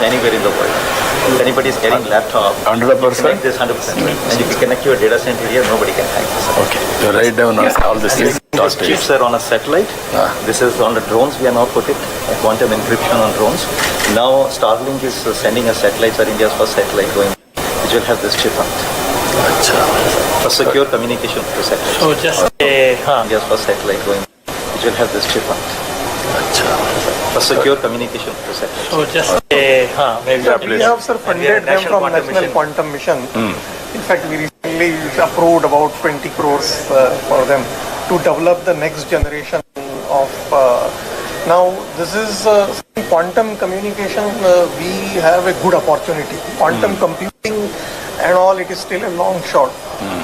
anywhere in the world. If anybody is carrying laptop, 100%. this 100%. And if you connect your data center here, nobody can hack this. Okay. You write down all this. These chips are on a satellite. This is on the drones. We are now put it quantum encryption on drones. Now Starlink is sending a satellite, or India's first satellite going, which will have this chip on it. For secure communication to satellite. So just India's first satellite going, which will have this chip on it. For secure communication to satellite. So just maybe we have funded them from National Quantum Mission. In fact, we recently approved about 20 crores for them to develop the next generation of. Now, this is quantum communication. We have a good opportunity. Quantum computing and all, it is still a long shot.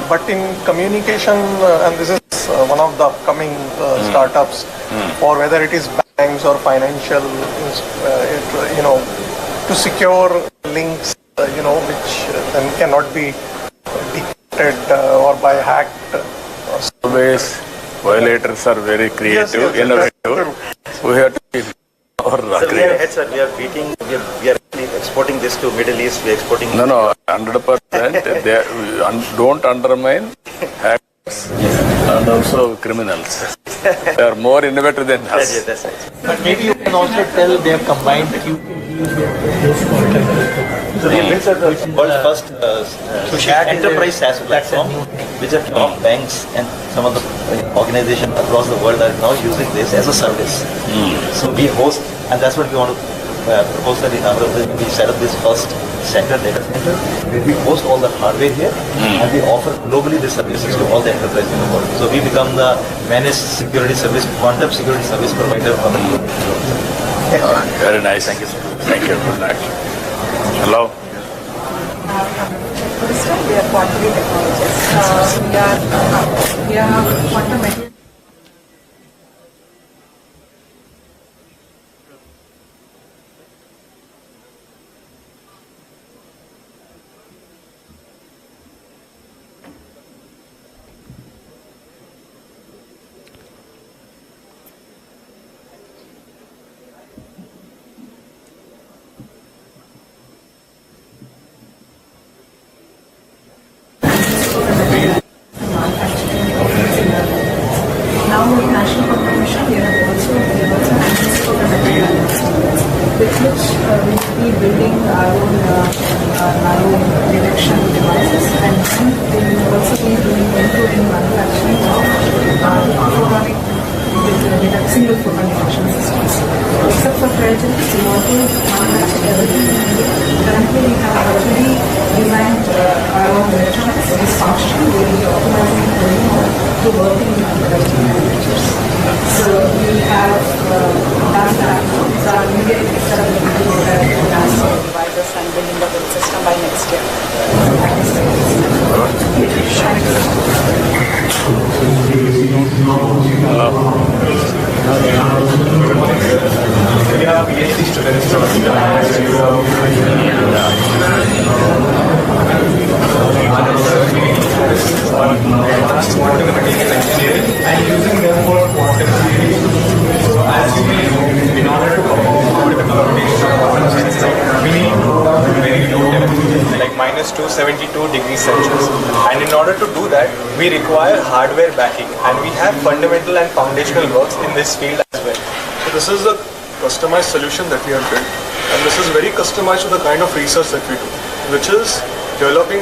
But in communication, and this is one of the upcoming startups, or whether it is banks or financial, to secure links, which then cannot be decrypted or by hacked. Always, violators are very creative, innovative. We have to be more creative. Sir, we are beating. We are exporting this to Middle East. We are exporting. No, 100%. Don't undermine hackers and also criminals. They are more innovative than us. Yes, that's right. but maybe you can also tell they have combined few. So we built the world's first enterprise SaaS platform, which are top banks and some of the organizations across the world are now using this as a service. So we host, and that's what we want to propose that in Amaravati. We set up this first data center, where we host all the hardware here, and we offer globally the services to all the enterprises in the world. So we become the managed security service, quantum security service provider for the globe. Very nice. Thank you, sir. Thank you. Good night. Hello. We are quantity technologists. We are quantum material. Now with National Quantum Mission, we have also with which we will be building our own nano detection devices, and then we will also be doing end-to-end manufacturing of photonic single photon detection systems. Except for cryogenics, we want to manufacture everything. Currently, we have already designed our own electronics. This function we will be optimizing to working with manufacturers. So we have done that. So our immediate next step will be to devices and building the whole system by next year. We have PhD students from and using them for quantum theory. So as you know, in order to perform the computation of quantum science, we need very low temperature, like minus 272 degrees Celsius. And in order to do that, we require hardware backing, and we have fundamental and foundational works in this field as well. So this is a customized solution that we have built, and this is very customized to the kind of research that we do, which is developing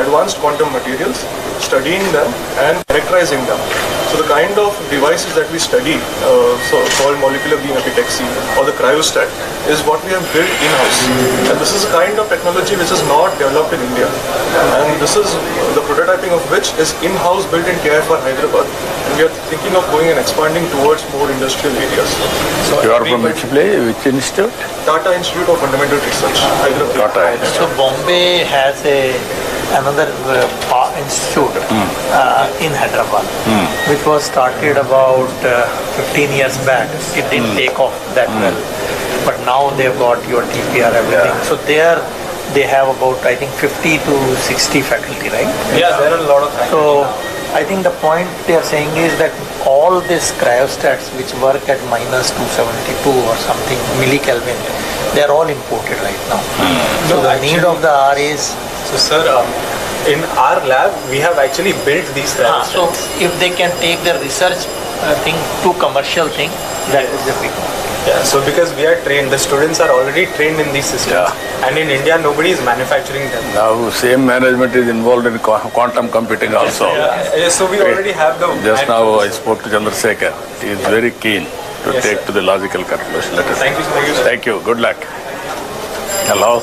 advanced quantum materials, studying them and characterizing them. So the kind of devices that we study, called molecular beam epitaxy or the cryostat, is what we have built in-house. And this is a kind of technology which is not developed in India. And this is the prototyping of which is in-house built in KIFR Hyderabad. And we are thinking of going and expanding towards more industrial areas. So you are from which institute? Tata Institute of Fundamental Research, Hyderabad. So Bombay has another institute in Hyderabad, which was started about 15 years back. It didn't take off that well, but now they've got your TPR, everything. So they have about, I think, 50 to 60 faculty, right? Yeah, there are a lot of So I think the point they are saying is that all these cryostats which work at minus 272 or something millikelvin, they are all imported right now. So the need of the hour is... So sir, in our lab, we have actually built these cryostats. So if they can take the research thing to commercial thing, that is the big one. Yeah, so because we are trained, the students are already trained in these systems. And in India, nobody is manufacturing them. Now, same management is involved in quantum computing also. So we already have the... Just now I spoke to Chandrasekhar. He is very keen to take to the logical conclusion. Let us Thank you so much. Thank you. Good luck. Hello.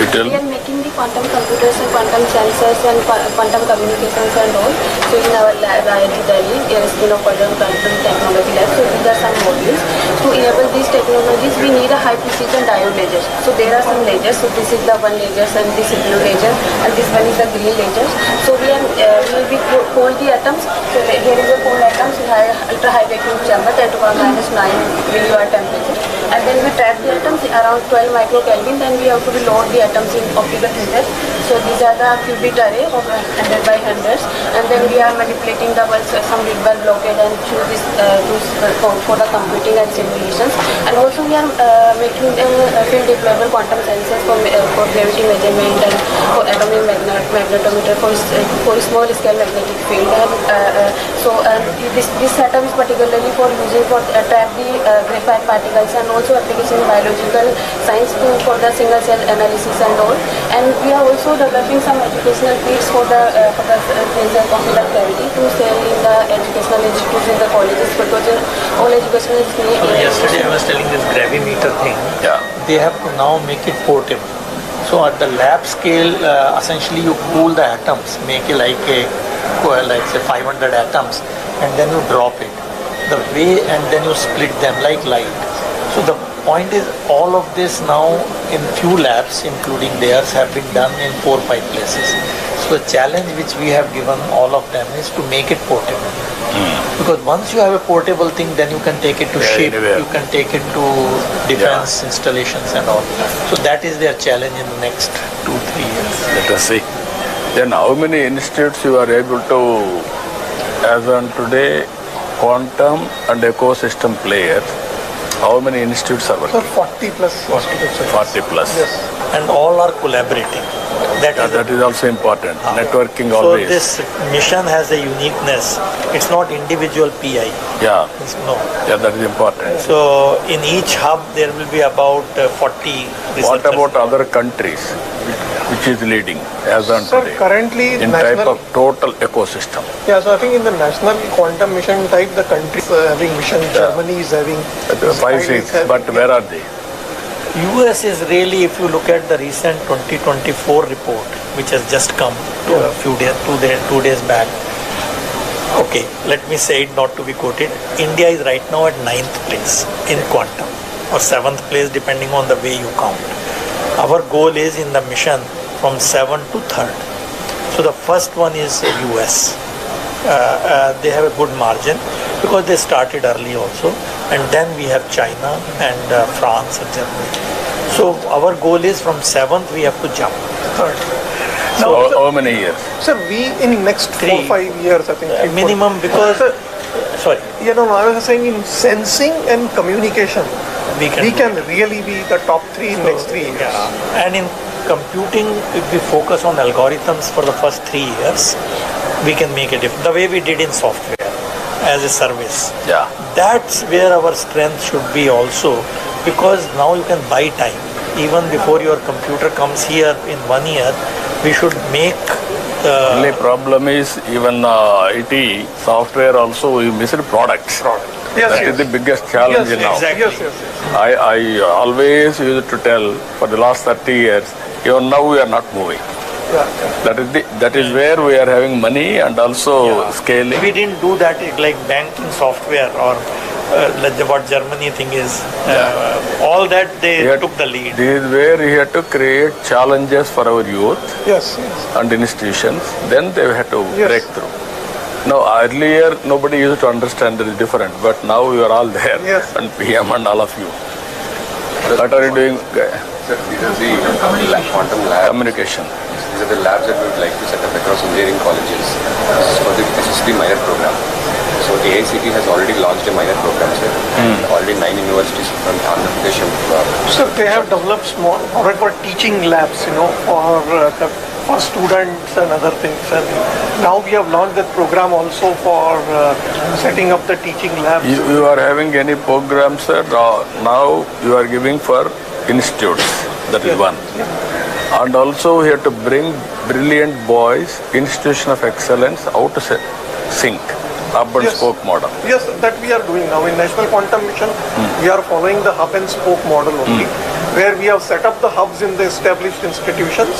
We are making the quantum computers and quantum sensors and quantum communications and all. So in our lab, IIT Delhi, quantum technology lab. So these are some modules. To enable these technologies, we need a high precision diode laser. So there are some lasers. So this is the one laser and this is blue laser and this one is the green laser. So we will be cold the atoms. So here is a cold atoms with ultra high vacuum chamber at -9 millibar temperature. And then we trap the atoms around 12 microkelvin. Then we have to load the atoms in optical filters. So these are the qubit array of 100 by 100s. And then we are manipulating the some bit bulb blockade and choose this for the computing and simulations. And also we are making field deployable quantum sensors for gravity measurement and for atomic magnetometer for small scale magnetic field. And this setup is particularly for using for trap the graphite particles and also application in biological science for the single cell analysis and all. And we are also developing some educational kits for the laser computer gravity to sell in the educational institutes in the colleges because all educational institutions. So yesterday I was telling this gravimeter thing. Yeah. They have to now make it portable. So at the lab scale, essentially you cool the atoms, make it like say 500 atoms, and then you drop it. The way and then you split them like light. So the point is all of this now in few labs, including theirs, have been done in 4 or 5 places. So the challenge which we have given all of them is to make it portable. Because once you have a portable thing, then you can take it to ship, you can take it to defense installations and all. So that is their challenge in the next 2-3 years. Let us see. Then how many institutes you are able to, as on today, quantum and ecosystem players, how many institutes are working? Sir, 40 plus. 40 plus. Yes. And all are collaborating. That is also important. Networking so always. This mission has a uniqueness. It's not individual PI. Yeah. No. Yeah, that is important. So in each hub there will be about 40 researchers. What about other countries? Which is leading as on Sir, today? currently in type of total ecosystem. Yeah, so I think in the national quantum mission type, the countries having mission, Germany is having 5, 6, but where are they? US is really, if you look at the recent 2024 report, which has just come a few days, 2 days back. Okay, let me say it not to be quoted. India is right now at 9th place in quantum, or 7th place depending on the way you count. Our goal is in the mission from 7th to 3rd. So the first one is US. They have a good margin because they started early also, and then we have China and France and Germany. So our goal is from 7th we have to jump 3rd. So how many years? Sir, we in next 4 or 5 years, I think. Minimum, because sorry. You know, I was saying in sensing and communication, we can really be the top 3 in next 3 years. Yeah. And in computing, if we focus on algorithms for the first 3 years, we can make a difference. The way we did in software as a service. Yeah. That's where our strength should be also, because now you can buy time. Even before your computer comes here in 1 year, we should make. Only problem is even IT software also we missed products. That is the biggest challenge now. Exactly. I always used to tell for the last 30 years, even now we are not moving. That is where we are having money and also scaling. We didn't do that like banking software or what Germany thing is. All that they took the lead. This is where we had to create challenges for our youth and institutions. Then they had to break through. Now earlier nobody used to understand that it's different, but now we are all there and PM and all of you. What are you doing? sir, these are the quantum labs. Communication. These are the labs that we would like to set up across engineering colleges. This is for the SSB minor program. So AICT has already launched a minor program, sir. Already 9 universities from Andhra Pradesh. So they have developed small, what for teaching labs, for students and other things. And now we have launched that program also for setting up the teaching labs. You are having any programs, sir? Now you are giving for institutes. That is one. And also we have to bring brilliant boys, institution of excellence, out to sync. Hub and spoke model. Yes, that we are doing now. In National Quantum Mission, we are following the hub and spoke model only, where we have set up the hubs in the established institutions,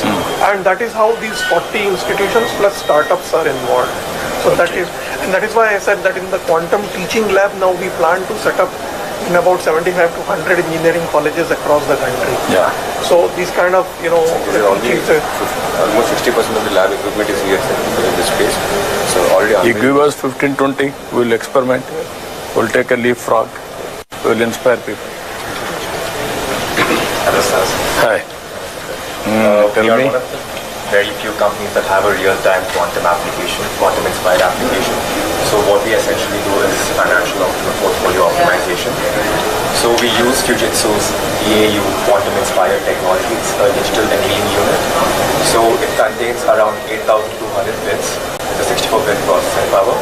and that is how these 40 institutions plus startups are involved. So that is why I said that in the quantum teaching lab now we plan to set up in about 75 to 100 engineering colleges across the country. Yeah. So these kind of, almost 60% of the lab equipment is here in this space. So already you give us 15-20, we'll experiment. We'll take a leapfrog. We'll inspire people. Hello, sir. Hi. Tell we are me. one of the very few companies that have a real-time quantum application, quantum-inspired application. So what we essentially do is financial portfolio optimization. So we use Fujitsu's EAU quantum-inspired technology. It's a digital annealing unit. So it contains around 8,200 bits. It's a 64-bit processing power.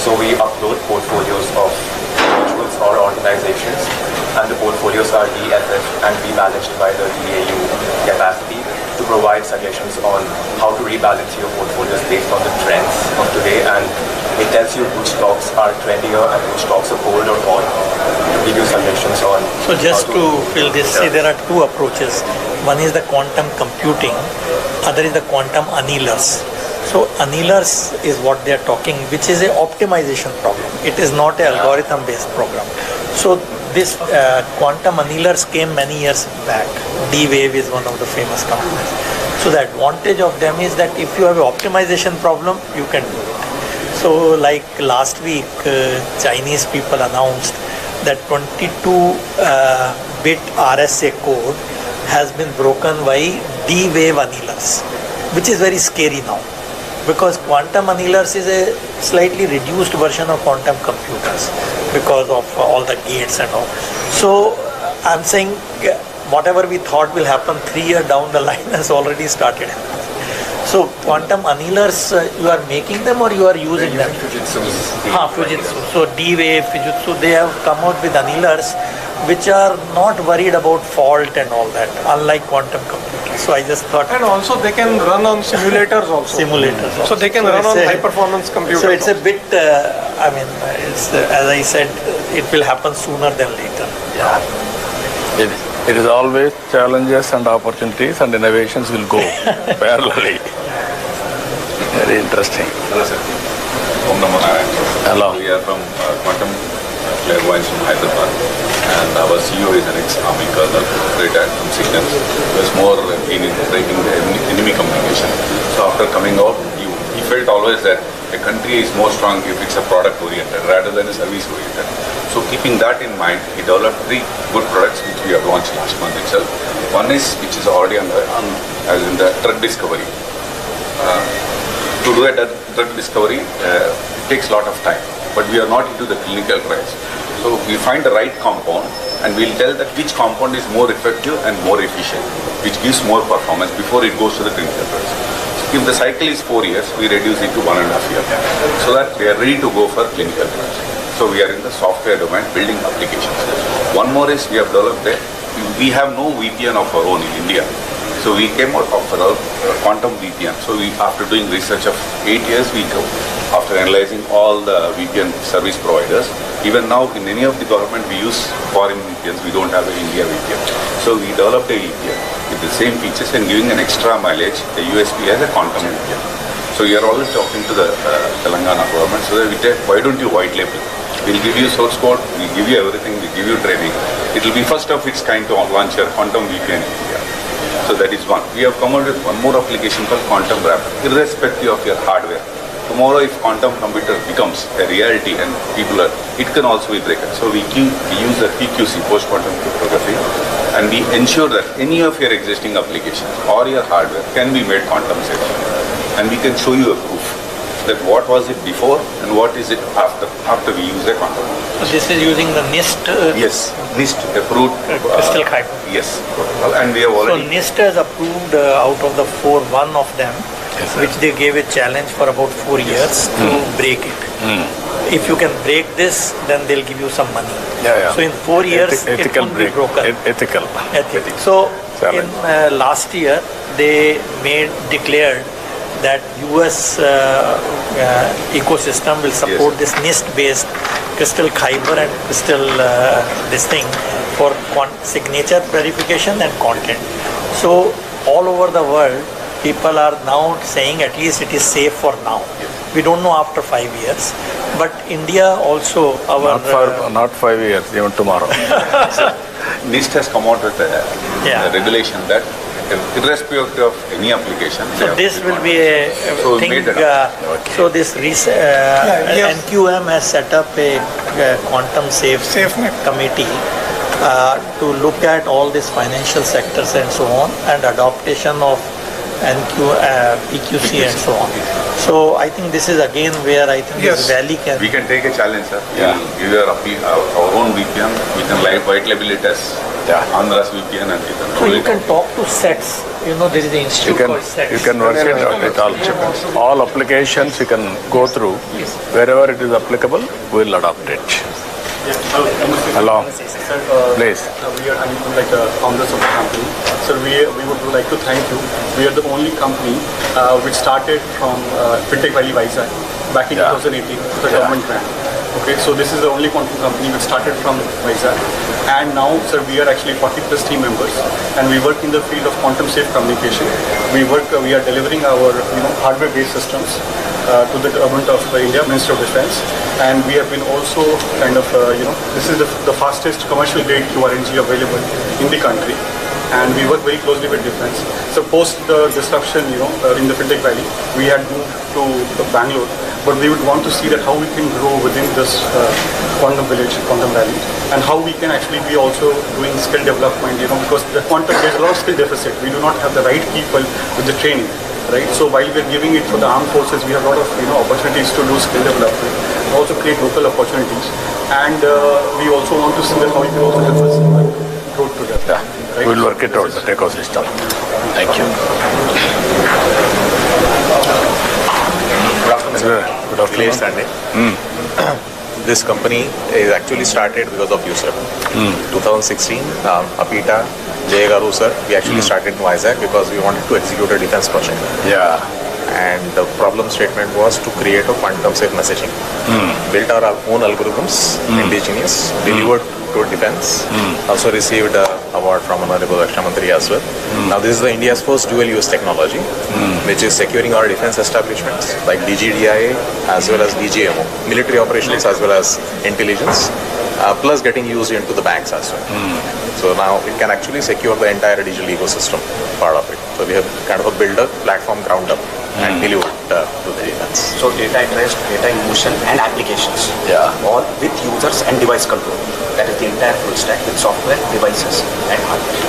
So we upload portfolios of individuals or organizations, and the portfolios are reassessed and rebalanced by the EAU capacity to provide suggestions on how to rebalance your portfolios based on the trends of today, and it tells you which stocks are trendier and which stocks are cold or hot, to give you suggestions on. So just to fill this, see, there are two approaches. One is the quantum computing, other is the quantum annealers. So annealers is what they are talking, which is an optimization problem. It is not an algorithm-based program. So this quantum annealers came many years back. D-Wave is one of the famous companies. So the advantage of them is that if you have an optimization problem, you can do it. So like last week, Chinese people announced that 22-bit RSA code has been broken by D-Wave annealers, which is very scary now. Because quantum annealers is a slightly reduced version of quantum computers because of all the gates and all. So I'm saying whatever we thought will happen 3 years down the line has already started happening. So quantum annealers, you are making them or you are using them? Fujitsu. So D-Wave, Fujitsu, they have come out with annealers which are not worried about fault and all that, unlike quantum computers. So I just thought... And also they can run on simulators also. Simulators. So they can run on high-performance computers. So it's a bit, it's as I said, it will happen sooner than later. Yeah. It is always challenges and opportunities, and innovations will go parallelly. Very interesting. Hello, sir. Hello. We are from Quantum Clairvoyance from Hyderabad, and our CEO is an ex-army colonel, retired from Signals. He was more keen in breaking the enemy communication. So after coming out, he felt always that a country is more strong if it's a product-oriented rather than a service-oriented. So keeping that in mind, he developed 3 good products which we have launched last month itself. One is, which is already as in the drug discovery. To do a drug discovery, it takes a lot of time, but we are not into the clinical trials. So we find the right compound and we'll tell that which compound is more effective and more efficient, which gives more performance before it goes to the clinical trials. So if the cycle is 4 years, we reduce it to 1.5 years, so that we are ready to go for clinical trials. So we are in the software domain building applications. One more is we have developed we have no VPN of our own in India. So we came out of quantum VPN. So after doing research of 8 years, after analyzing all the VPN service providers, even now in any of the government we use foreign VPNs, we don't have an India VPN. So we developed a VPN with the same features and giving an extra mileage, the USP as a quantum VPN. So we are always talking to the Telangana government, so that we say, why don't you white label? We'll give you source code, we'll give you everything, we'll give you training. It will be first of its kind to launch your quantum VPN in India. So that is one. We have come out with one more application called quantum wrap, irrespective of your hardware. Tomorrow if quantum computer becomes a reality and it can also be broken. So we use the PQC, post-quantum cryptography, And we ensure that any of your existing applications or your hardware can be made quantum safe. And we can show you a proof that what was it before and what is it after we use a quantum. So this is using the NIST? Yes, NIST approved. Crystal Kyber. Yes, and we have already... So NIST has approved out of the 4, one of them, which they gave a challenge for about 4 years to break it. If you can break this, then they'll give you some money. So in 4 years, it won't be broken. Ethical. So in last year, they declared that US ecosystem will support this NIST-based crystal Kyber and crystal this thing for signature verification and content. So all over the world, people are now saying at least it is safe for now. We don't know after 5 years, but India also not 5 years, even tomorrow. NIST has come out with a regulation that irrespective of any application. So this will be a thing. So this NQM has set up a quantum safe committee to look at all these financial sectors and so on, and adaptation of PQC and so on. So I think this is again where I think this valley can... We can take a challenge, sir. Give our own VPN. We can white label it as Andhra's VPN and people. So you can talk to sets. You know, there is an institute called sets. You can work it out with all applications you can go through. Wherever it is applicable, we'll adopt it. Hello. Please. We are like founders of the company. So we would like to thank you. We are the only company which started from Fintech Valley Vizag back in 2018 with the government grant. Okay, so this is the only quantum company which started from Vizag, and now, sir, we are actually 40+ team members, and we work in the field of quantum safe communication. We are delivering our hardware-based systems to the government of India, Ministry of Defense, and we have been also kind of this is the fastest commercial grade QRNG available in the country. And we work very closely with defense. So post the disruption, in the Fintech Valley, we had moved to Bangalore, but we would want to see that how we can grow within this quantum village, quantum valley, and how we can actually be also doing skill development, because the quantum, there's a lot of skill deficit. We do not have the right people with the training, right? So while we're giving it for the armed forces, we have a lot of, opportunities to do skill development, also create local opportunities, and we also want to see that how we can also help us grow together. Right? We'll work it out, the ecosystem. Thank you. Good afternoon. This company is actually started because of you, sir. 2016, Apita, Jay Garu, sir, we actually started in Vizag because we wanted to execute a defense project. And the problem statement was to create a quantum safe messaging. Built our own algorithms, indigenous, delivered to defense. Also received an award from Honorable Raksha Mantri as well. Now this is the India's first dual-use technology, which is securing our defense establishments like DGDIA as well as DGMO, military operations as well as intelligence, plus getting used into the banks as well. So now it can actually secure the entire digital ecosystem part of it. So we have kind of built a platform ground up and delivered to the defense. So data at rest, data in motion and applications, all with users and device control. That is the entire full stack with software, devices and hardware.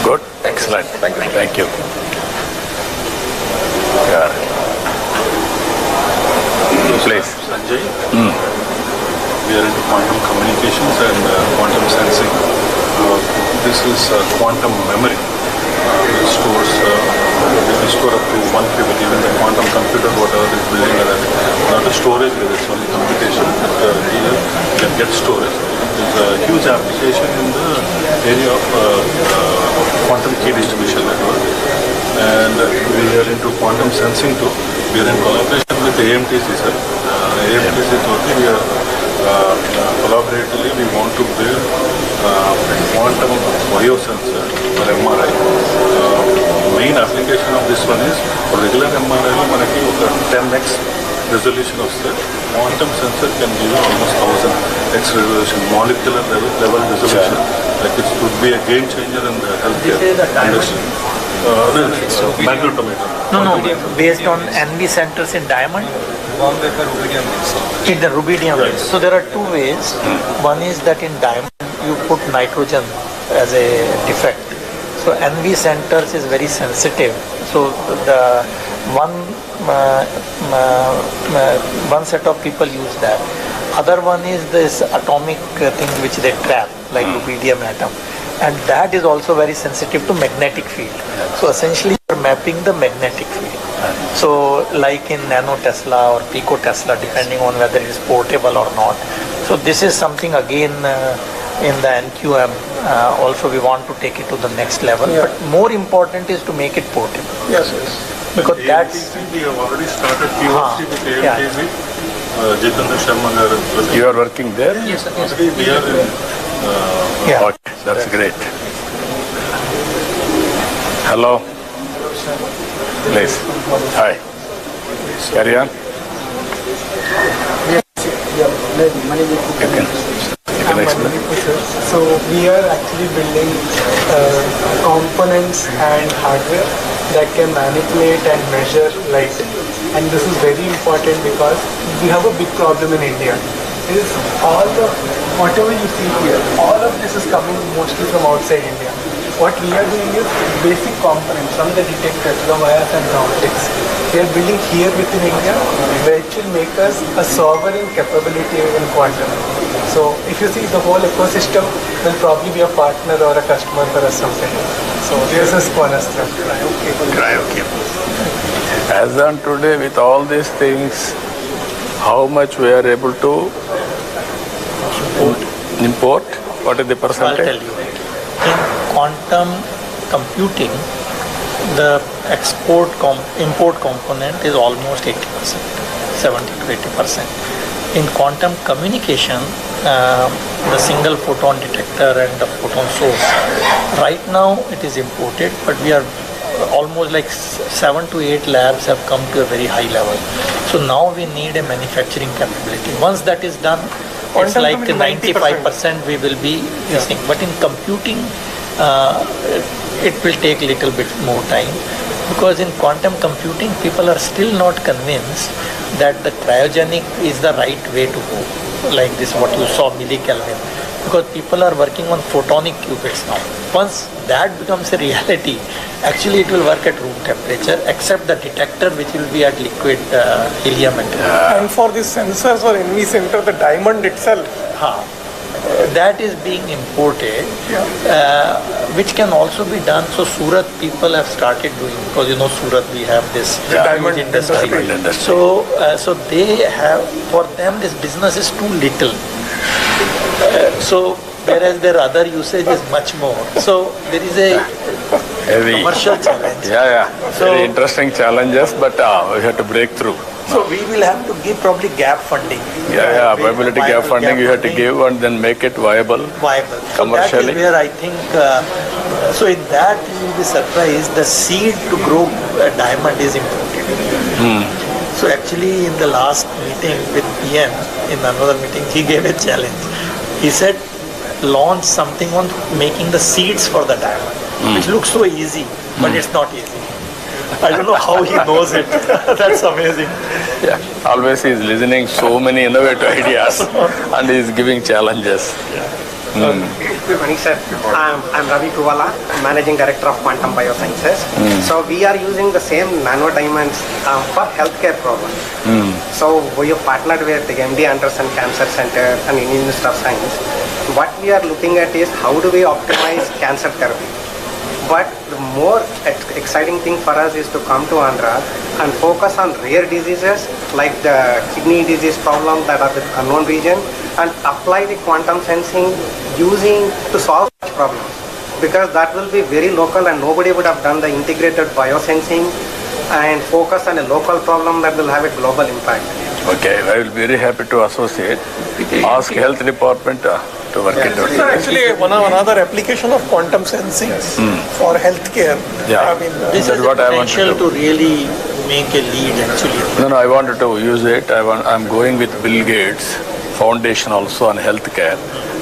Good, excellent. Thank you. Thank you. Please. Sanjay. We are into quantum communications and quantum sensing. This is quantum memory. It stores, we can store up to 1 qubit, even the quantum computer, whatever is building not the storage, it's only computation. Here you can get storage. There's a huge application in the area of quantum key distribution network. And we are into quantum sensing too. We are in collaboration with AMTC, sir. AMTC totally we are collaboratively we want to build quantum biosensor for MRI. Main application of this one is for regular MRI, manaki 10x resolution of the quantum sensor can give almost 1000x resolution, molecular level resolution. Like it would be a game changer in the healthcare industry. Magnetometer. No, based on NV centers in diamond? In the rubidium. So there are two ways. One is that in diamond you put nitrogen as a defect. So NV centers is very sensitive. So the one set of people use that. Other one is this atomic thing which they trap, like rubidium atom, and that is also very sensitive to magnetic field. So essentially you're mapping the magnetic field. So like in nano Tesla or pico Tesla, depending on whether it is portable or not. So this is something again in the NQM also we want to take it to the next level. But more important is to make it portable. Yes. Because that's... We have already started POC with ALTZ. Jitendra Sharma garu. You are working there? Yes, sir. Yes. We are in, Okay, that's great. Hello. Please. Hi. Carry on. You can explain. So we are actually building components and hardware that can manipulate and measure light. And this is very important because we have a big problem in India. Is whatever you see here, all of this is coming mostly from outside India. What we are doing is basic components from the detectors, the wires and the optics. We are building here within India, which will make us a sovereign capability in quantum. So if you see, the whole ecosystem will probably be a partner or a customer for us someday. So this is cornerstone. Okay. As on today, with all these things, how much we are able to import? What is the percentage? I'll tell you. In quantum computing, the import component is almost 80%, 70 to 80%. In quantum communication, the single photon detector and the photon source, right now it is imported, but we are almost like 7 to 8 labs have come to a very high level. So now we need a manufacturing capability. Once that is done, it's like 95% we will be using. But in computing, it will take a little bit more time, because in quantum computing, people are still not convinced that the cryogenic is the right way to go. Like this, what you saw, millikelvin. Because people are working on photonic qubits now. Once that becomes a reality, actually it will work at room temperature, except the detector which will be at liquid helium. And for the sensors or NV center, the diamond itself. That is being imported, which can also be done. So Surat people have started doing, because you know Surat we have this diamond industry. So they have, for them this business is too little. So whereas their other usage is much more. So there is a commercial challenge. Very interesting challenges, but we have to break through. So we will have to give probably gap funding. Viability gap funding you have to give and then make it viable. Commercially. So that is where I think, so in that you will be surprised, the seed to grow a diamond is imported. So actually in the last meeting with PM, in another meeting, he gave a challenge. He said, launch something on making the seeds for the diamond, which looks so easy, but it's not easy. I don't know how he knows it. That's amazing. Always he is listening so many innovative ideas and he is giving challenges. Good morning, sir. I'm Ravi Kuvala, Managing Director of Quantum Biosciences. So we are using the same nano diamonds for healthcare problems. So we have partnered with the MD Anderson Cancer Center and Indian Institute of Science. What we are looking at is how do we optimize cancer therapy. But the more exciting thing for us is to come to Andhra and focus on rare diseases like the kidney disease problem that are the unknown region, and apply the quantum sensing using to solve such problems. Because that will be very local and nobody would have done the integrated biosensing and focus on a local problem that will have a global impact. Okay, I will be very happy to associate. Ask health department to work it out. So actually another application of quantum sensing for healthcare. This is the potential to really make a lead actually. No, I wanted to use it. I'm going with Bill Gates Foundation also on healthcare,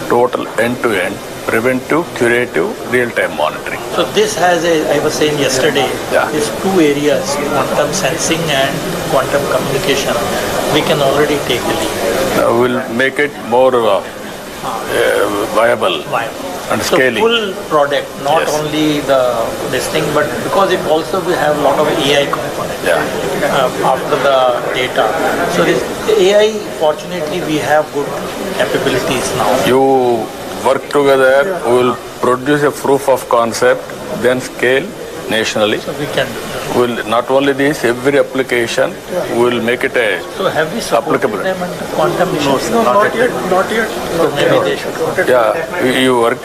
total end-to-end, preventive, curative, real-time monitoring. So this has I was saying yesterday, these two areas, quantum sensing and quantum communication, we can already take a lead. We'll make it more viable. And so scaling. full product, not only this thing, but because it also will have a lot of AI component after the data. So this AI, fortunately, we have good capabilities now. You work together, we will produce a proof of concept, then scale nationally. So we can do that. We'll not only this, every application we will make it a So have we supported applicable. them under quantum missions? No, not yet. So maybe they should. Yeah, you work,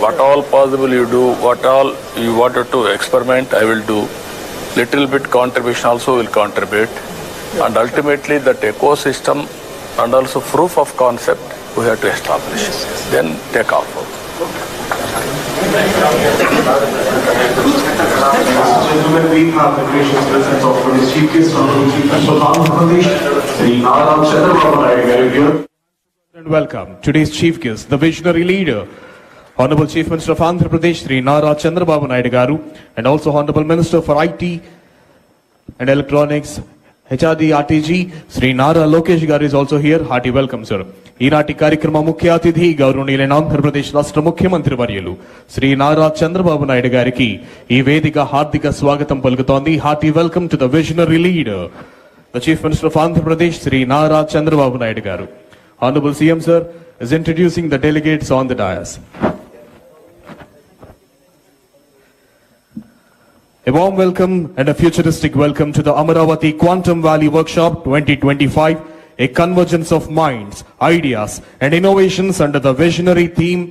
what all possible you do, what all you wanted to experiment, I will do. Little bit contribution also will contribute. And ultimately that ecosystem and also proof of concept we have to establish. Then take off. Gentlemen, we have the gracious presence of today's Chief Guest, Honorable Chief Minister of Andhra Pradesh, Sri Chandrababu Naidu here. And welcome today's Chief Guest, the visionary leader, Honorable Chief Minister of Andhra Pradesh, Sri Chandrababu Naidu garu, and also Honorable Minister for IT and Electronics, HRD RTG, Sri Nara Lokesh garu is also here. Hearty welcome, sir. ఈనాటి కార్యక్రమ ముఖ్య అతిథి గౌరవనీయులైన ఆంధ్రప్రదేశ్ రాష్ట్ర ముఖ్యమంత్రి వర్యులు శ్రీ నారా చంద్రబాబు నాయుడు గారికి ఈ వేదిక హార్దిక స్వాగతం పలుకుతోంది. Hearty welcome to the visionary leader, the chief minister of Andhra Pradesh Shri Nara Chandrababu Naidu గారు. Honorable CM sir is introducing the delegates on the dais. A warm welcome and a futuristic welcome to the Amaravati Quantum Valley Workshop 2025. A convergence of minds, ideas and innovations under the visionary theme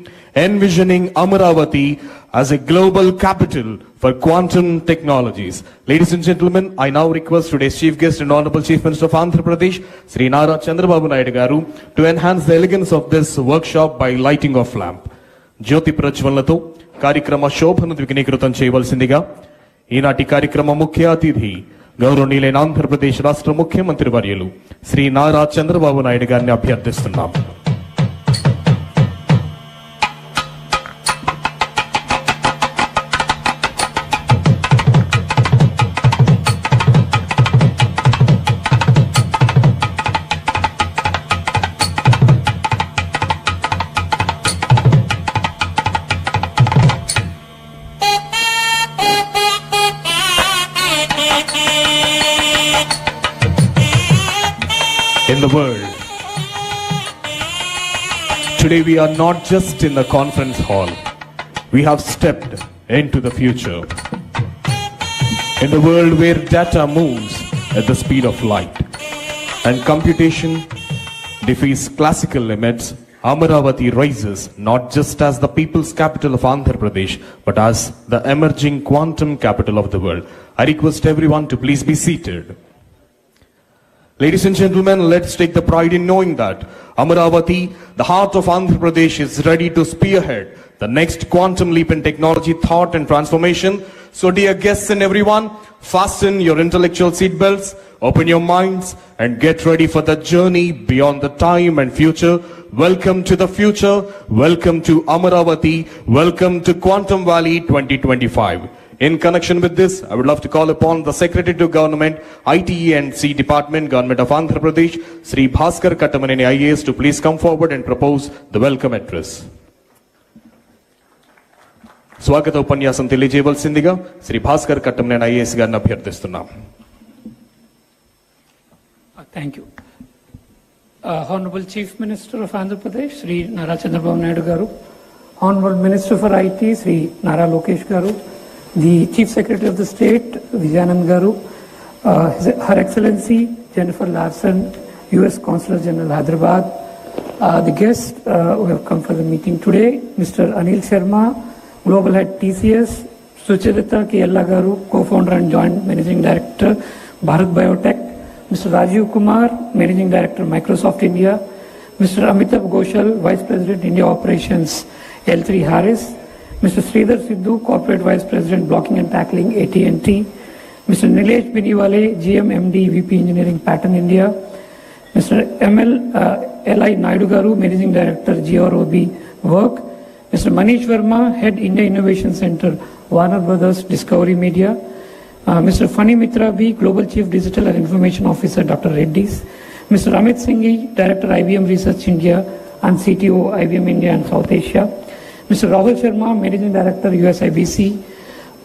envisioning Amaravati as a global capital for quantum technologies. Ladies and gentlemen, I now request today's chief guest and Honorable Chief Minister of Andhra Pradesh, Sri Nara Chandrababu Naidu garu, to enhance the elegance of this workshop by lighting of lamp. Jyoti Prajwalnato కార్యక్రమ శోభను ద్విగుణీకృతం చేయవలసిందిగా ఈనాటి కార్యక్రమ ముఖ్య అతిథి గౌరవనీయులైన ఆంధ్రప్రదేశ్ రాష్ట్ర ముఖ్యమంత్రి వర్యులు శ్రీ నారా చంద్రబాబు నాయుడు గారిని అభ్యర్థిస్తున్నాం. In the world, today we are not just in the conference hall, we have stepped into the future. In the world where data moves at the speed of light and computation defies classical limits, Amaravati rises not just as the people's capital of Andhra Pradesh, but as the emerging quantum capital of the world. I request everyone to please be seated. Ladies and gentlemen, let's take the pride in knowing that Amaravati, the heart of Andhra Pradesh, is ready to spearhead the next quantum leap in technology, thought and transformation. So dear guests and everyone, fasten your intellectual seatbelts, open your minds and get ready for the journey beyond the time and future. Welcome to the future. Welcome to Amaravati. Welcome to Quantum Valley 2025. In connection with this, I would love to call upon the Secretary to Government, ITE and C Department, Government of Andhra Pradesh, Sri Bhaskar Kattamaneni IAS, to please come forward and propose the welcome address. స్వాగత ఉపన్యాసం తెలియజేయవలసిందిగా Shri Bhaskar Kattamaneni IAS గారిని అభ్యర్థిస్తున్నాం. Thank you. Honorable Chief Minister of Andhra Pradesh, Sri Nara Chandrababu Naidu garu, Honorable Minister for IT, Sri Nara Lokesh garu, the Chief Secretary of the State, Vijayawada garu, Her Excellency Jennifer Larson, U.S. Consul General Hyderabad, the guests who have come for the meeting today, Mr. Anil Sharma, Global Head TCS, Sucharita Kiyalla garu, Co-founder and Joint Managing Director, Bharat Biotech, Mr. Rajiv Kumar, Managing Director, Microsoft India, Mr. Amitabh Ghoshal, Vice President, India Operations, L3 Harris, Mr. Sridhar Sidhu, Corporate Vice President, Blocking and Tackling, AT&T, Mr. Nilesh Biniwale, GM MD, VP Engineering, Pattern India, Mr. L.I. Naidu garu, Managing Director, GROB Work, Mr. Manish Verma, Head India Innovation Center, Warner Brothers Discovery Media, Mr. Fani Mitra B, Global Chief Digital and Information Officer, Dr. Reddy's, Mr. Amit Singhi, Director, IBM Research India and CTO, IBM India and South Asia, Mr. Rahul Sharma, Managing Director, USIBC,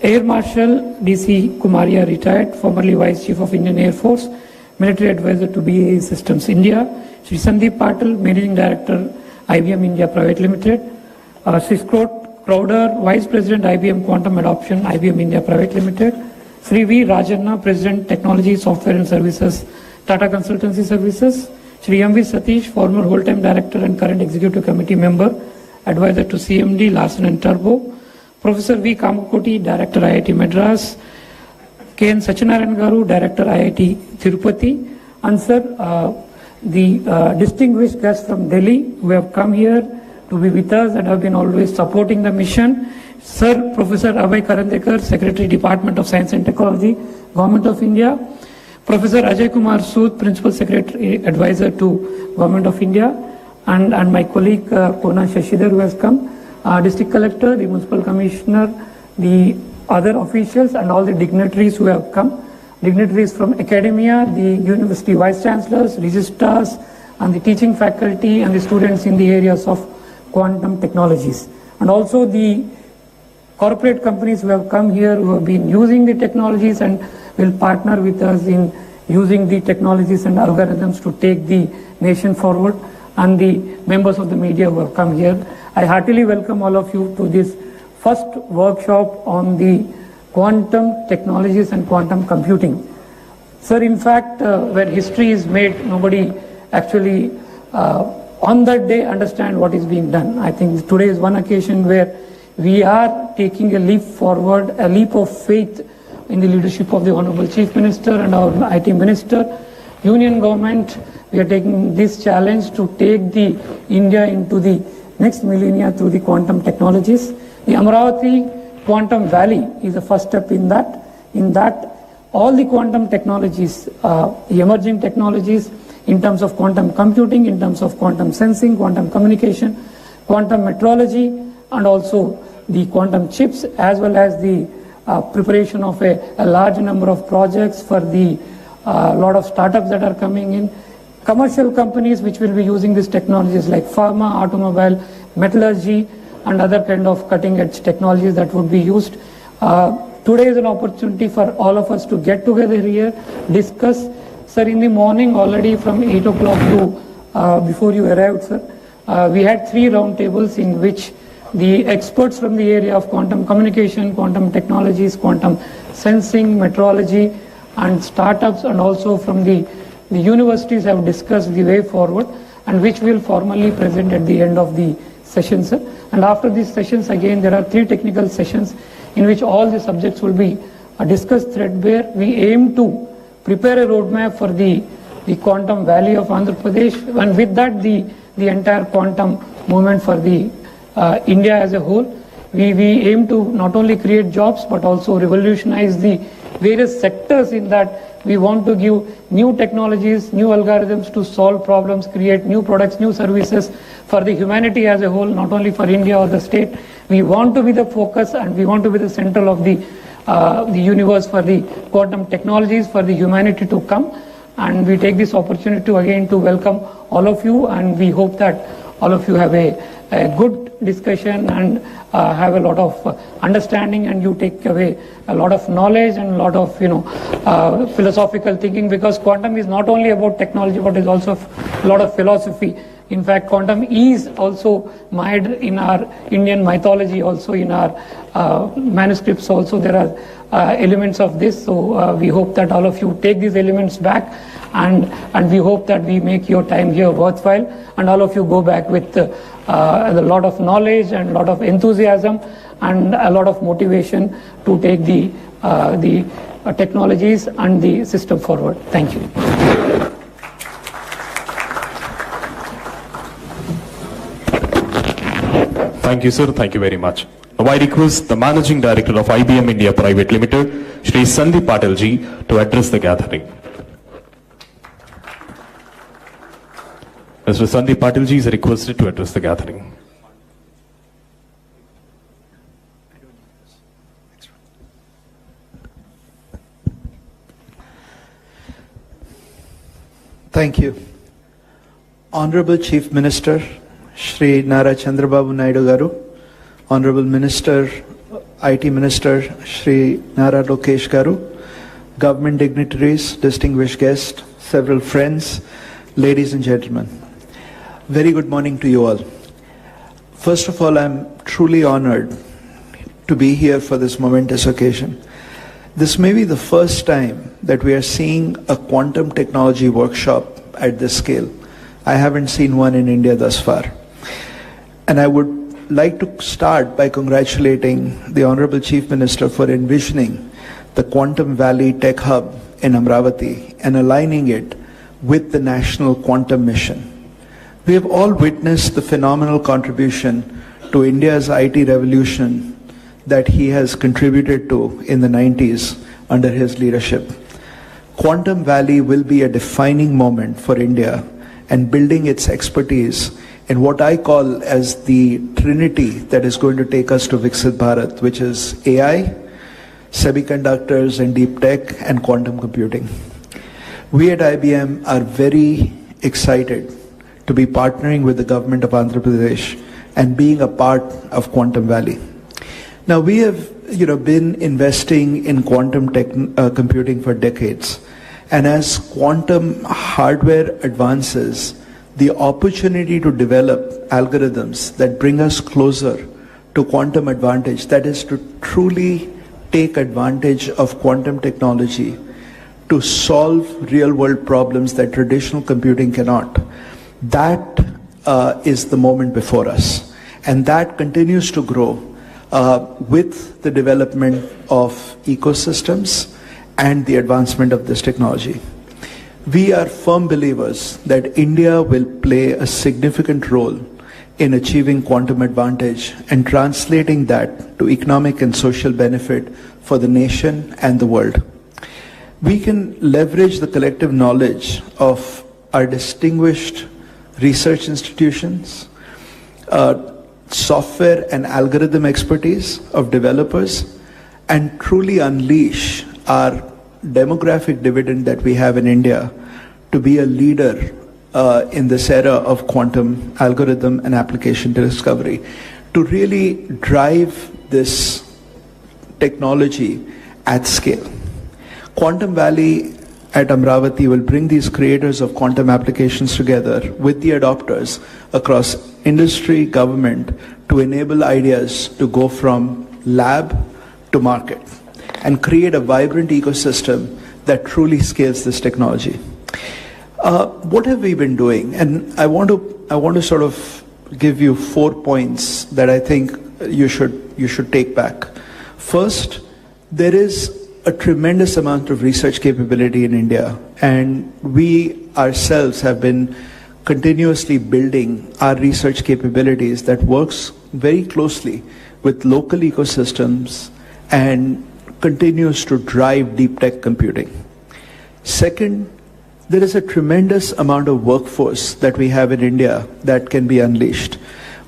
Air Marshal DC Kumaria, retired, formerly Vice Chief of Indian Air Force, Military Advisor to BAE Systems India, Shri Sandeep Patil, Managing Director, IBM India Private Limited, Shri Scott Crowder, Vice President, IBM Quantum Adoption, IBM India Private Limited, Shri V. Rajanna, President, Technology, Software and Services, Tata Consultancy Services, Shri M. V. Satish, former whole-time Director and current Executive Committee Member, Advisor to CMD, Larsen and Turbo, Professor V. Kamakoti, Director, IIT Madras, K. N. Sachinarayan Garu, Director, IIT Tirupati, and sir, the distinguished guests from Delhi who have come here to be with us and have been always supporting the mission. Sir, Professor Abhay Karandekar, Secretary, Department of Science and Technology, Government of India, Professor Ajay Kumar Sood, Principal Secretary, Advisor to Government of India, and my colleague Pona Shashidhar who has come, District Collector, the Municipal Commissioner, the other officials and all the dignitaries who have come, dignitaries from academia, the university vice chancellors, registrars, and the teaching faculty and the students in the areas of quantum technologies, and also the corporate companies who have come here who have been using the technologies and will partner with us in using the technologies and algorithms to take the nation forward, and the members of the media who have come here. I heartily welcome all of you to this first workshop on the quantum technologies and quantum computing. Sir, in fact, when history is made, nobody actually on that day understand what is being done. I think today is one occasion where we are taking a leap forward, a leap of faith in the leadership of the Honorable Chief Minister and our IT Minister, Union Government. We are taking this challenge to take the India into the next millennia through the quantum technologies. The Amaravati Quantum Valley is the first step in that. In that, all the quantum technologies, the emerging technologies in terms of quantum computing, in terms of quantum sensing, quantum communication, quantum metrology, and also the quantum chips, as well as the preparation of a large number of projects for the lot of startups that are coming in, commercial companies which will be using these technologies like pharma, automobile, metallurgy, and other kind of cutting edge technologies that would be used. Today is an opportunity for all of us to get together here, discuss. Sir, in the morning already from 8 o'clock to before you arrived, sir, we had 3 round tables in which the experts from the area of quantum communication, quantum technologies, quantum sensing, metrology, and startups, and also from the universities have discussed the way forward, and which we will formally present at the end of the session, sir. And after these sessions, again, there are 3 technical sessions in which all the subjects will be discussed threadbare. We aim to prepare a roadmap for the quantum valley of Andhra Pradesh, and with that the entire quantum movement for the India as a whole. We aim to not only create jobs but also revolutionize the various sectors in that we want to give new technologies, new algorithms to solve problems, create new products, new services for the humanity as a whole, not only for India or the state. We want to be the focus and we want to be the center of the universe for the quantum technologies for the humanity to come. And we take this opportunity to again to welcome all of you, and we hope that all of you have a good discussion and have a lot of understanding, and you take away a lot of knowledge and a lot of philosophical thinking, because quantum is not only about technology but is also a lot of philosophy. In fact, quantum is also mired in our Indian mythology, also in our manuscripts also there are elements of this. So we hope that all of you take these elements back, and we hope that we make your time here worthwhile, and all of you go back with a lot of knowledge and a lot of enthusiasm and a lot of motivation to take the technologies and the system forward. Thank you. Thank you, sir. Thank you very much. Now I request the Managing Director of IBM India Private Limited, Shri Sandeep Patil ji, to address the gathering. Mr. Sandeep Patil ji is requested to address the gathering. Thank you. Honorable Chief Minister, Shri Nara Chandrababu Naidu Garu, Honorable Minister, IT Minister Shri Nara Lokesh Garu, government dignitaries, distinguished guests, several friends, ladies and gentlemen. Very good morning to you all. First of all, I'm truly honored to be here for this momentous occasion. This may be the first time that we are seeing a quantum technology workshop at this scale. I haven't seen one in India thus far. And I would like to start by congratulating the Honorable Chief Minister for envisioning the Quantum Valley Tech Hub in Amaravati and aligning it with the National Quantum Mission. We have all witnessed the phenomenal contribution to India's IT revolution that he has contributed to in the 90s under his leadership. Quantum Valley will be a defining moment for India and building its expertise in what I call as the trinity that is going to take us to Viksit Bharat, which is AI, semiconductors and deep tech, and quantum computing. We at IBM are very excited to be partnering with the government of Andhra Pradesh and being a part of Quantum Valley. Now, we have been investing in quantum computing for decades. And as quantum hardware advances, the opportunity to develop algorithms that bring us closer to quantum advantage, that is to truly take advantage of quantum technology to solve real-world problems that traditional computing cannot, that is the moment before us. And that continues to grow with the development of ecosystems and the advancement of this technology. We are firm believers that India will play a significant role in achieving quantum advantage and translating that to economic and social benefit for the nation and the world. We can leverage the collective knowledge of our distinguished research institutions, software and algorithm expertise of developers, and truly unleash our demographic dividend that we have in India to be a leader in this era of quantum algorithm and application discovery, to really drive this technology at scale. Quantum Valley at Amaravati will bring these creators of quantum applications together with the adopters across industry, government, to enable ideas to go from lab to market and create a vibrant ecosystem that truly scales this technology. What have we been doing? And I want to sort of give you 4 points that I think you should take back. First, there is a tremendous amount of research capability in India, and we ourselves have been continuously building our research capabilities that works very closely with local ecosystems and continues to drive deep tech computing. Second, there is a tremendous amount of workforce that we have in India that can be unleashed.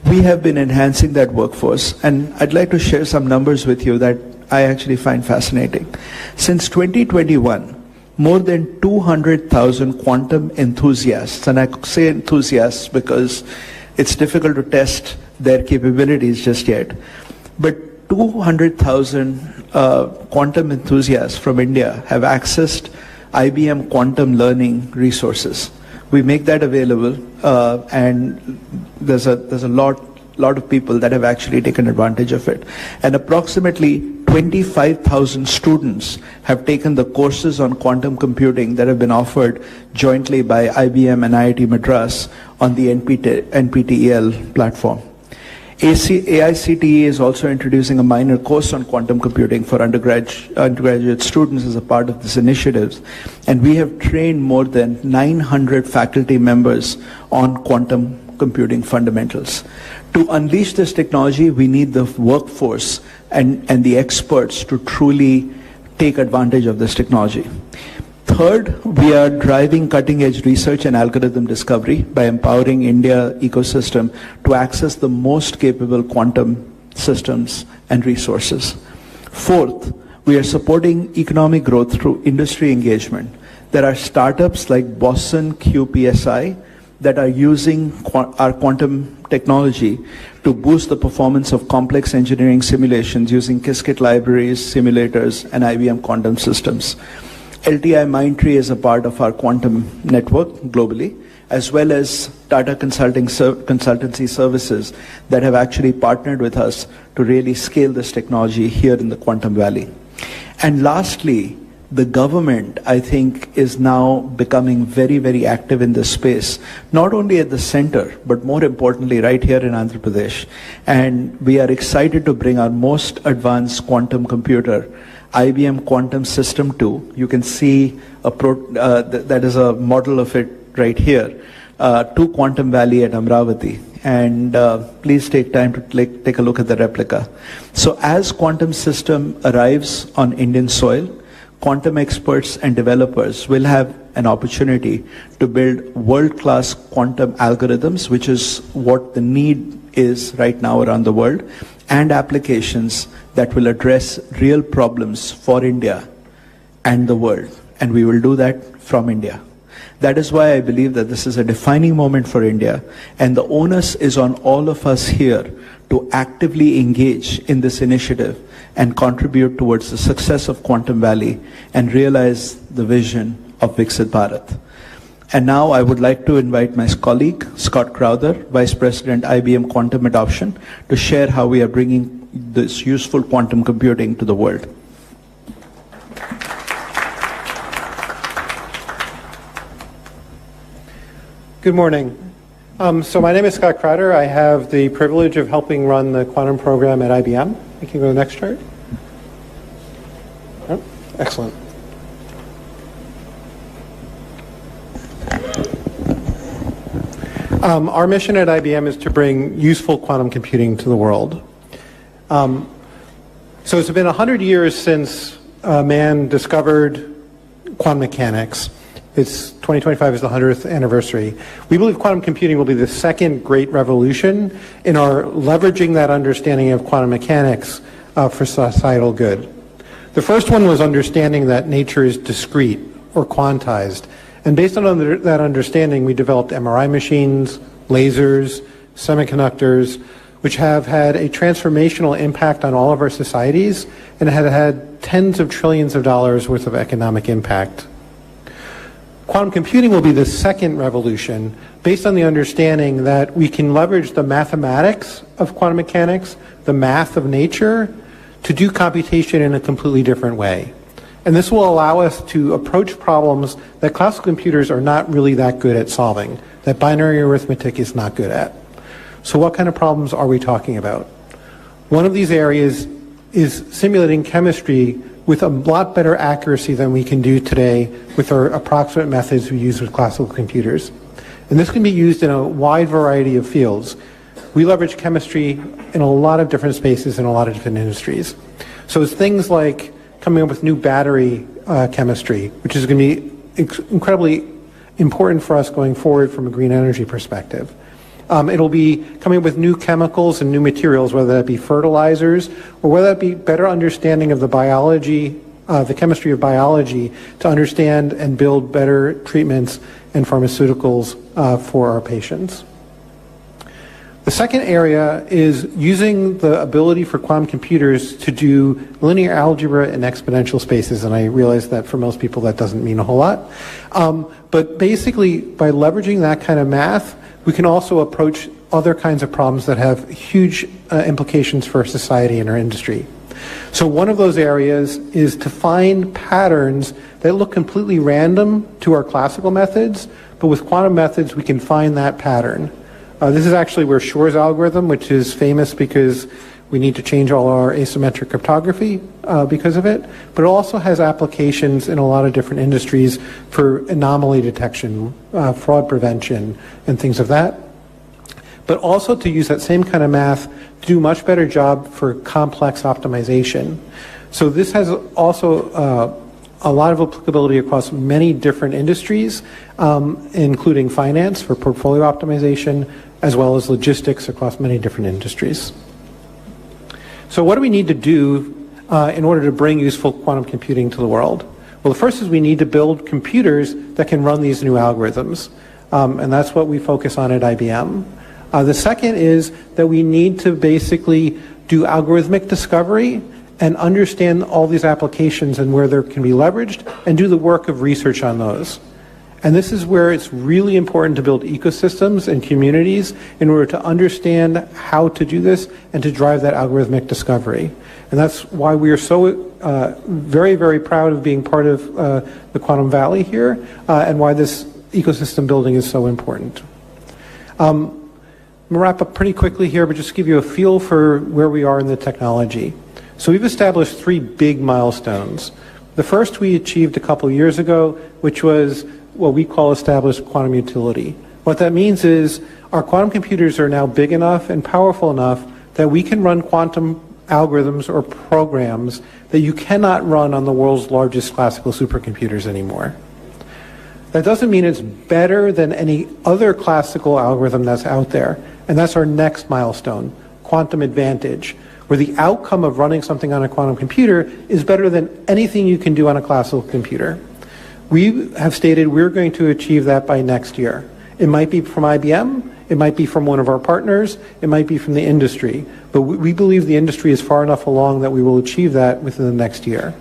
We have been enhancing that workforce, and I'd like to share some numbers with you that I actually find fascinating. Since 2021, more than 200,000 quantum enthusiasts, and I say enthusiasts because it's difficult to test their capabilities just yet, but 200,000 quantum enthusiasts from India have accessed IBM quantum learning resources. We make that available, and there's a lot of people that have actually taken advantage of it. And approximately 25,000 students have taken the courses on quantum computing that have been offered jointly by IBM and IIT Madras on the NPTEL platform. AICTE is also introducing a minor course on quantum computing for undergraduate students as a part of this initiative. And we have trained more than 900 faculty members on quantum computing fundamentals. To unleash this technology, we need the workforce and the experts to truly take advantage of this technology. Third, we are driving cutting-edge research and algorithm discovery by empowering India ecosystem to access the most capable quantum systems and resources. Fourth, we are supporting economic growth through industry engagement. There are startups like Boston QPSI that are using our quantum technology to boost the performance of complex engineering simulations using Qiskit libraries, simulators, and IBM quantum systems. LTI Mindtree is a part of our quantum network globally, as well as Tata Consultancy Services that have actually partnered with us to really scale this technology here in the Quantum Valley. And lastly, the government, I think, is now becoming very, very active in this space, not only at the center, but more importantly, right here in Andhra Pradesh. And we are excited to bring our most advanced quantum computer, IBM Quantum System 2. You can see that is a model of it right here, to Quantum Valley at Amaravati. And please take time to take a look at the replica. So as quantum system arrives on Indian soil, quantum experts and developers will have an opportunity to build world-class quantum algorithms, which is what the need is right now around the world, and applications that will address real problems for India and the world. And we will do that from India. That is why I believe that this is a defining moment for India, and the onus is on all of us here to actively engage in this initiative and contribute towards the success of Quantum Valley and realize the vision of Viksit Bharat. And now I would like to invite my colleague, Scott Crowther, Vice President, IBM Quantum Adoption, to share how we are bringing this useful quantum computing to the world. Good morning. So my name is Scott Crowder. I have the privilege of helping run the quantum program at IBM. You can go to the next chart. Oh, excellent. Our mission at IBM is to bring useful quantum computing to the world. So it's been 100 years since man discovered quantum mechanics. It's 2025 is the 100th anniversary. We believe quantum computing will be the second great revolution in our leveraging that understanding of quantum mechanics for societal good. The first one was understanding that nature is discrete or quantized. And based on that understanding, we developed MRI machines, lasers, semiconductors, which have had a transformational impact on all of our societies and have had tens of trillions of dollars worth of economic impact. Quantum computing will be the second revolution based on the understanding that we can leverage the mathematics of quantum mechanics, the math of nature, to do computation in a completely different way. And this will allow us to approach problems that classical computers are not really that good at solving, that binary arithmetic is not good at. So what kind of problems are we talking about? One of these areas is simulating chemistry with a lot better accuracy than we can do today with our approximate methods we use with classical computers. And this can be used in a wide variety of fields. We leverage chemistry in a lot of different spaces in a lot of different industries. So it's things like coming up with new battery chemistry, which is going to be incredibly important for us going forward from a green energy perspective. It'll be coming up with new chemicals and new materials, whether that be fertilizers or whether that be better understanding of the biology, the chemistry of biology, to understand and build better treatments and pharmaceuticals for our patients. The second area is using the ability for quantum computers to do linear algebra in exponential spaces, and I realize that for most people that doesn't mean a whole lot. But basically, by leveraging that kind of math, we can also approach other kinds of problems that have huge implications for society and our industry. So one of those areas is to find patterns that look completely random to our classical methods, but with quantum methods we can find that pattern. This is actually where Shor's algorithm, which is famous because we need to change all our asymmetric cryptography because of it, but it also has applications in a lot of different industries for anomaly detection, fraud prevention, and things of that. But also to use that same kind of math to do a much better job for complex optimization. So this has also a lot of applicability across many different industries, including finance for portfolio optimization, as well as logistics across many different industries. So what do we need to do in order to bring useful quantum computing to the world? Well, the first is we need to build computers that can run these new algorithms. And that's what we focus on at IBM. The second is that we need to basically do algorithmic discovery and understand all these applications and where they can be leveraged and do the work of research on those. And this is where it's really important to build ecosystems and communities in order to understand how to do this and to drive that algorithmic discovery. And that's why we are so very, very proud of being part of the Quantum Valley here and why this ecosystem building is so important. I'm going to wrap up pretty quickly here, but just give you a feel for where we are in the technology. So we've established 3 big milestones. The first we achieved a couple years ago, which was what we call established quantum utility. What that means is our quantum computers are now big enough and powerful enough that we can run quantum algorithms or programs that you cannot run on the world's largest classical supercomputers anymore. That doesn't mean it's better than any other classical algorithm that's out there. And that's our next milestone, quantum advantage, where the outcome of running something on a quantum computer is better than anything you can do on a classical computer. We have stated we're going to achieve that by next year. It might be from IBM, it might be from one of our partners, it might be from the industry, but we believe the industry is far enough along that we will achieve that within the next year.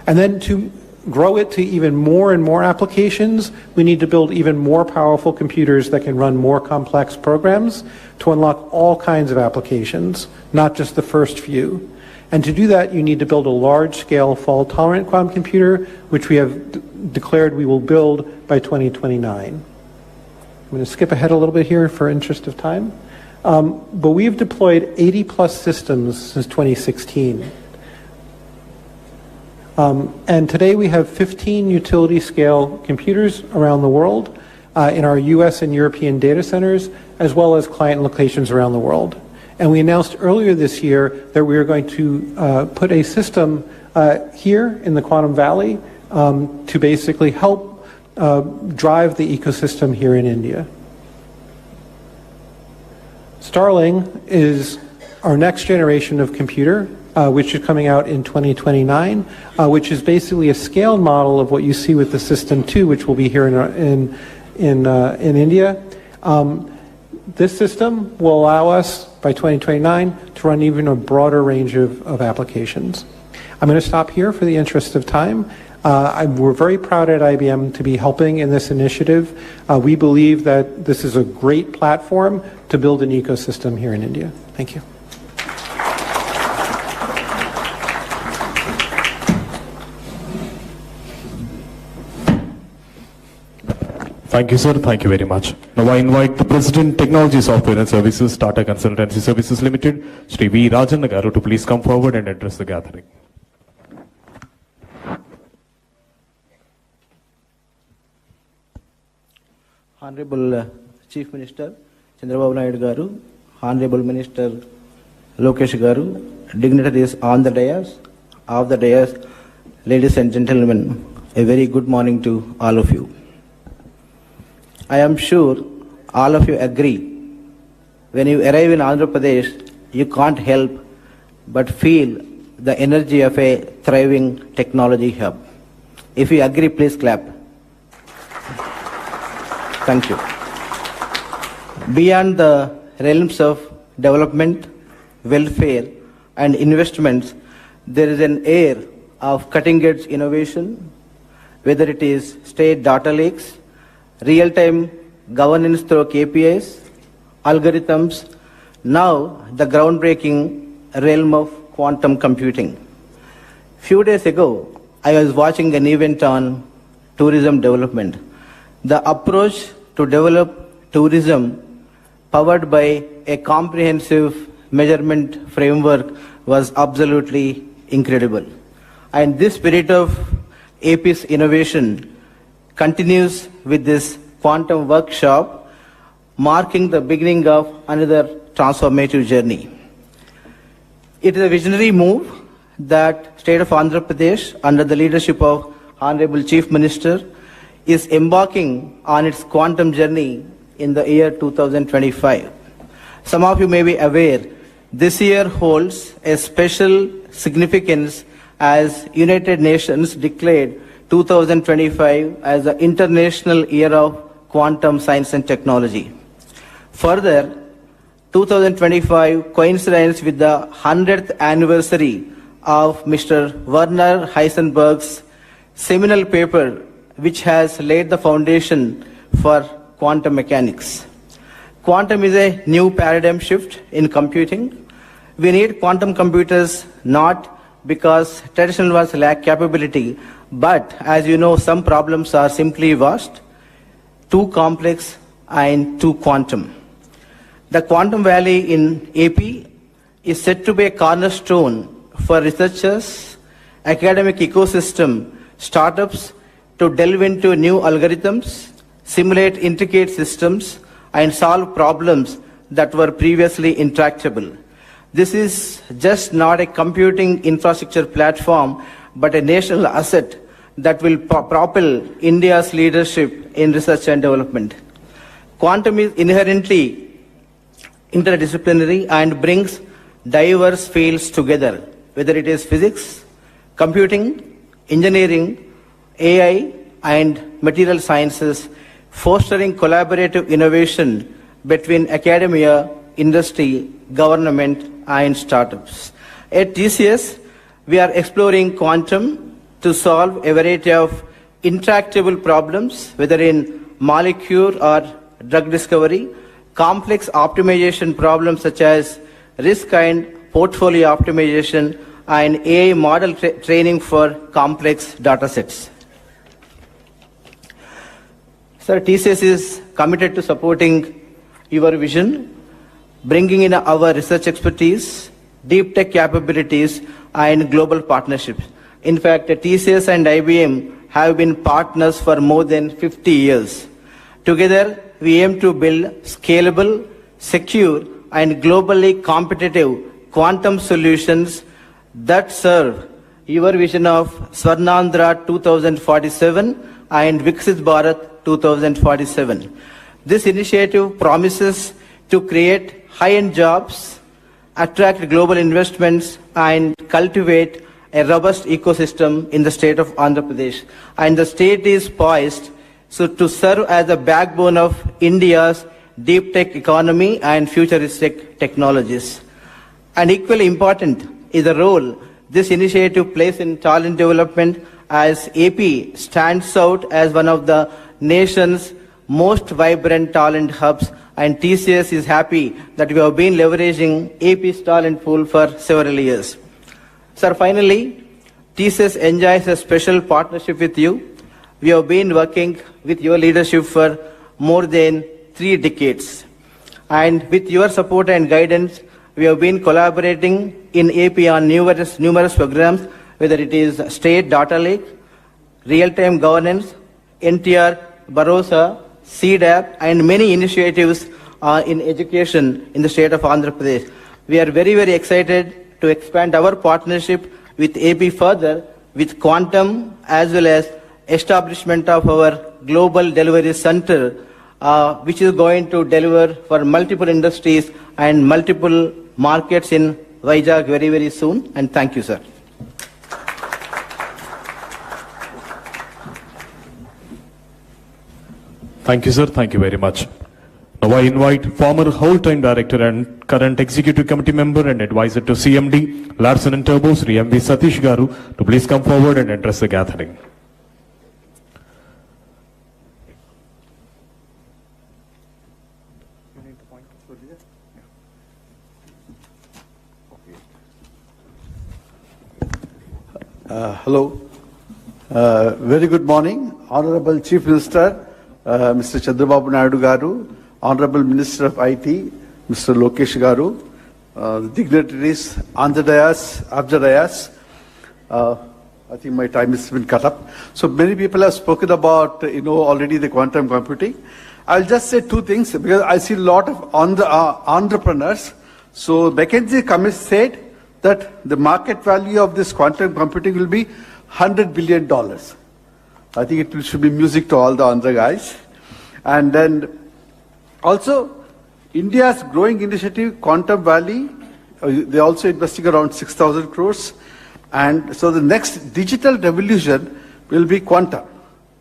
And then to grow it to even more and more applications, we need to build even more powerful computers that can run more complex programs to unlock all kinds of applications, not just the first few. And to do that, you need to build a large-scale fault-tolerant quantum computer, which we have declared we will build by 2029. I'm going to skip ahead a little bit here for interest of time. But we've deployed 80-plus systems since 2016. And today we have 15 utility-scale computers around the world in our US and European data centers, as well as client locations around the world. And we announced earlier this year that we are going to put a system here in the Quantum Valley to basically help drive the ecosystem here in India. Starling is our next generation of computer, which is coming out in 2029, which is basically a scaled model of what you see with the System 2, which will be here in India. This system will allow us, by 2029, to run even a broader range of applications. I'm going to stop here for the interest of time. We're very proud at IBM to be helping in this initiative. We believe that this is a great platform to build an ecosystem here in India. Thank you. Thank you, sir. Thank you very much. Now I invite the President, Technology Software and Services, Tata Consultancy Services Limited, Shri V. Rajan Garu, to please come forward and address the gathering. Honorable Chief Minister Chandrababu Naidu Garu, Honorable Minister Lokesh Garu, dignitaries on the dais, off the dais, ladies and gentlemen, a very good morning to all of you. I am sure all of you agree, when you arrive in Andhra Pradesh, you can't help but feel the energy of a thriving technology hub. If you agree, please clap. Thank you. Beyond the realms of development, welfare, and investments, there is an air of cutting-edge innovation, whether it is state data lakes, real-time governance through KPIs, algorithms, now the groundbreaking realm of quantum computing. Few days ago, I was watching an event on tourism development. The approach to develop tourism powered by a comprehensive measurement framework was absolutely incredible. And this spirit of API's innovation continues with this quantum workshop, marking the beginning of another transformative journey. It is a visionary move that State of Andhra Pradesh, under the leadership of Honorable Chief Minister, is embarking on its quantum journey in the year 2025. Some of you may be aware, this year holds a special significance as United Nations declared 2025 as the International Year of quantum science and technology. Further, 2025 coincides with the 100th anniversary of Mr. Werner Heisenberg's seminal paper, which has laid the foundation for quantum mechanics. Quantum is a new paradigm shift in computing. We need quantum computers not because traditional ones lack capability, but as you know, some problems are simply vast, too complex, and too quantum. The Quantum Valley in AP is said to be a cornerstone for researchers, academic ecosystem, startups to delve into new algorithms, simulate intricate systems, and solve problems that were previously intractable. This is just not a computing infrastructure platform, but a national asset that will propel India's leadership in research and development. Quantum is inherently interdisciplinary and brings diverse fields together, whether it is physics, computing, engineering, AI, and material sciences, fostering collaborative innovation between academia, industry, government, and startups. At TCS, we are exploring quantum to solve a variety of intractable problems, whether in molecule or drug discovery, complex optimization problems such as risk and portfolio optimization, and AI model training for complex data sets. Sir, TCS is committed to supporting your vision, bringing in our research expertise, deep tech capabilities, and global partnerships. In fact, TCS and IBM have been partners for more than 50 years. Together, we aim to build scalable, secure, and globally competitive quantum solutions that serve your vision of Swarnandhra 2047 and Viksit Bharat 2047. This initiative promises to create high-end jobs, attract global investments, and cultivate a robust ecosystem in the state of Andhra Pradesh. And the state is poised to serve as the backbone of India's deep tech economy and futuristic technologies. And equally important is the role this initiative plays in talent development, as AP stands out as one of the nation's most vibrant talent hubs, and TCS is happy that we have been leveraging AP's talent pool for several years. Sir, finally, TCS enjoys a special partnership with you. We have been working with your leadership for more than 3 decades. And with your support and guidance, we have been collaborating in AP on numerous programs, whether it is State Data Lake, Real-Time Governance, NTR, Barossa, CDAP, and many initiatives in education in the state of Andhra Pradesh. We are very, very excited to expand our partnership with AP further with quantum, as well as establishment of our global delivery center, which is going to deliver for multiple industries and multiple markets in Vizag very, very soon. And thank you, sir. Thank you, sir. Thank you very much. Now I invite former whole-time director and current executive committee member and advisor to CMD, Larsen & Toubro, Sri M.V. Satish Garu, to please come forward and address the gathering. Hello. Very good morning, Honorable Chief Minister, Mr. Chandrababu Naidu Garu, Honorable Minister of IT, Mr. Lokesh Garu, dignitaries, Abjadayas. I think my time has been cut up. So many people have spoken about, already the quantum computing. I'll just say 2 things because I see a lot of entrepreneurs. So McKinsey Committee said that the market value of this quantum computing will be $100 billion. I think it should be music to all the Andhra guys. And then also, India's growing initiative, Quantum Valley, they're also investing around 6,000 crores. And so the next digital revolution will be quantum.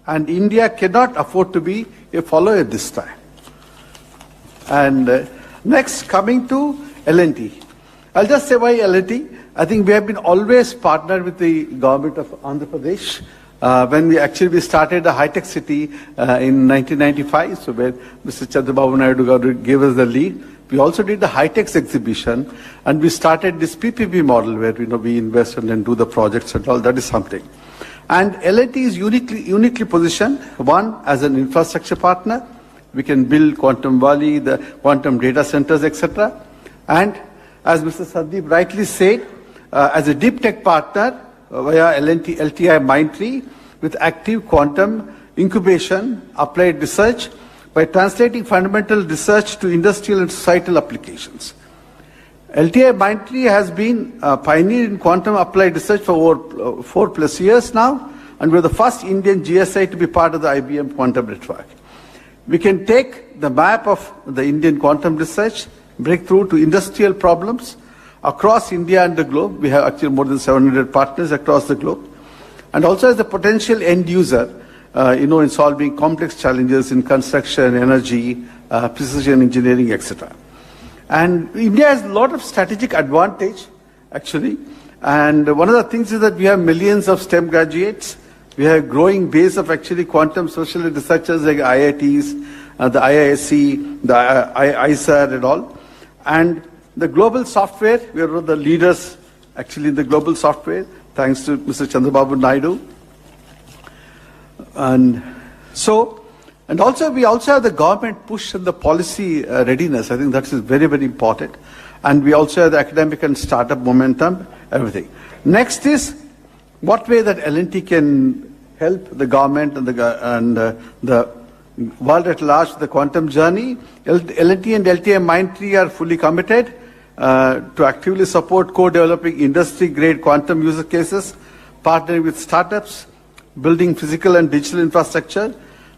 and India cannot afford to be a follower this time. And next, coming to L&T. I'll just say why L&T. I think we have been always partnered with the government of Andhra Pradesh. When we started a high-tech city in 1995, so where Mr. Chandrababu Naidu gave us the lead. We also did the high-tech exhibition, and we started this PPP model where we invest and then do the projects and all. That is something. And L&T is uniquely positioned, one, as an infrastructure partner. We can build Quantum Valley, the quantum data centers, etc. And as Mr. Sandeep rightly said, as a deep tech partner via LTI Mindtree with active quantum incubation, applied research, by translating fundamental research to industrial and societal applications. LTI Mindtree has been a pioneer in quantum applied research for over 4+ years now, and we're the first Indian GSI to be part of the IBM quantum network. We can take the map of the Indian quantum research, breakthrough to industrial problems across India and the globe. We have actually more than 700 partners across the globe. And also as a potential end user, in solving complex challenges in construction, energy, precision engineering, etc. And India has a lot of strategic advantage, actually. And one of the things is that we have millions of STEM graduates. We have a growing base of actually quantum social researchers like IITs, the IISc, the ISAR and all. And the global software, we are one of the leaders actually in the global software, thanks to Mr. Chandrababu Naidu. And also we also have the government push and the policy readiness. I think that is very, very important. And we also have the academic and startup momentum, everything. Next is what way that L&T can help the government and the world at large, the quantum journey. L&T and LTI Mindtree are fully committed to actively support co-developing industry-grade quantum user cases, partnering with startups, building physical and digital infrastructure,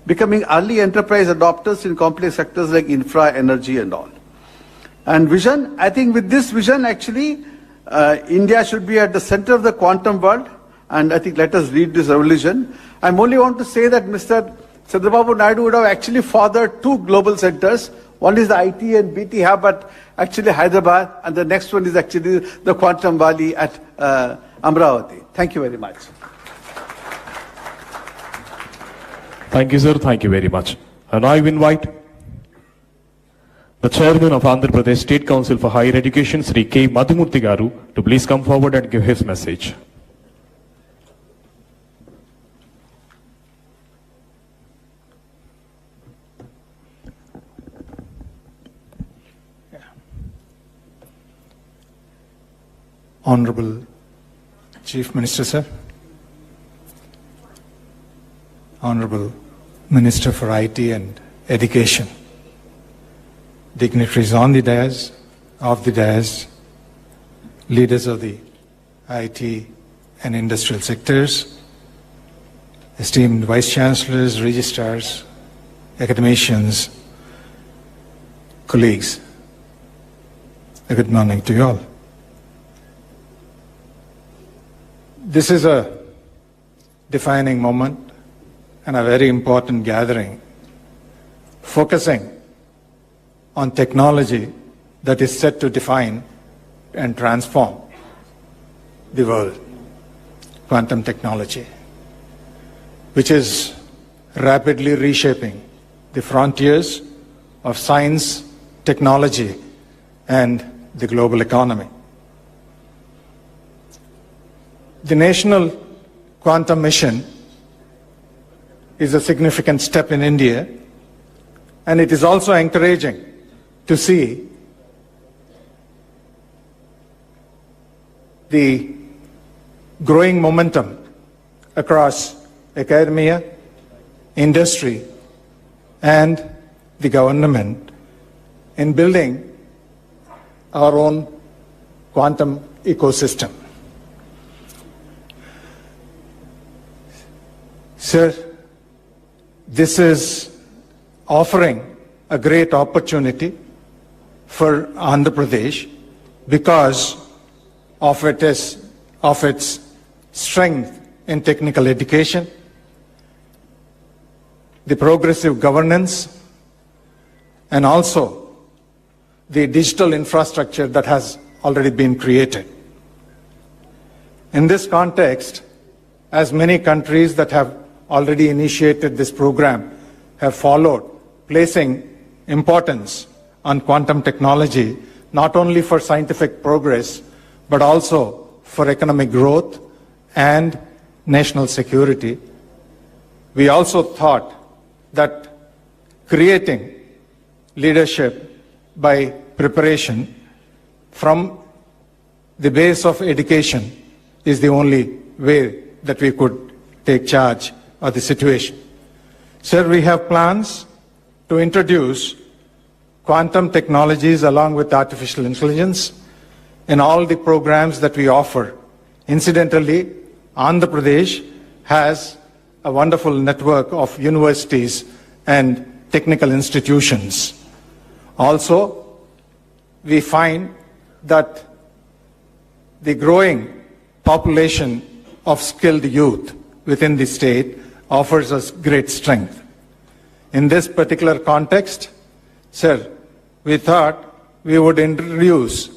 becoming early enterprise adopters in complex sectors like infra, energy and all. And vision, I think with this vision actually, India should be at the center of the quantum world, and I think let us lead this revolution. I only want to say that Mr. Chandrababu Naidu would have actually fathered 2 global centers. One is the IT and BT hub at actually Hyderabad, and the next one is actually the Quantum Valley at Amaravati. Thank you very much. Thank you, sir. Thank you very much. And I invite the Chairman of Andhra Pradesh State Council for Higher Education, Sri K. Madhumurthy Garu, to please come forward and give his message. Honorable Chief Minister, sir. Honorable Minister for IT and Education, dignitaries on the dais, off the dais, leaders of the IT and industrial sectors, esteemed Vice Chancellors, Registrars, academicians, colleagues, a good morning to you all. This is a defining moment and a very important gathering, focusing on technology that is set to define and transform the world, quantum technology, which is rapidly reshaping the frontiers of science, technology, and the global economy. The National Quantum Mission is a significant step in India, and it is also encouraging to see the growing momentum across academia, industry, and the government in building our own quantum ecosystem. Sir, this is offering a great opportunity for Andhra Pradesh because of its strength in technical education, the progressive governance, and also the digital infrastructure that has already been created. In this context, as many countries that have already initiated this program have followed, placing importance on quantum technology, not only for scientific progress, but also for economic growth and national security. We also thought that creating leadership by preparation from the base of education is the only way that we could take charge of the situation. Sir, we have plans to introduce quantum technologies along with artificial intelligence in all the programs that we offer. Incidentally, Andhra Pradesh has a wonderful network of universities and technical institutions. Also, we find that the growing population of skilled youth within the state offers us great strength. In this particular context, sir, we thought we would introduce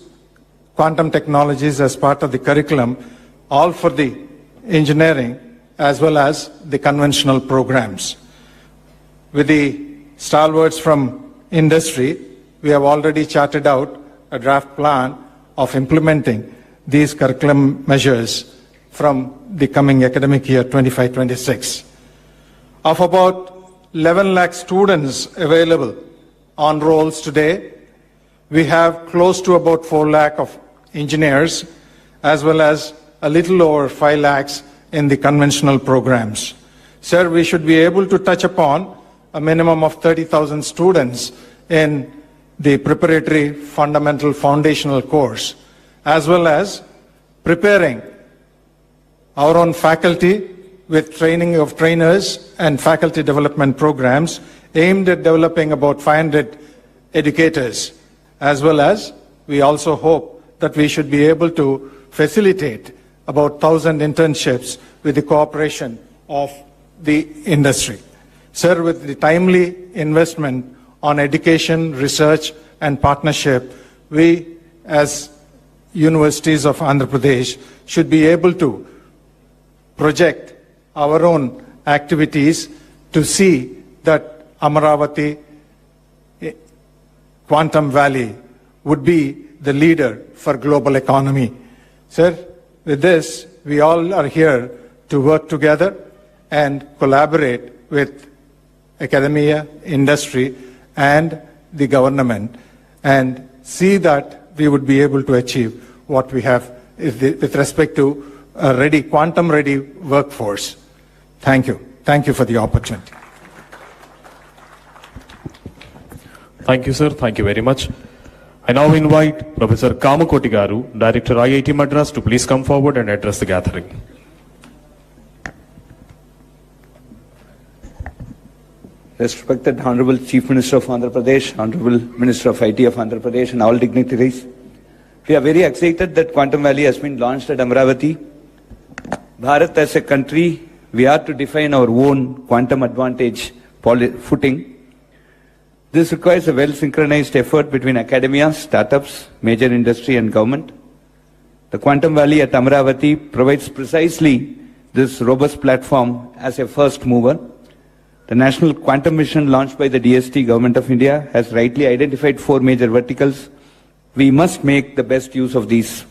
quantum technologies as part of the curriculum, all for the engineering as well as the conventional programs. With the stalwarts from industry, we have already charted out a draft plan of implementing these curriculum measures from the coming academic year 25-26. Of about 11 lakh students available on rolls today, we have close to about 4 lakh of engineers, as well as a little over 5 lakhs in the conventional programs. Sir, we should be able to touch upon a minimum of 30,000 students in the preparatory fundamental foundational course, as well as preparing our own faculty with training of trainers and faculty development programs aimed at developing about 500 educators, as well as we also hope that we should be able to facilitate about 1,000 internships with the cooperation of the industry. Sir, with the timely investment on education, research, and partnership, we as universities of Andhra Pradesh should be able to project our own activities to see that Amaravati Quantum Valley would be the leader for global economy. Sir, with this, we all are here to work together and collaborate with academia, industry, and the government, and see that we would be able to achieve what we have with respect to a ready, quantum-ready workforce. Thank you. Thank you for the opportunity. Thank you, sir. Thank you very much. I now invite Professor Kamakoti Garu, Director IIT Madras, to please come forward and address the gathering. Respected Honorable Chief Minister of Andhra Pradesh, Honorable Minister of IT of Andhra Pradesh, and all dignitaries, we are very excited that Quantum Valley has been launched at Amaravati. Bharat as a country, we are to define our own quantum advantage footing. This requires a well-synchronized effort between academia, startups, major industry and government. The Quantum Valley at Amaravati provides precisely this robust platform as a first mover. The National Quantum Mission launched by the DST Government of India has rightly identified 4 major verticals. We must make the best use of these.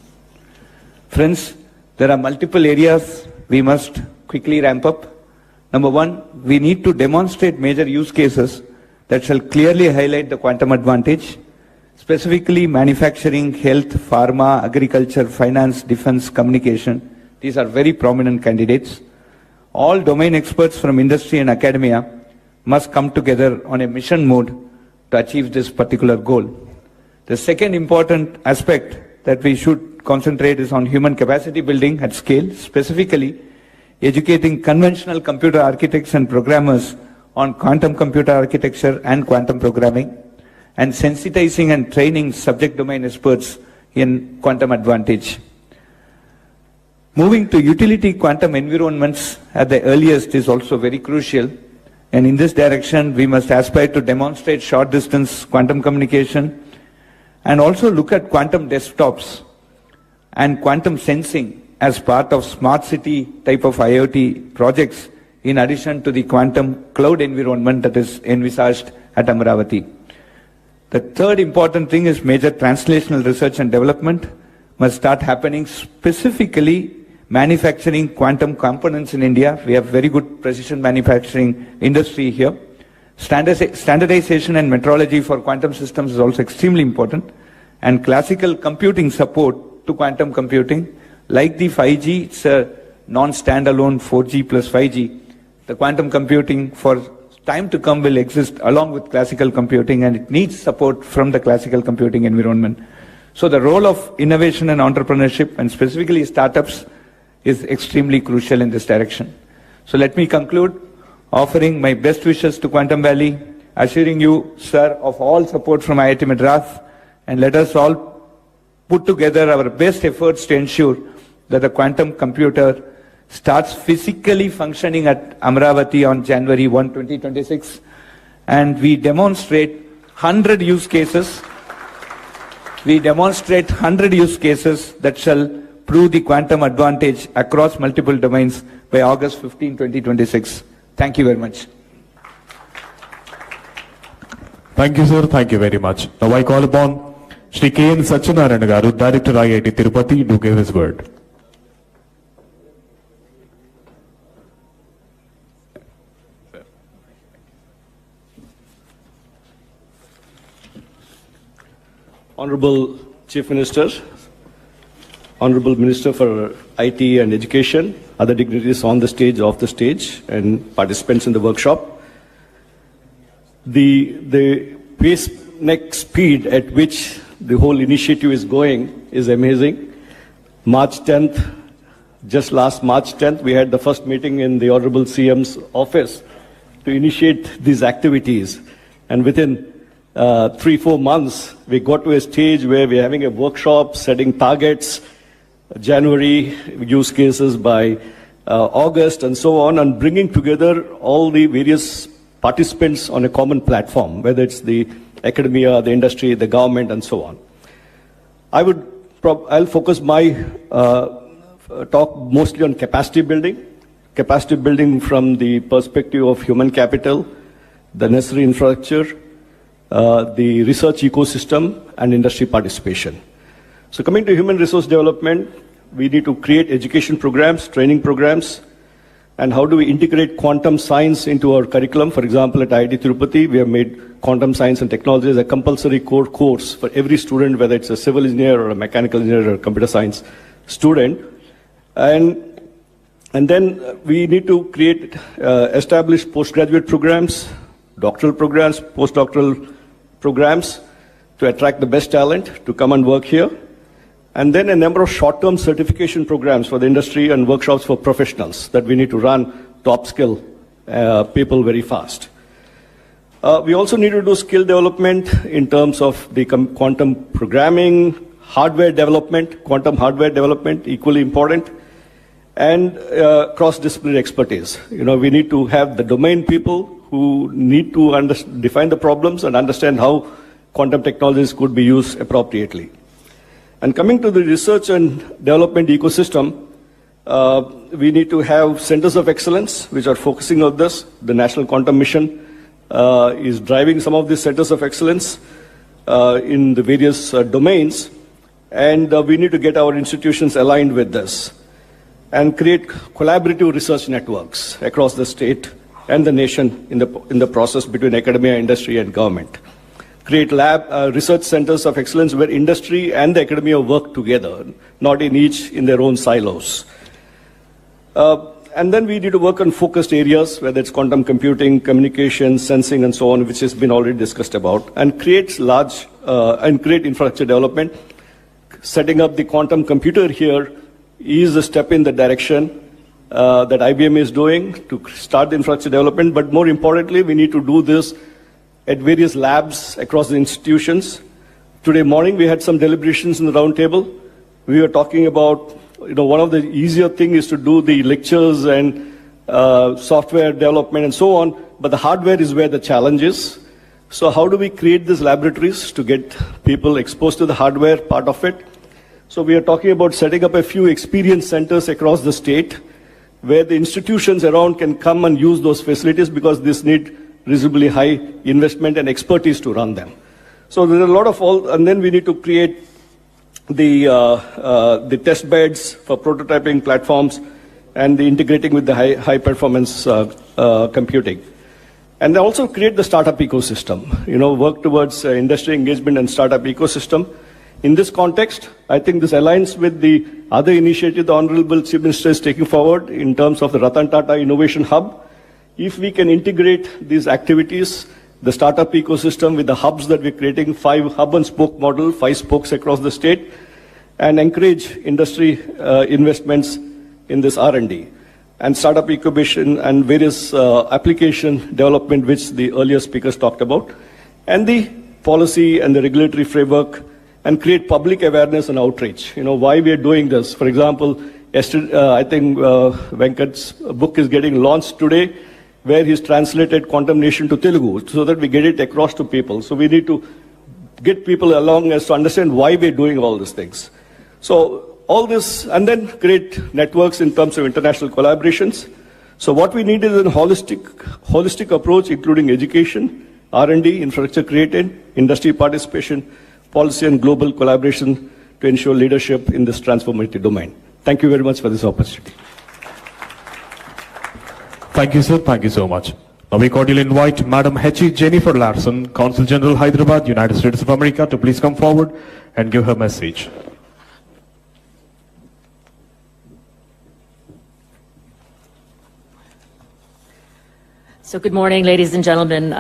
Friends, there are multiple areas we must quickly ramp up. Number 1, we need to demonstrate major use cases that shall clearly highlight the quantum advantage, specifically manufacturing, health, pharma, agriculture, finance, defense, communication. These are very prominent candidates. All domain experts from industry and academia must come together on a mission mode to achieve this particular goal. The second important aspect that we should concentrate is on human capacity building at scale, specifically educating conventional computer architects and programmers on quantum computer architecture and quantum programming, and sensitizing and training subject domain experts in quantum advantage. Moving to utility quantum environments at the earliest is also very crucial, And in this direction, we must aspire to demonstrate short distance quantum communication and also look at quantum desktops and quantum sensing as part of smart city type of IoT projects, in addition to the quantum cloud environment that is envisaged at Amaravati. The third important thing is major translational research and development must start happening, specifically manufacturing quantum components in India. We have very good precision manufacturing industry here. Standardization and metrology for quantum systems is also extremely important. And classical computing support to quantum computing, like the 5G, it's a non-standalone 4G plus 5G. The quantum computing for time to come will exist along with classical computing, and it needs support from the classical computing environment. So the role of innovation and entrepreneurship, and specifically startups, is extremely crucial in this direction. So let me conclude offering my best wishes to Quantum Valley, assuring you, sir, of all support from IIT Madras, and let us all put together our best efforts to ensure that the quantum computer starts physically functioning at Amaravati on January 1, 2026, and we demonstrate 100 use cases. We demonstrate 100 use cases that shall prove the quantum advantage across multiple domains by August 15, 2026. Thank you very much. Thank you, sir. Thank you very much. Now I call upon Shri K.N. Satyanarayana Garu, Director IIT Tirupati, to give his word. Honorable Chief Minister, Honorable Minister for IT and Education, other dignitaries on the stage, off the stage, and participants in the workshop. The pace, next speed at which the whole initiative is going is amazing. March 10th, just last March 10th, we had the first meeting in the Honorable CM's office to initiate these activities. And within 3-4 months, we got to a stage where we're having a workshop, setting targets, January use cases by August, and so on, and bringing together all the various participants on a common platform, whether it's the academia, the industry, the government, and so on. I'll focus my talk mostly on capacity building from the perspective of human capital, the necessary infrastructure, the research ecosystem, and industry participation. So coming to human resource development, we need to create education programs, training programs, and how do we integrate quantum science into our curriculum. For example, at IIT Tirupati, we have made quantum science and technology as a compulsory core course for every student, whether it's a civil engineer or a mechanical engineer or a computer science student. And then we need to create, establish postgraduate programs, doctoral programs, postdoctoral programs to attract the best talent to come and work here. And then a number of short-term certification programs for the industry and workshops for professionals that we need to run to upskill people very fast. We also need to do skill development in terms of the quantum programming, hardware development, quantum hardware development, equally important, and cross-disciplinary expertise. We need to have the domain people who need to define the problems and understand how quantum technologies could be used appropriately. And coming to the research and development ecosystem, we need to have centers of excellence which are focusing on this. The National Quantum Mission is driving some of these centers of excellence in the various domains, and we need to get our institutions aligned with this and create collaborative research networks across the state and the nation in the process between academia, industry, and government. Create research centers of excellence where industry and the academia work together, not each in their own silos. And then we need to work on focused areas, whether it's quantum computing, communication, sensing, and so on, which has been already discussed about, and create infrastructure development. Setting up the quantum computer here is a step in the direction that IBM is doing to start the infrastructure development. But more importantly, we need to do this at various labs across the institutions. Today morning, we had some deliberations in the round table. We were talking about, one of the easier things is to do the lectures and software development and so on but the hardware is where the challenge is. So how do we create these laboratories to get people exposed to the hardware part of it? So we are talking about setting up a few experience centers across the state where the institutions around can come and use those facilities because this need reasonably high investment and expertise to run them. So there are a lot of and then we need to create the test beds for prototyping platforms and the integrating with the high performance computing. And then also create the startup ecosystem, work towards industry engagement and startup ecosystem. In this context, I think this aligns with the other initiative the Honorable Chief Minister is taking forward in terms of the Ratan Tata Innovation Hub. If we can integrate these activities, the startup ecosystem with the hubs that we're creating, 5 hub and spoke model, 5 spokes across the state, and encourage industry investments in this R&D and startup incubation and various application development which the earlier speakers talked about, and the policy and the regulatory framework, and create public awareness and outreach. Why we are doing this. For example, yesterday, I think Venkat's book is getting launched today, where he's translated Quantum Nation to Telugu, so that we get it across to people. So we need to get people along as to understand why we're doing all these things. So all this, and then create networks in terms of international collaborations. So what we need is a holistic approach, including education, R&D, infrastructure created, industry participation, policy and global collaboration to ensure leadership in this transformative domain. Thank you very much for this opportunity. Thank you, sir. Thank you so much. Now we cordially invite Madam H.E. Jennifer Larson, Consul General, Hyderabad, United States of America, to please come forward and give her message. So good morning, ladies and gentlemen.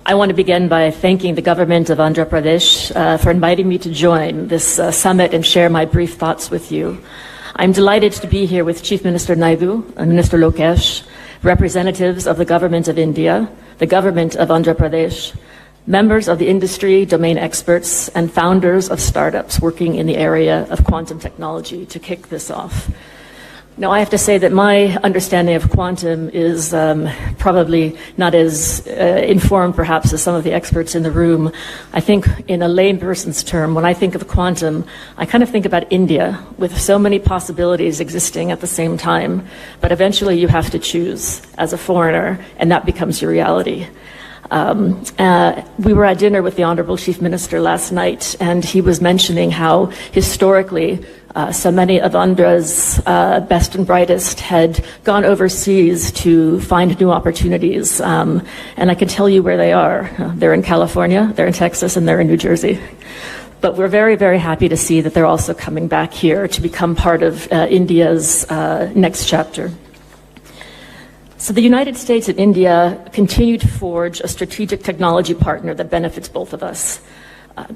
I want to begin by thanking the government of Andhra Pradesh for inviting me to join this summit and share my brief thoughts with you. I'm delighted to be here with Chief Minister Naidu and Minister Lokesh, representatives of the government of India, the government of Andhra Pradesh, members of the industry, domain experts, and founders of startups working in the area of quantum technology to kick this off. Now, I have to say that my understanding of quantum is probably not as informed, perhaps, as some of the experts in the room. I think in a layperson's term, when I think of quantum, I kind of think about India, with so many possibilities existing at the same time. But eventually you have to choose as a foreigner, and that becomes your reality. We were at dinner with the Honorable Chief Minister last night, and he was mentioning how historically so many of Andhra's best and brightest had gone overseas to find new opportunities. And I can tell you where they are. They're in California, they're in Texas, and they're in New Jersey. But we're very, very happy to see that they're also coming back here to become part of India's next chapter. So the United States and India continue to forge a strategic technology partner that benefits both of us.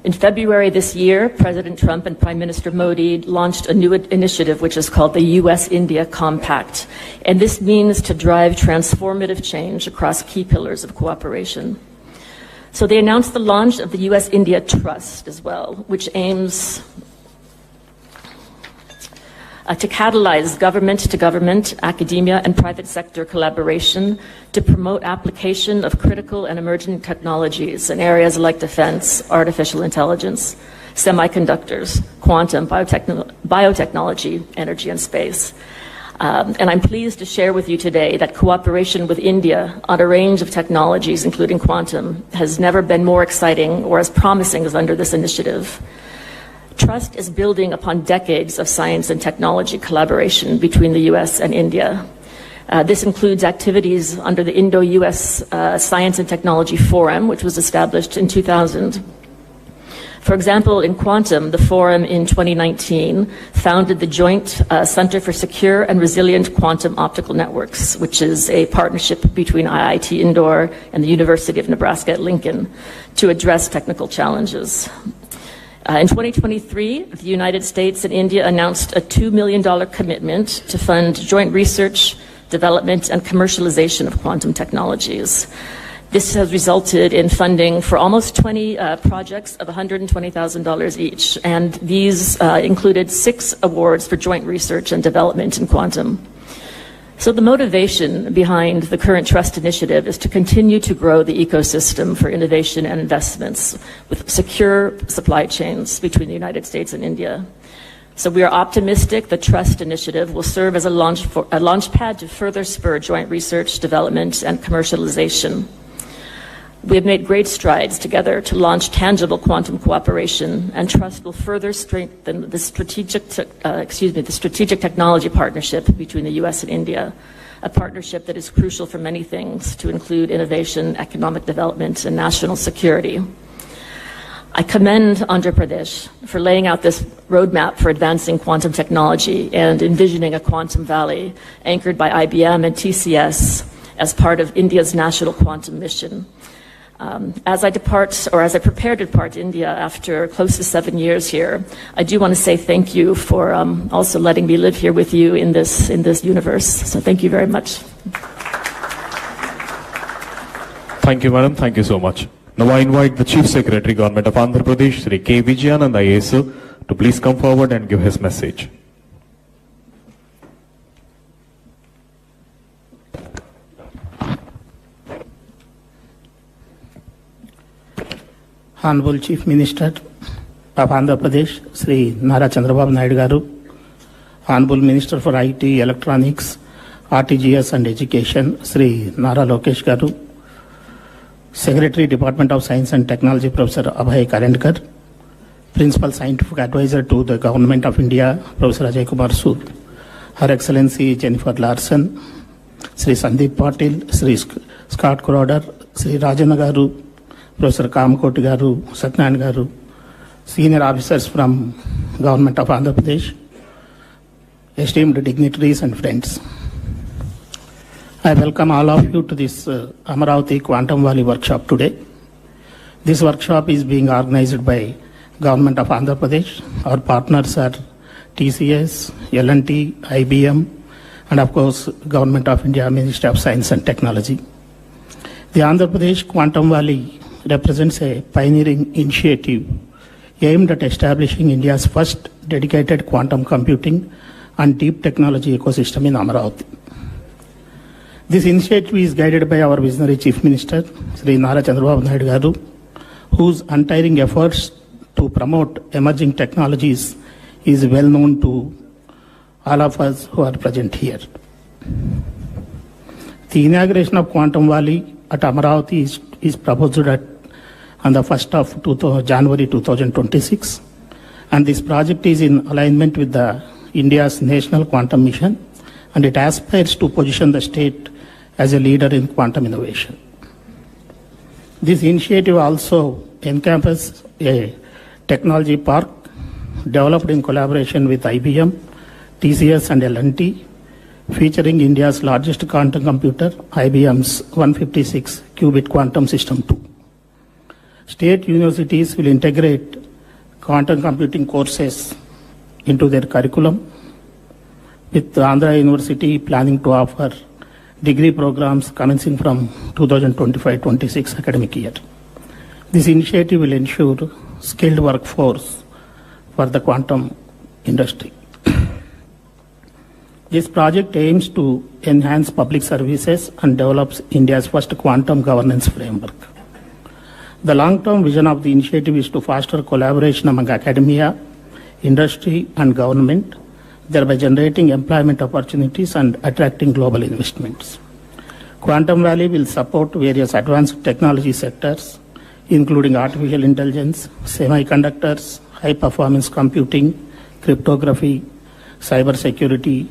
In February this year, President Trump and Prime Minister Modi launched a new initiative which is called the U.S.-India Compact. And this means to drive transformative change across key pillars of cooperation. So they announced the launch of the U.S.-India Trust as well, which aims to catalyze government-to-government, academia, and private sector collaboration to promote application of critical and emerging technologies in areas like defense, artificial intelligence, semiconductors, quantum, biotechnology, energy, and space. And I'm pleased to share with you today that cooperation with India on a range of technologies, including quantum, has never been more exciting or as promising as under this initiative. Trust is building upon decades of science and technology collaboration between the U.S. and India. This includes activities under the Indo-U.S. Science and Technology Forum, which was established in 2000. For example, in quantum, the forum in 2019 founded the Joint Center for Secure and Resilient Quantum Optical Networks, which is a partnership between IIT Indore and the University of Nebraska at Lincoln to address technical challenges. In 2023, the United States and India announced a $2 million commitment to fund joint research, development, and commercialization of quantum technologies. This has resulted in funding for almost 20 projects of $120,000 each, and these included 6 awards for joint research and development in quantum. So the motivation behind the current trust initiative is to continue to grow the ecosystem for innovation and investments with secure supply chains between the United States and India. So we are optimistic the trust initiative will serve as a launch pad to further spur joint research, development, and commercialization. We have made great strides together to launch tangible quantum cooperation, and trust will further strengthen the strategic technology partnership between the U.S. and India, a partnership that is crucial for many things, to include innovation, economic development, and national security. I commend Andhra Pradesh for laying out this roadmap for advancing quantum technology and envisioning a quantum valley anchored by IBM and TCS as part of India's national quantum mission. As I prepare to depart India after close to 7 years here, I do want to say thank you for also letting me live here with you in this universe. So thank you very much. Thank you, madam. Thank you so much. Now I invite the Chief Secretary, Government of Andhra Pradesh, Sri K. Vijayanand IAS, to please come forward and give his message. Honorable Chief Minister of Andhra Pradesh, Sri Chandrababu Naidu Garu, Honorable Minister for IT, Electronics, RTGS and Education, Sri Nara Lokesh Garu, Secretary, Department of Science and Technology, Professor Abhay Karendkar, Principal Scientific Advisor to the Government of India, Professor Ajay Kumar Sood, Her Excellency Jennifer Larson, Sri Sandeep Patil, Sri Scott Crowder, Sri Rajana Garu, Professor Kamkoti Garu, Satyan Garu, senior officers from Government of Andhra Pradesh, esteemed dignitaries and friends. I welcome all of you to this Amaravati Quantum Valley workshop today. This workshop is being organized by Government of Andhra Pradesh. Our partners are TCS, L&T, IBM, and of course Government of India, Ministry of Science and Technology. The Andhra Pradesh Quantum Valley represents a pioneering initiative aimed at establishing India's first dedicated quantum computing and deep technology ecosystem in Amaravati. This initiative is guided by our visionary Chief Minister, Sri Chandrababu Naidu Garu, whose untiring efforts to promote emerging technologies is well known to all of us who are present here. The inauguration of Quantum Valley at Amaravati is proposed on the 1st of January 2026, and this project is in alignment with India's national quantum mission, and it aspires to position the state as a leader in quantum innovation. This initiative also encompasses a technology park developed in collaboration with IBM, TCS and L&T, featuring India's largest quantum computer, IBM's 156 qubit quantum system 2. State universities will integrate quantum computing courses into their curriculum, with Andhra University planning to offer degree programs commencing from 2025-26 academic year. This initiative will ensure skilled workforce for the quantum industry. This project aims to enhance public services and develops India's first quantum governance framework. The long-term vision of the initiative is to foster collaboration among academia, industry and government, thereby generating employment opportunities and attracting global investments. Quantum Valley will support various advanced technology sectors, including artificial intelligence, semiconductors, high-performance computing, cryptography, cybersecurity,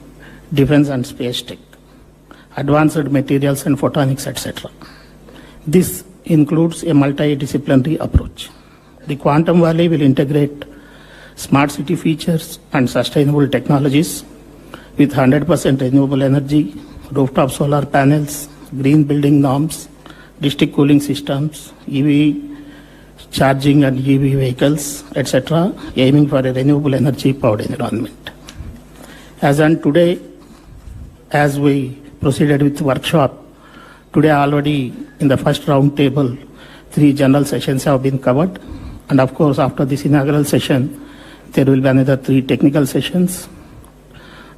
defense and space tech, advanced materials and photonics, etc. This includes a multidisciplinary approach. The Quantum Valley will integrate smart city features and sustainable technologies with 100% renewable energy, rooftop solar panels, green building norms, district cooling systems, EV charging and EV vehicles, etc., aiming for a renewable energy powered environment. As on today, as we proceeded with the workshop, today already in the first round table, 3 general sessions have been covered. And of course, after this inaugural session, there will be another 3 technical sessions.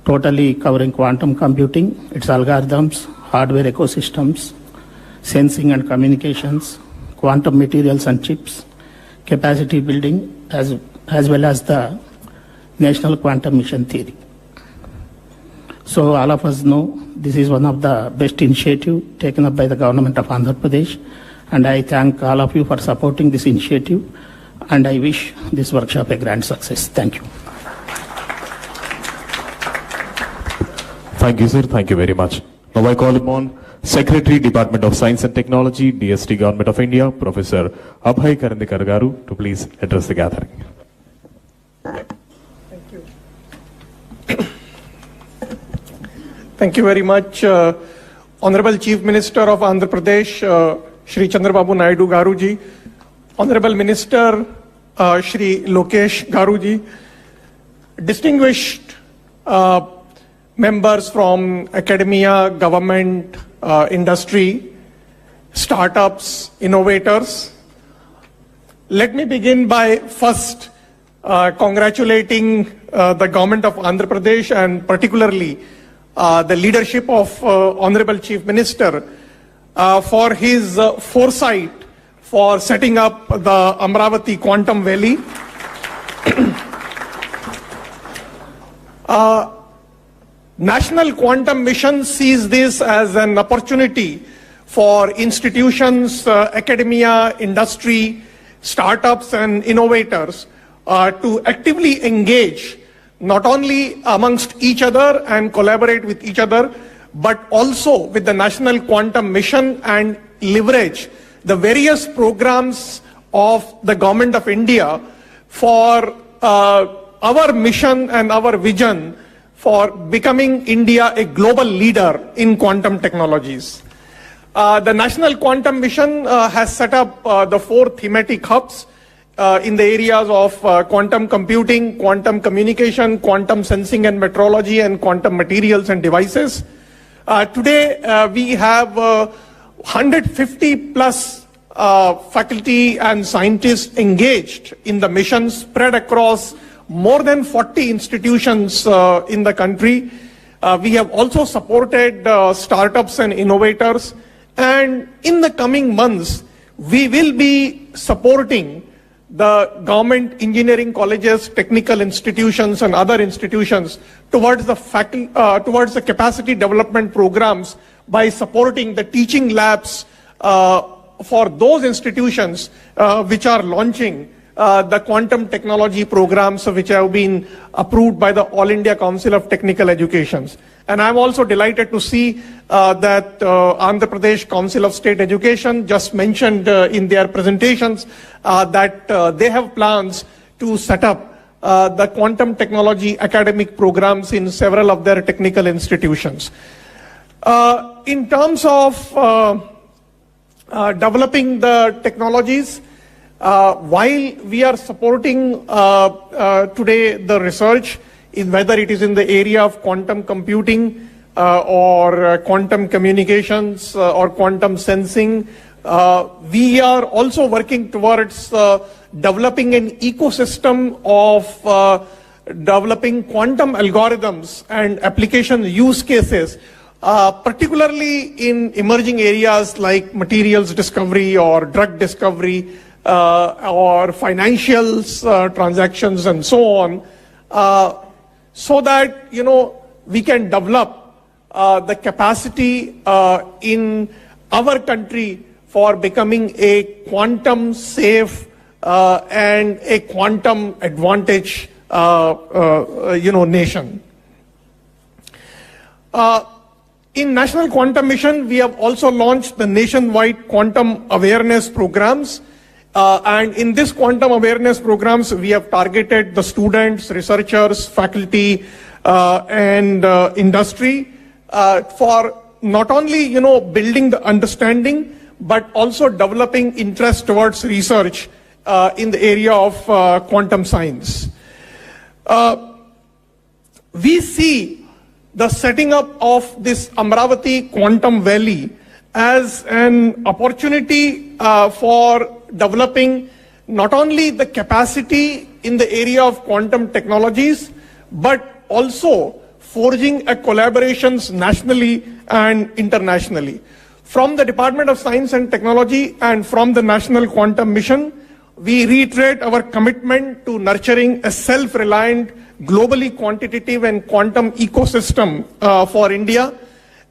totally covering quantum computing, its algorithms, hardware ecosystems, sensing and communications, quantum materials and chips, capacity building, as well as the National Quantum Mission Theory. So all of us know this is one of the best initiatives taken up by the government of Andhra Pradesh, and I thank all of you for supporting this initiative, and I wish this workshop a grand success. Thank you. Thank you, sir. Thank you very much. Now I call upon Secretary, Department of Science and Technology, DST Government of India, Professor Abhay Karandikar Garu, to please address the gathering. Thank you very much, Honorable Chief Minister of Andhra Pradesh, Shri Chandrababu Naidu Garuji, Honorable Minister Shri Lokesh Garuji, distinguished members from academia, government, industry, startups, innovators. Let me begin by first congratulating the government of Andhra Pradesh and particularly the leadership of Honorable Chief Minister for his foresight for setting up the Amaravati Quantum Valley. National Quantum Mission sees this as an opportunity for institutions, academia, industry, startups and innovators to actively engage not only amongst each other and collaborate with each other, but also with the National Quantum Mission and leverage the various programs of the Government of India for our mission and our vision for becoming India a global leader in quantum technologies. The National Quantum Mission has set up the 4 thematic hubs in the areas of quantum computing, quantum communication, quantum sensing and metrology, and quantum materials and devices. Today, we have 150 plus faculty and scientists engaged in the mission spread across more than 40 institutions in the country. We have also supported startups and innovators, and in the coming months, we will be supporting the government engineering colleges, technical institutions and other institutions towards the capacity development programs by supporting the teaching labs for those institutions which are launching the quantum technology programs which have been approved by the All India Council of Technical Education. And I'm also delighted to see that Andhra Pradesh Council of State Education just mentioned in their presentations that they have plans to set up the quantum technology academic programs in several of their technical institutions. In terms of developing the technologies, while we are supporting today the research, in whether it is in the area of quantum computing or quantum communications or quantum sensing, we are also working towards developing an ecosystem of developing quantum algorithms and application use cases, particularly in emerging areas like materials discovery or drug discovery or financials transactions and so on, so that we can develop the capacity in our country for becoming a quantum safe and a quantum advantage nation. In National Quantum Mission, we have also launched the nationwide quantum awareness programs. And in this quantum awareness programs, we have targeted the students, researchers, faculty, and industry for not only, building the understanding, but also developing interest towards research in the area of quantum science. We see the setting up of this Amaravati Quantum Valley as an opportunity for developing not only the capacity in the area of quantum technologies, but also forging a collaborations nationally and internationally. From the Department of Science and Technology and from the National Quantum Mission, we reiterate our commitment to nurturing a self-reliant, globally quantitative and quantum ecosystem for India.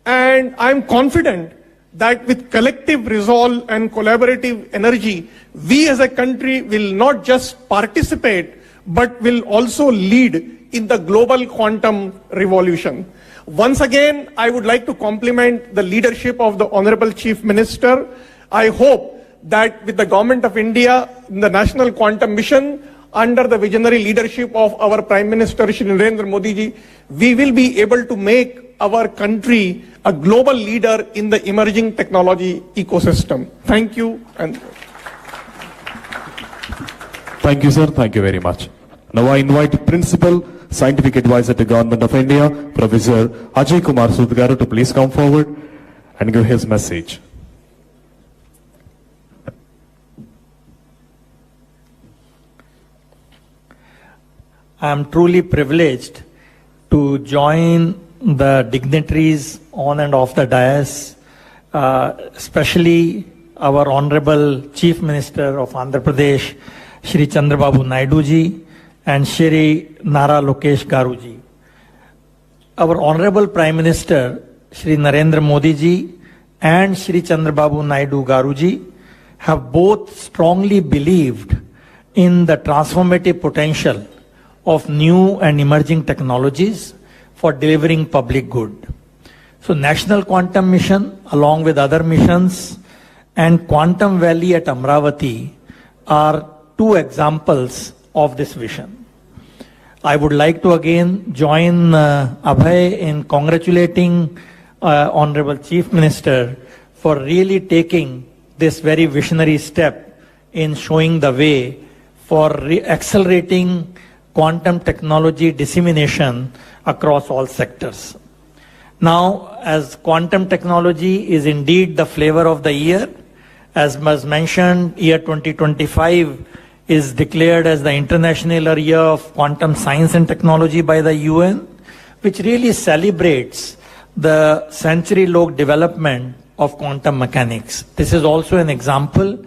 And I'm confident that with collective resolve and collaborative energy, we as a country will not just participate, but will also lead in the global quantum revolution. Once again, I would like to compliment the leadership of the Honorable Chief Minister. I hope that with the Government of India, the National Quantum Mission, under the visionary leadership of our Prime Minister, Shri Narendra Modi ji, we will be able to make our country a global leader in the emerging technology ecosystem. Thank you. And Thank you, sir. Thank you very much. Now I invite Principal Scientific Advisor to Government of India, Professor Ajay Kumar Sudgaru, to please come forward and give his message. I am truly privileged to join the dignitaries on and off the dais, especially our Honorable Chief Minister of Andhra Pradesh, Shri Chandrababu Naidu ji, and Shri Nara Lokesh Garu ji. Our Honorable Prime Minister, Shri Narendra Modi ji, and Shri Chandrababu Naidu Garu ji have both strongly believed in the transformative potential of new and emerging technologies for delivering public good. So National Quantum Mission, along with other missions, and Quantum Valley at Amaravati are two examples of this vision. I would like to again join Abhay in congratulating Honorable Chief Minister for really taking this very visionary step in showing the way for accelerating quantum technology dissemination across all sectors. Now, as quantum technology is indeed the flavor of the year, as was mentioned, year 2025 is declared as the International Year of Quantum Science and Technology by the UN, which really celebrates the century-long development of quantum mechanics. This is also an example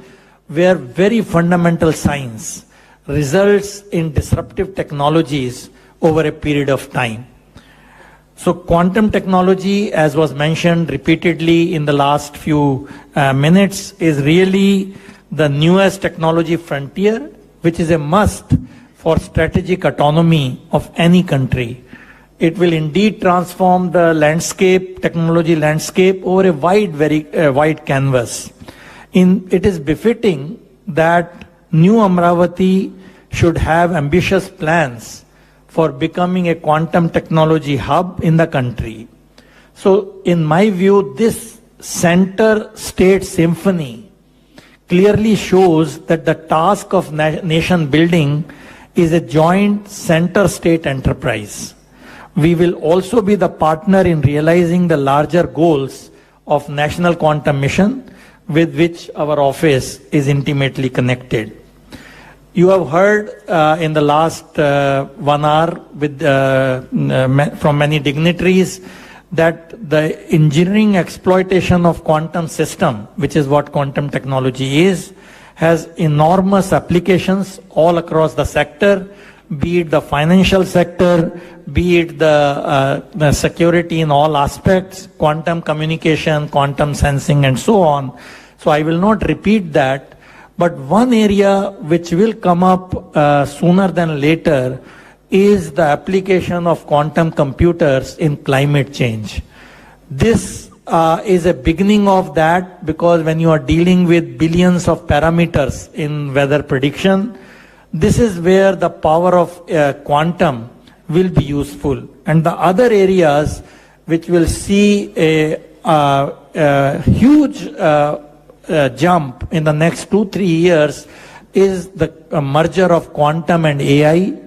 where very fundamental science results in disruptive technologies over a period of time. So quantum technology, as was mentioned repeatedly in the last few minutes, is really the newest technology frontier, which is a must for strategic autonomy of any country. It will indeed transform the landscape, technology landscape, over a wide canvas. It is befitting that New Amaravati should have ambitious plans for becoming a quantum technology hub in the country. So in my view, this center-state symphony clearly shows that the task of nation building is a joint center-state enterprise. We will also be the partner in realizing the larger goals of National Quantum Mission, with which our office is intimately connected. You have heard in the last 1 hour from many dignitaries that the engineering exploitation of quantum system, which is what quantum technology is, has enormous applications all across the sector, be it the financial sector, be it the security in all aspects, quantum communication, quantum sensing, and so on. So I will not repeat that. But one area which will come up sooner than later is the application of quantum computers in climate change. This is a beginning of that, because when you are dealing with billions of parameters in weather prediction, this is where the power of quantum will be useful. And the other areas which will see a huge jump in the next 2-3 years is the merger of quantum and AI,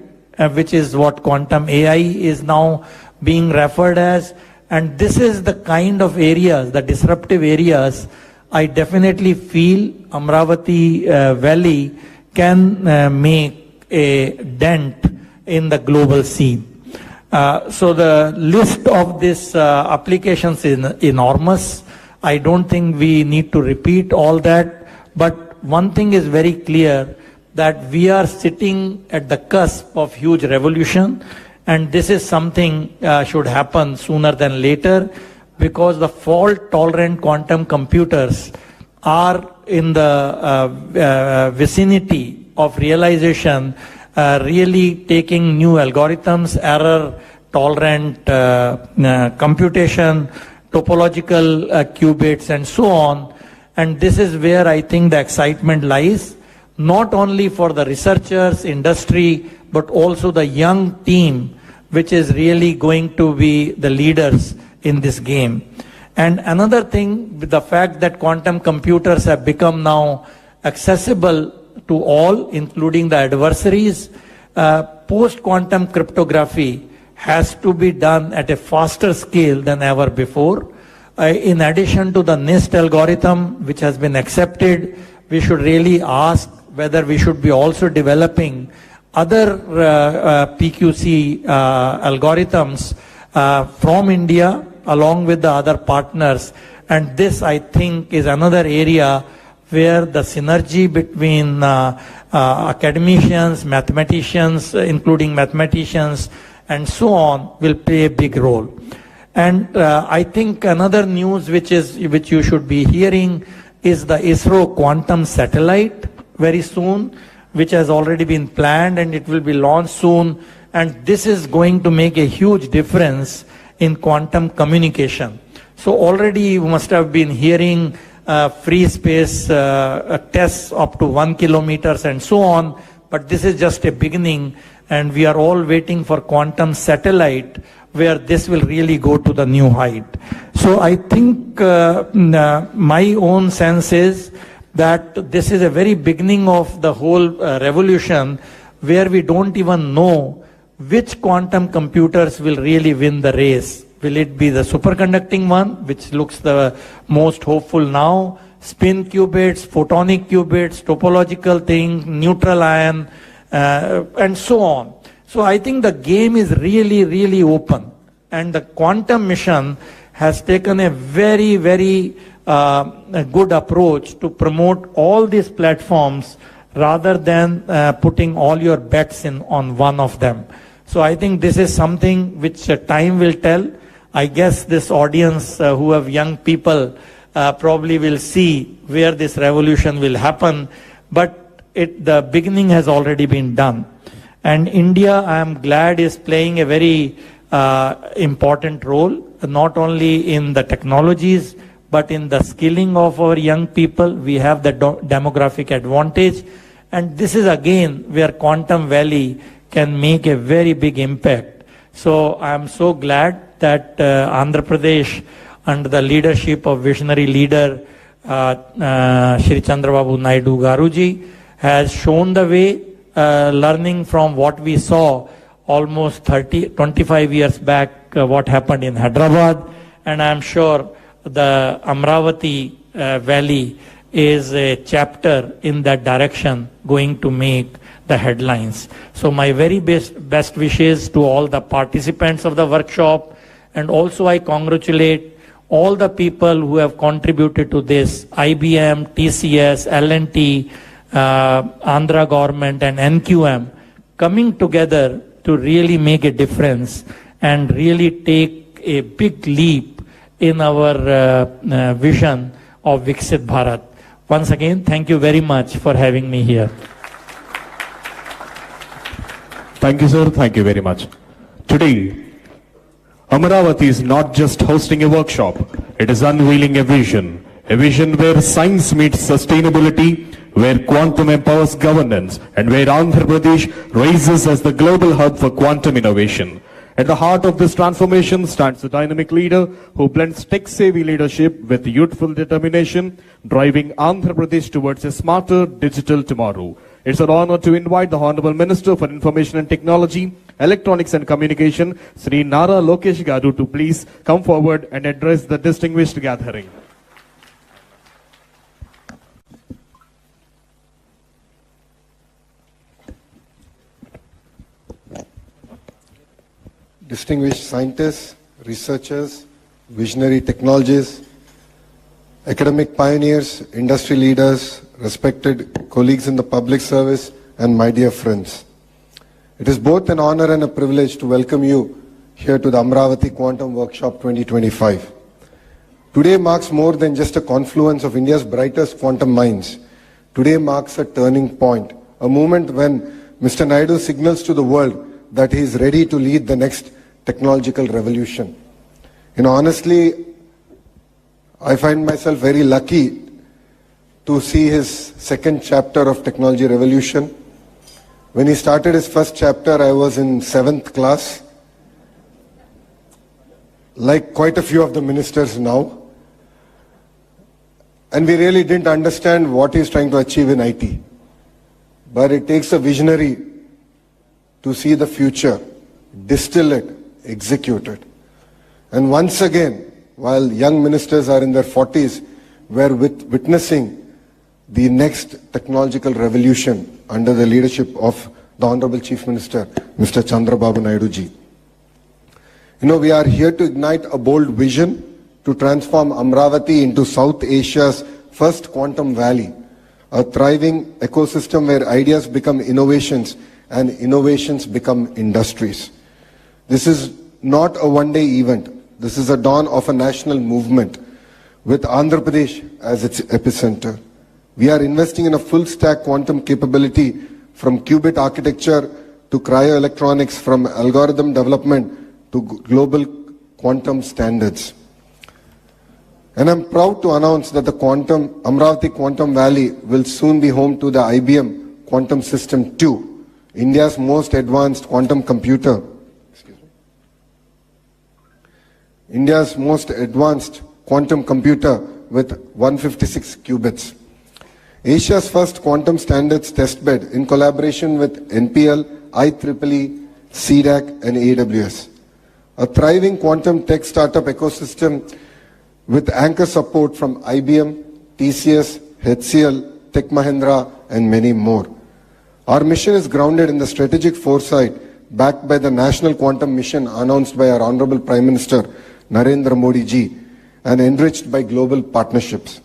which is what quantum AI is now being referred as. And this is the kind of areas, the disruptive areas, I definitely feel Amaravati Valley can make a dent in the global scene. So the list of these applications is enormous. I don't think we need to repeat all that, but one thing is very clear, that we are sitting at the cusp of huge revolution, and this is something should happen sooner than later, because the fault-tolerant quantum computers are in the vicinity of realization, really taking new algorithms, error-tolerant computation, topological qubits, and so on. And this is where I think the excitement lies, not only for the researchers, industry, but also the young team, which is really going to be the leaders in this game. And another thing, the fact that quantum computers have become now accessible to all, including the adversaries, post-quantum cryptography has to be done at a faster scale than ever before. In addition to the NIST algorithm, which has been accepted, we should really ask whether we should be also developing other PQC algorithms from India along with the other partners. And this, I think, is another area where the synergy between academicians, mathematicians, including mathematicians, and so on, will play a big role. And I think another news which you should be hearing is the ISRO quantum satellite very soon, which has already been planned and it will be launched soon. And this is going to make a huge difference in quantum communication. So already you must have been hearing free space tests up to 1 kilometer and so on, but this is just a beginning, and we are all waiting for quantum satellite, where this will really go to the new height. So I think my own sense is that this is a very beginning of the whole revolution, where we don't even know which quantum computers will really win the race. Will it be the superconducting one, which looks the most hopeful now, spin qubits, photonic qubits, topological thing, neutral ion, and so on. So I think the game is really, really open. And the quantum mission has taken a very, very good approach to promote all these platforms rather than putting all your bets on one of them. So I think this is something which time will tell. I guess this audience who have young people probably will see where this revolution will happen, but the beginning has already been done. And India, I am glad, is playing a very important role, not only in the technologies, but in the skilling of our young people. We have the demographic advantage. And this is again where Quantum Valley can make a very big impact. So I am so glad that Andhra Pradesh, under the leadership of visionary leader Shri Chandrababu Naidu Garuji, has shown the way, learning from what we saw almost 25 years back, what happened in Hyderabad. And I am sure the Amaravati Valley is a chapter in that direction going to make the headlines. So my very best wishes to all the participants of the workshop, and also I congratulate all the people who have contributed to this, IBM, TCS, L&T, Andhra government and NQM, coming together to really make a difference and really take a big leap in our vision of Viksit Bharat. Once again, thank you very much for having me here. Thank you, sir. Thank you very much. Today, Amaravati is not just hosting a workshop, it is unveiling a vision where science meets sustainability, where quantum empowers governance, and where Andhra Pradesh rises as the global hub for quantum innovation. At the heart of this transformation stands a dynamic leader who blends tech-savvy leadership with youthful determination, driving Andhra Pradesh towards a smarter digital tomorrow. It's an honor to invite the Honorable Minister for Information and Technology, Electronics and Communication, Sri Nara Lokesh Garu, to please come forward and address the distinguished gathering. distinguished scientists, researchers, visionary technologists, academic pioneers, industry leaders, respected colleagues in the public service, and my dear friends. It is both an honor and a privilege to welcome you here to the Amaravati Quantum Workshop 2025. Today marks more than just a confluence of India's brightest quantum minds. Today marks a turning point, a moment when Mr. Naidu signals to the world that he is ready to lead the next technological revolution. Honestly, I find myself very lucky to see his second chapter of technology revolution. When he started his first chapter, I was in 7th class, like quite a few of the ministers now. And we really didn't understand what he's trying to achieve in IT. But it takes a visionary to see the future, distill it, execute it. And once again, while young ministers are in their 40s, we're witnessing the next technological revolution under the leadership of the Honorable Chief Minister, Mr. Chandrababu Naidu ji. We are here to ignite a bold vision to transform Amaravati into South Asia's first quantum valley, a thriving ecosystem where ideas become innovations and innovations become industries. This is not a one-day event. This is a dawn of a national movement with Andhra Pradesh as its epicenter. We are investing in a full-stack quantum capability from qubit architecture to cryoelectronics, from algorithm development to global quantum standards. And I'm proud to announce that the Amaravati Quantum Valley will soon be home to the IBM Quantum System 2, India's most advanced quantum computer. India's most advanced quantum computer with 156 qubits. Asia's first quantum standards testbed in collaboration with NPL, IEEE, CDAC and AWS. A thriving quantum tech startup ecosystem with anchor support from IBM, TCS, HCL, Tech Mahindra and many more. Our mission is grounded in the strategic foresight backed by the National Quantum Mission announced by our Honorable Prime Minister Narendra Modi ji and enriched by global partnerships.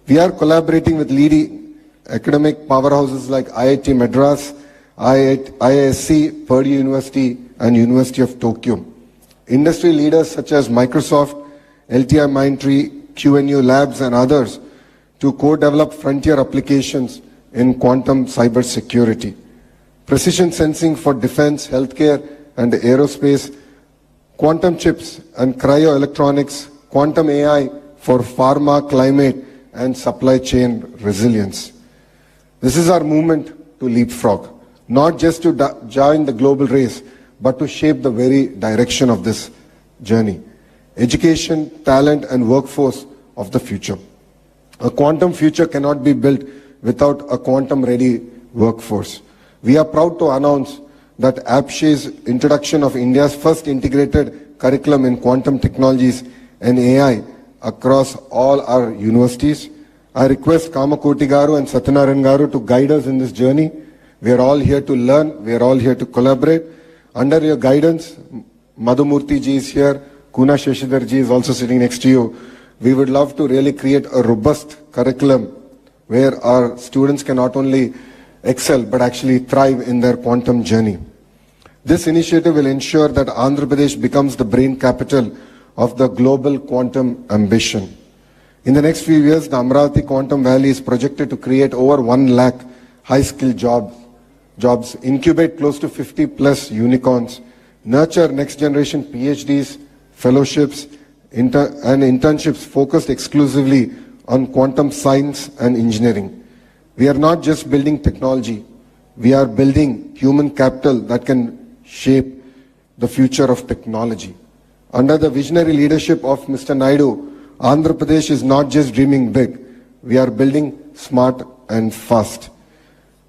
We are collaborating with leading academic powerhouses like IIT Madras, IISc, Purdue University and University of Tokyo. Industry leaders such as Microsoft, LTI Mindtree, QNU Labs and others to co-develop frontier applications in quantum cybersecurity. Precision sensing for defense, healthcare and aerospace, quantum chips and cryoelectronics, quantum AI for pharma, climate and supply chain resilience. This is our movement to leapfrog, not just to join the global race, but to shape the very direction of this journey. Education, talent and workforce of the future. A quantum future cannot be built without a quantum-ready workforce. We are proud to announce that APSHE's introduction of India's first integrated curriculum in quantum technologies and AI across all our universities. I request Kamakoti Garu and Satyanarayan Garu to guide us in this journey. We are all here to learn. We are all here to collaborate. Under your guidance, Madhumurthy ji is here. Kuna Sheshidhar ji is also sitting next to you. We would love to really create a robust curriculum where our students can not only excel but actually thrive in their quantum journey. This initiative will ensure that Andhra Pradesh becomes the brain capital of the global quantum ambition. In the next few years, the Amaravati Quantum Valley is projected to create over 1 lakh high-skilled jobs, incubate close to 50 plus unicorns, nurture next-generation PhDs, fellowships, and internships focused exclusively on quantum science and engineering. We are not just building technology, we are building human capital that can shape the future of technology. Under the visionary leadership of Mr. Naidu, Andhra Pradesh is not just dreaming big, we are building smart and fast.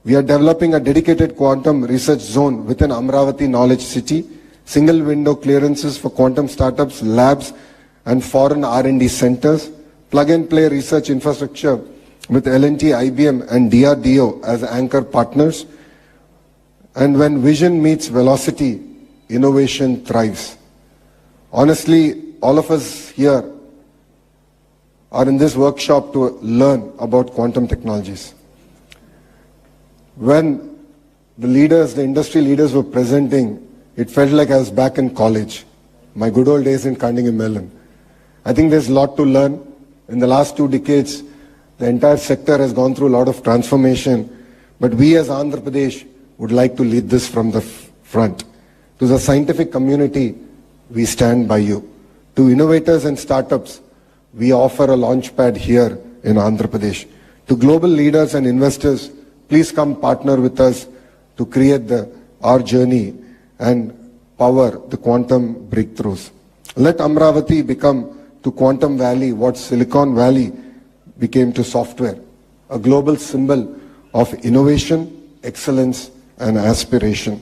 We are developing a dedicated quantum research zone within Amaravati Knowledge City, single window clearances for quantum startups, labs and foreign R&D centers, plug and play research infrastructure with L&T, IBM and DRDO as anchor partners. And when vision meets velocity, innovation thrives. Honestly, all of us here are in this workshop to learn about quantum technologies. When the leaders, the industry leaders were presenting, it felt like I was back in college, my good old days in Carnegie Mellon. I think there's a lot to learn. In the last 2 decades, the entire sector has gone through a lot of transformation, but we as Andhra Pradesh would like to lead this from the front. To the scientific community, we stand by you. To innovators and startups, we offer a launchpad here in Andhra Pradesh. To global leaders and investors, please come partner with us to create our journey and power the quantum breakthroughs. Let Amaravati become to Quantum Valley what Silicon Valley became to software, a global symbol of innovation, excellence, and aspiration.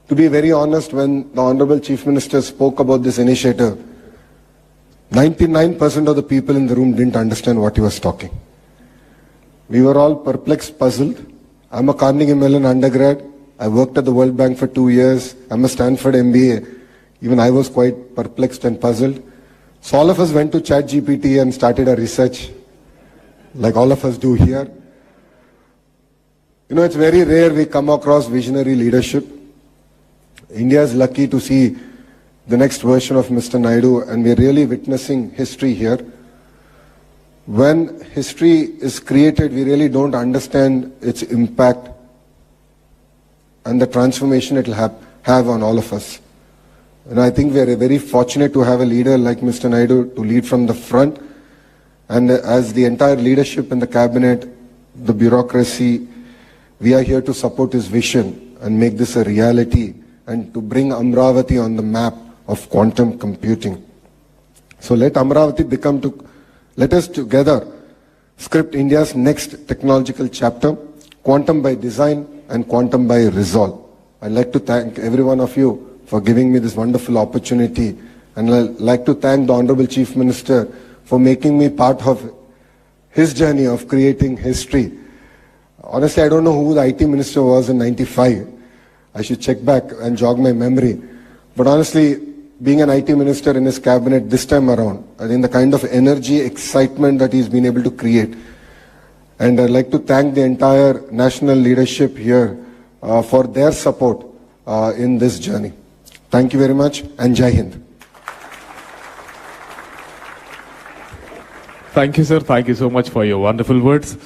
To be very honest, when the Honorable Chief Minister spoke about this initiative, 99% of the people in the room didn't understand what he was talking. We were all perplexed, puzzled. I'm a Carnegie Mellon undergrad. I worked at the World Bank for 2 years. I'm a Stanford MBA. Even I was quite perplexed and puzzled. So all of us went to ChatGPT and started our research, like all of us do here. You know, it's very rare we come across visionary leadership. India is lucky to see the next version of Mr. Naidu, and we're really witnessing history here. When history is created, we really don't understand its impact and the transformation it will have on all of us. And I think we are very fortunate to have a leader like Mr. Naidu to lead from the front. And as the entire leadership in the cabinet, the bureaucracy, we are here to support his vision and make this a reality and to bring Amaravati on the map of quantum computing. So let Amaravati let us together script India's next technological chapter, quantum by design and quantum by resolve. I'd like to thank every one of you for giving me this wonderful opportunity, and I'd like to thank the Honorable Chief Minister for making me part of his journey of creating history. Honestly, I don't know who the IT Minister was in '95. I should check back and jog my memory. But honestly, being an IT Minister in his cabinet this time around, I think the kind of energy, excitement that he's been able to create. And I'd like to thank the entire national leadership here for their support in this journey. Thank you very much, and Jai Hind. Thank you, sir. Thank you so much for your wonderful words.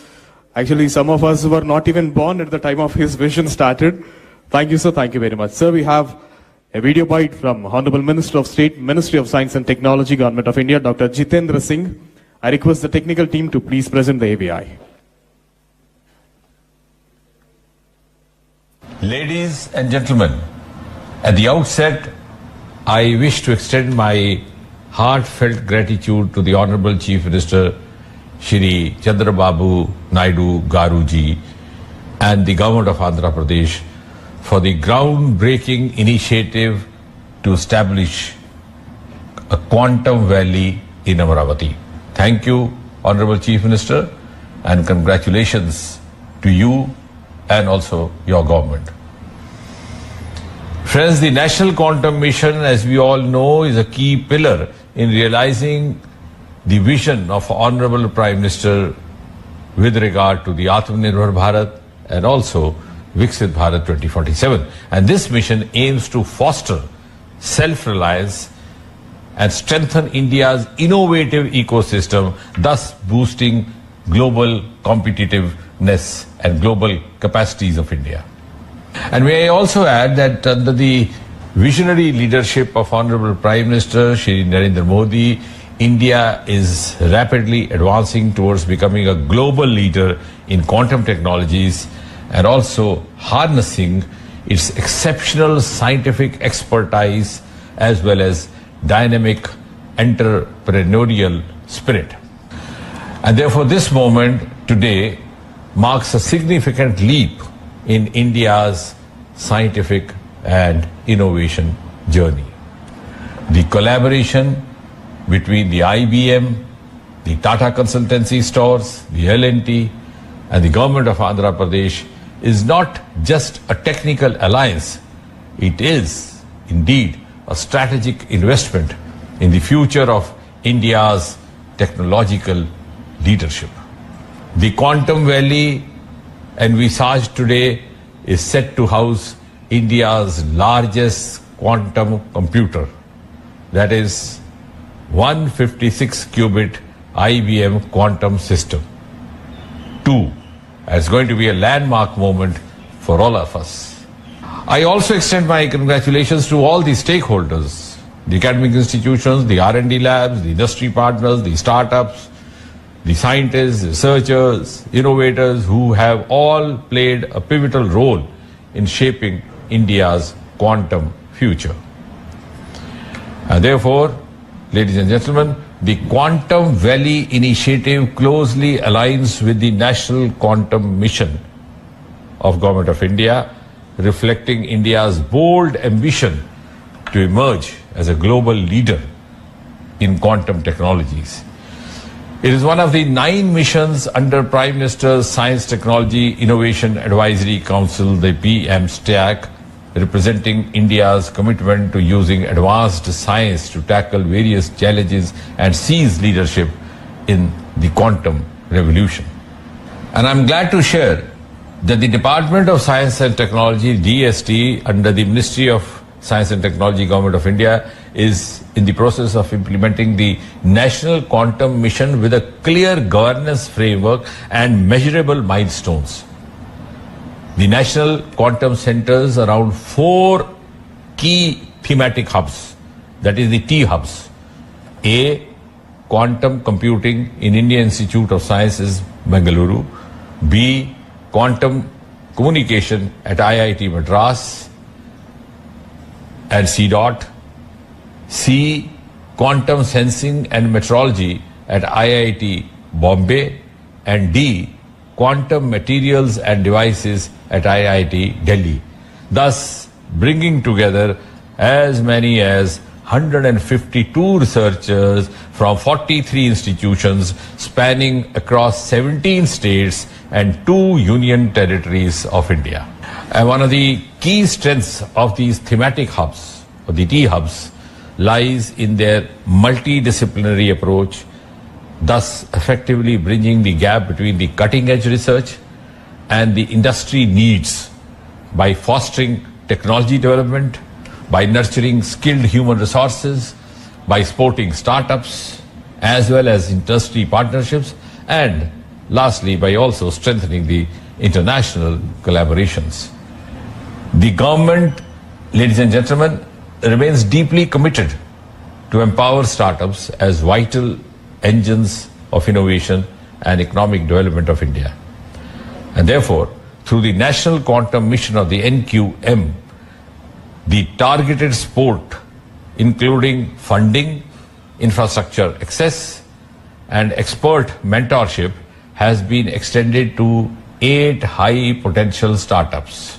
Actually, some of us were not even born at the time of his vision started. Thank you, sir. Thank you very much. Sir, we have a video bite from Honorable Minister of State, Ministry of Science and Technology, Government of India, Dr. Jitendra Singh. I request the technical team to please present the AVI. Ladies and gentlemen, at the outset, I wish to extend my heartfelt gratitude to the Honorable Chief Minister, Shri Chandrababu Naidu Garuji, and the Government of Andhra Pradesh for the groundbreaking initiative to establish a quantum valley in Amaravati. Thank you, Honorable Chief Minister, and congratulations to you and also your government. Friends, the National Quantum Mission, as we all know, is a key pillar in realizing the vision of Honorable Prime Minister with regard to the Atmanirbhar Bharat and also Viksit Bharat 2047. And this mission aims to foster self-reliance and strengthen India's innovative ecosystem, thus boosting global competitiveness and global capacities of India. And may I also add that under the visionary leadership of Honorable Prime Minister Shri Narendra Modi, India is rapidly advancing towards becoming a global leader in quantum technologies and also harnessing its exceptional scientific expertise as well as dynamic entrepreneurial spirit. And therefore this moment today marks a significant leap in India's scientific and innovation journey. The collaboration between the IBM, the Tata Consultancy Stores, the L&T and the Government of Andhra Pradesh is not just a technical alliance, it is indeed a strategic investment in the future of India's technological leadership. The Quantum Valley envisaged today is set to house India's largest quantum computer, that is 156-qubit IBM quantum system. It's going to be a landmark moment for all of us. I also extend my congratulations to all the stakeholders, the academic institutions, the R&D labs, the industry partners, the startups, the scientists, researchers, innovators who have all played a pivotal role in shaping India's quantum future. And therefore, ladies and gentlemen, the Quantum Valley initiative closely aligns with the National Quantum Mission of Government of India, reflecting India's bold ambition to emerge as a global leader in quantum technologies. It is one of the 9 missions under Prime Minister's Science Technology Innovation Advisory Council, the PM STAC, representing India's commitment to using advanced science to tackle various challenges and seize leadership in the quantum revolution. And I'm glad to share that the Department of Science and Technology, DST, under the Ministry of Science and Technology, Government of India, is in the process of implementing the National Quantum Mission with a clear governance framework and measurable milestones. The National Quantum centers around 4 key thematic hubs, that is the T hubs. A, quantum computing in Indian Institute of Sciences, Bengaluru. B, quantum communication at IIT Madras and CDOT. C, quantum sensing and metrology at IIT Bombay. And D, quantum materials and devices at IIT Delhi, thus bringing together as many as 152 researchers from 43 institutions spanning across 17 states and 2 union territories of India. And one of the key strengths of these thematic hubs, or the T hubs, lies in their multidisciplinary approach, thus effectively bridging the gap between the cutting-edge research and the industry needs by fostering technology development, by nurturing skilled human resources, by supporting startups, as well as industry partnerships, and lastly, by also strengthening the international collaborations. The government, ladies and gentlemen, remains deeply committed to empower startups as vital engines of innovation and economic development of India. And therefore, through the National Quantum Mission of the NQM, the targeted support, including funding, infrastructure access, and expert mentorship, has been extended to 8 high potential startups.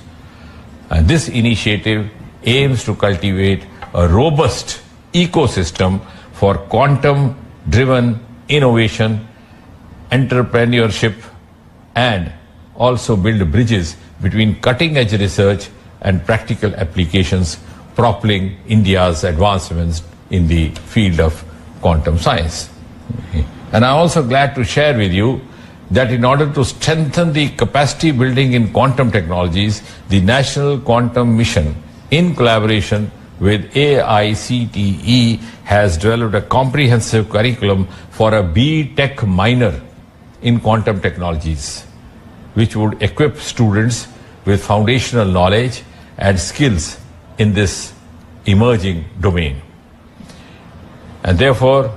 And this initiative aims to cultivate a robust ecosystem for quantum driven innovation, entrepreneurship, and also build bridges between cutting-edge research and practical applications, propelling India's advancements in the field of quantum science. And I'm also glad to share with you that in order to strengthen the capacity building in quantum technologies, the National Quantum Mission, in collaboration with AICTE, has developed a comprehensive curriculum for a B.Tech minor in quantum technologies, which would equip students with foundational knowledge and skills in this emerging domain. And therefore,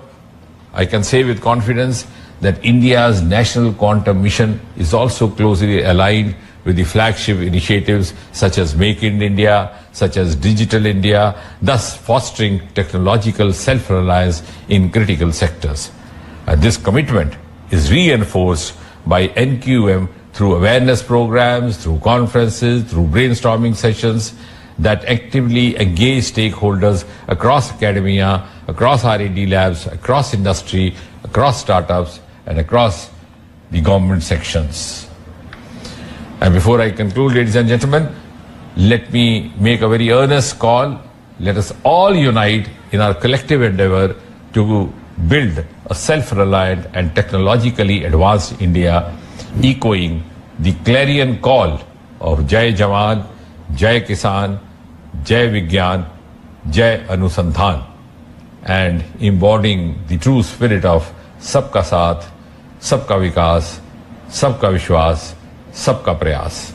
I can say with confidence that India's National Quantum Mission is also closely aligned with the flagship initiatives such as Make in India, such as Digital India, thus fostering technological self-reliance in critical sectors. This commitment is reinforced by NQM through awareness programs, through conferences, through brainstorming sessions that actively engage stakeholders across academia, across R&D labs, across industry, across startups, and across the government sections. And before I conclude, ladies and gentlemen, let me make a very earnest call. Let us all unite in our collective endeavor to build a self-reliant and technologically advanced India, echoing the clarion call of Jai Jawan, Jai Kisan, Jai Vigyan, Jai Anusandhan, and embodying the true spirit of Sabka Saath, Sabka Vikas, Sabka Vishwas, Sabka Prayas.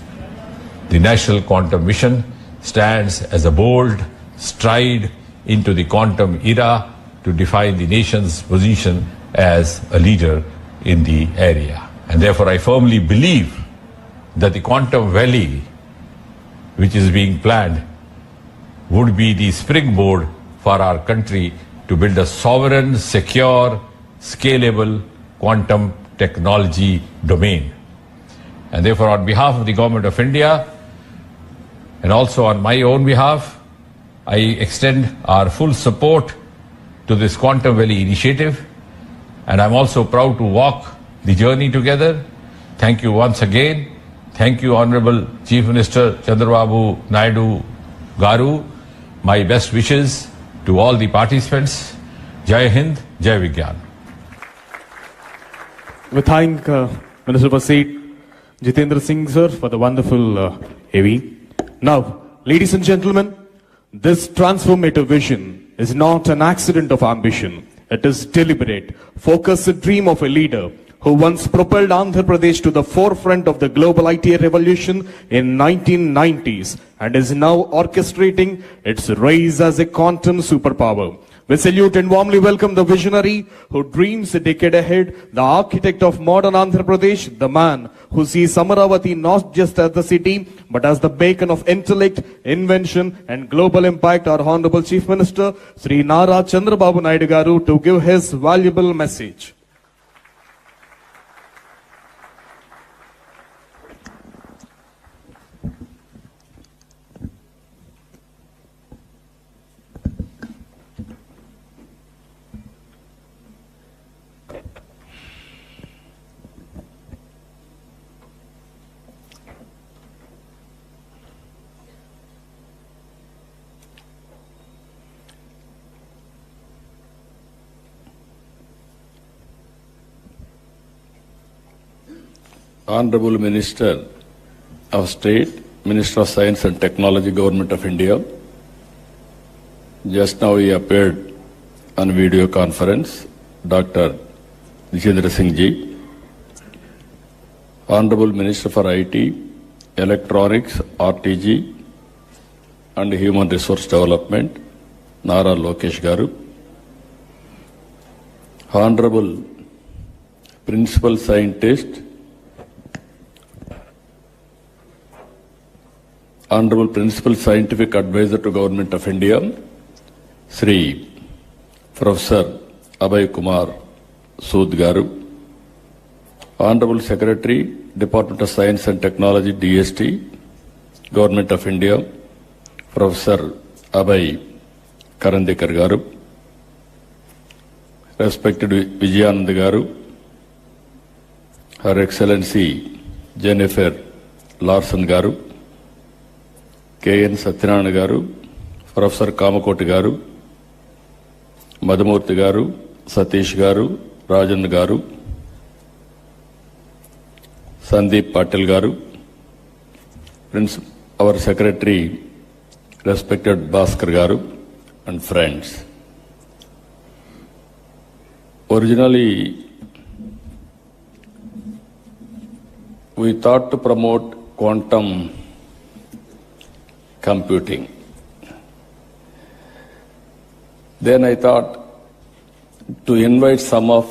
The National Quantum Mission stands as a bold stride into the quantum era to define the nation's position as a leader in the area. And therefore I firmly believe that the quantum valley which is being planned would be the springboard for our country to build a sovereign, secure, scalable quantum technology domain. And therefore, on behalf of the Government of India and also on my own behalf, I extend our full support to this Quantum Valley initiative, and I'm also proud to walk the journey together. Thank you once again. Thank you, Honorable Chief Minister Chandrababu Naidu Garu. My best wishes to all the participants. Jai Hind, Jai Vigyan. We thank Minister for State Jitendra Singh sir for the wonderful AV. Now, ladies and gentlemen, this transformative vision is not an accident of ambition. It is deliberate, focused dream of a leader who once propelled Andhra Pradesh to the forefront of the global IT revolution in 1990s and is now orchestrating its rise as a quantum superpower. We salute and warmly welcome the visionary who dreams a decade ahead, the architect of modern Andhra Pradesh, the man who sees Amaravati not just as the city, but as the beacon of intellect, invention and global impact, our Honorable Chief Minister, Sri Nara Chandrababu Naidu Garu, to give his valuable message. Honorable Minister of State, Minister of Science and Technology, Government of India. Just now he appeared on video conference, Dr. Vijayawada Singh Ji. Honorable Minister for IT, Electronics, RTG and Human Resource Development, Nara Lokesh Garu. Honorable Principal Scientist, Honorable Principal Scientific Advisor to Government of India, Sri Professor Abhay Kumar Sood Garu, Honorable Secretary, Department of Science and Technology, DST, Government of India, Professor Abhay Karandekar Garu, respected Vijayananda Garu, Her Excellency Jennifer Larson Garu, K.N. Satyanarayana Garu, Professor Kamakoti Garu, Madhumurthy Garu, Satish Garu, Rajan Garu, Sandeep Patil Garu, our Secretary, respected Bhaskar Garu, and friends. Originally, we thought to promote quantum computing. Then I thought to invite some of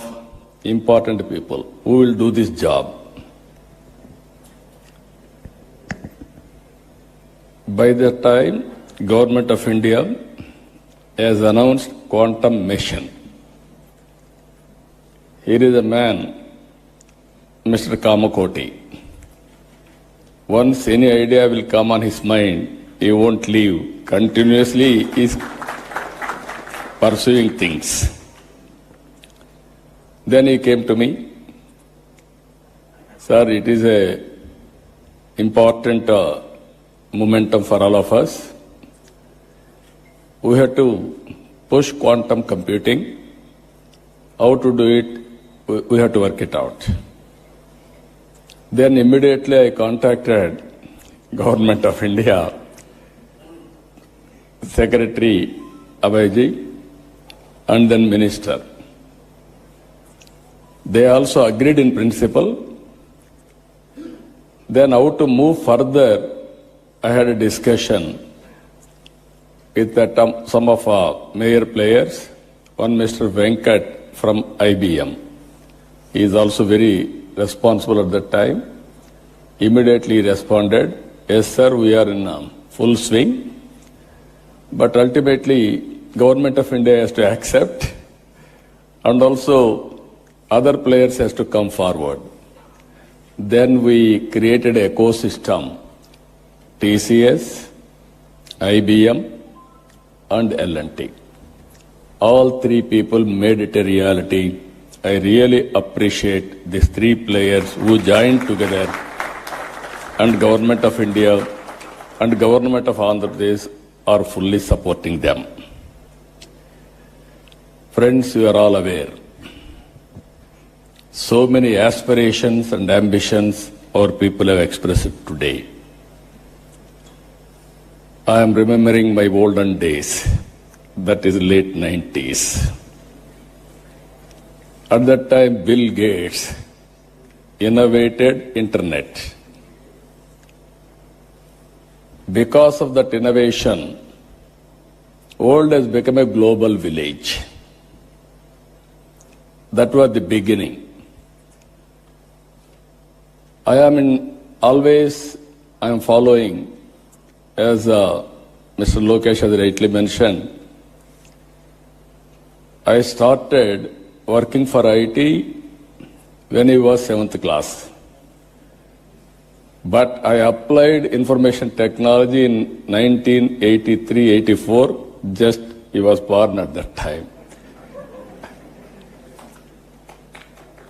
important people who will do this job. By that time, Government of India has announced quantum mission. Here is a man, Mr. Kamakoti. Once any idea will come on his mind, he won't leave. Continuously he is pursuing things. Then he came to me. Sir, it is a important momentum for all of us. We have to push quantum computing. How to do it, we have to work it out. Then immediately I contacted Government of India, Secretary Abhayji, and then Minister. They also agreed in principle. Then how to move further, I had a discussion with some of our major players. One Mr. Venkat from IBM. He is also very responsible at that time. Immediately responded, yes sir, we are in full swing. But ultimately, Government of India has to accept, and also other players has to come forward. Then we created an ecosystem, TCS, IBM, and L&T. All three people made it a reality. I really appreciate these three players who joined together, and Government of India and Government of Andhra Pradesh are fully supporting them. Friends, you are all aware. So many aspirations and ambitions our people have expressed today. I am remembering my olden days, that is late 90s. At that time, Bill Gates innovated internet. Because of that innovation, world has become a global village. That was the beginning. I am following, as Mr. Lokesh has rightly mentioned, I started working for IT when he was 7th class. But I applied information technology in 1983-84, just he was born at that time.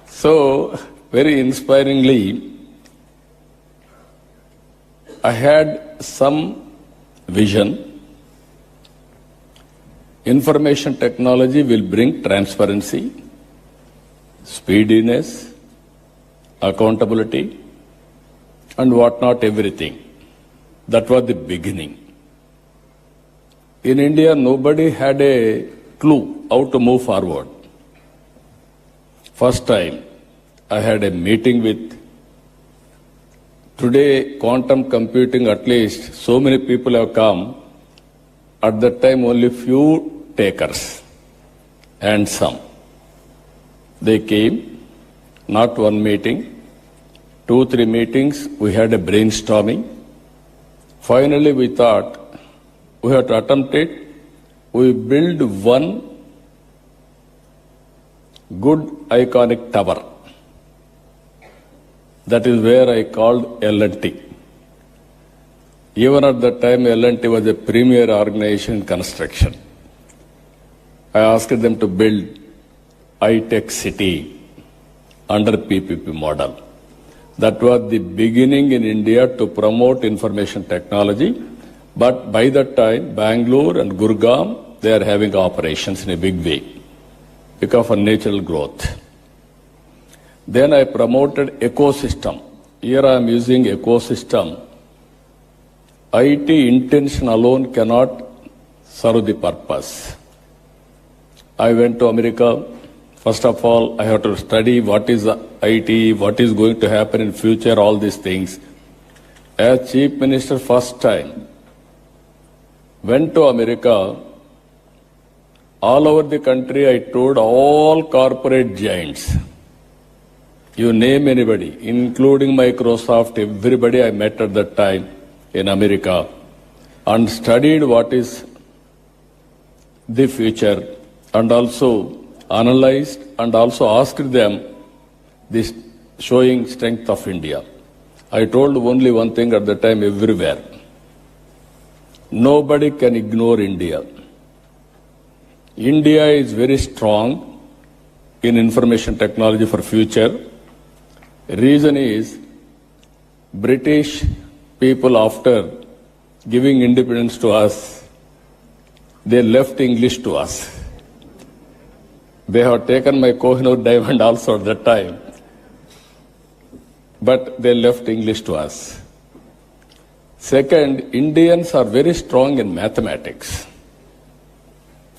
So, very inspiringly, I had some vision. Information technology will bring transparency, speediness, accountability, and whatnot, everything. That was the beginning. In India, nobody had a clue how to move forward. First time, I had a meeting with, today quantum computing, at least so many people have come. At that time, only few takers and some. They came, not one meeting, 2-3 meetings, we had a brainstorming. Finally, we thought we have to attempt it. We build one good iconic tower. That is where I called L&T. Even at that time, L&T was a premier organization in construction. I asked them to build high-tech city under PPP model. That was the beginning in India to promote information technology. But by that time, Bangalore and Gurgaon, they are having operations in a big way because of natural growth. Then I promoted ecosystem. Here I am using ecosystem. IT intention alone cannot serve the purpose. I went to America. First of all, I have to study what is IT, what is going to happen in future, all these things. As Chief Minister, first time, went to America. All over the country, I toured all corporate giants. You name anybody, including Microsoft, everybody I met at that time in America, and studied what is the future, and also analyzed and also asked them this showing strength of India. I told only one thing at the time everywhere. Nobody can ignore India. India is very strong in information technology for future. Reason is British people after giving independence to us, they left English to us. They have taken my Kohinoor diamond also at that time, but they left English to us. Second, Indians are very strong in mathematics.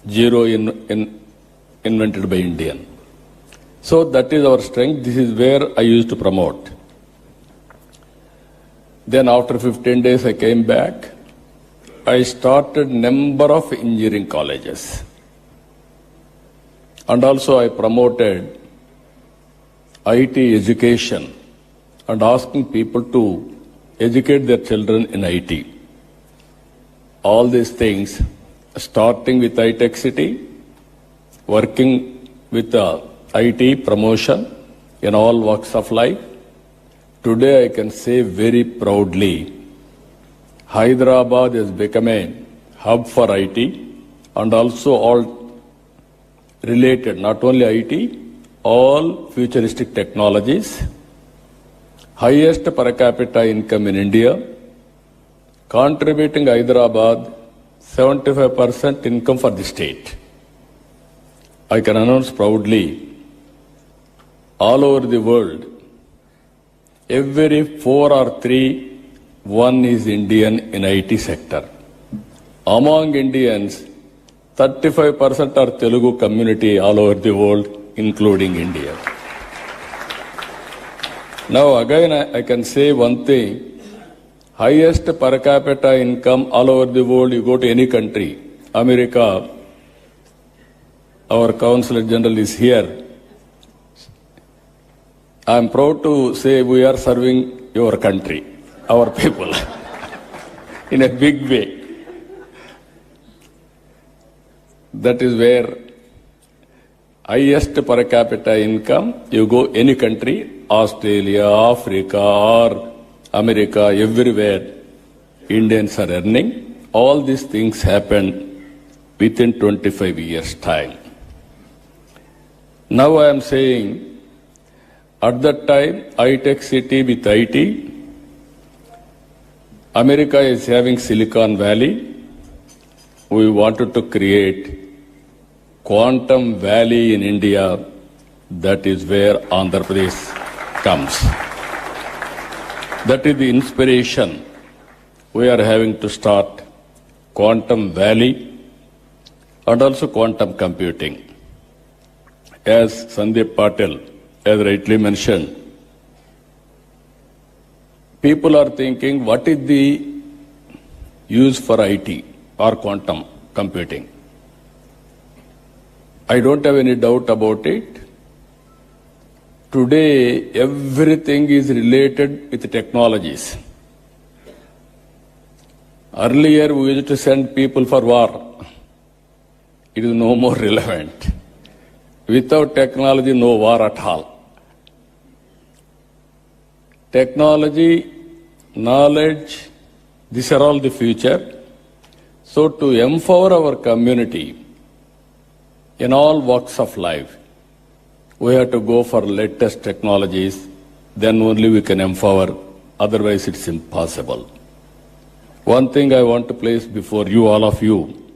Zero invented by Indian. So that is our strength. This is where I used to promote. Then after 15 days I came back. I started number of engineering colleges. And also I promoted IT education and asking people to educate their children in IT. All these things, starting with iTech City, working with IT promotion in all walks of life. Today I can say very proudly, Hyderabad has become a hub for IT and also all related, not only IT, all futuristic technologies. Highest per capita income in India, contributing Hyderabad 75% income for the state. I can announce proudly, all over the world, every 4 or 3, one is Indian in IT sector. Among Indians, 35% are Telugu community all over the world, including India. Now again I can say one thing, highest per capita income all over the world, you go to any country, America, our Consul General is here. I am proud to say we are serving your country, our people, in a big way. That is where highest per capita income, you go any country, Australia, Africa, or America, everywhere, Indians are earning. All these things happen within 25 years' time. Now I am saying, at that time, iTech City with IT, America is having Silicon Valley. We wanted to create Quantum Valley in India. That is where Andhra Pradesh comes. That is the inspiration. We are having to start Quantum Valley and also quantum computing. As Sandeep Patel has rightly mentioned, people are thinking, what is the use for IT or quantum computing? I don't have any doubt about it. Today, everything is related with technologies. Earlier, we used to send people for war. It is no more relevant. Without technology, no war at all. Technology, knowledge, these are all the future. So to empower our community in all walks of life, we have to go for latest technologies, then only we can empower, otherwise it's impossible. One thing I want to place before you, all of you,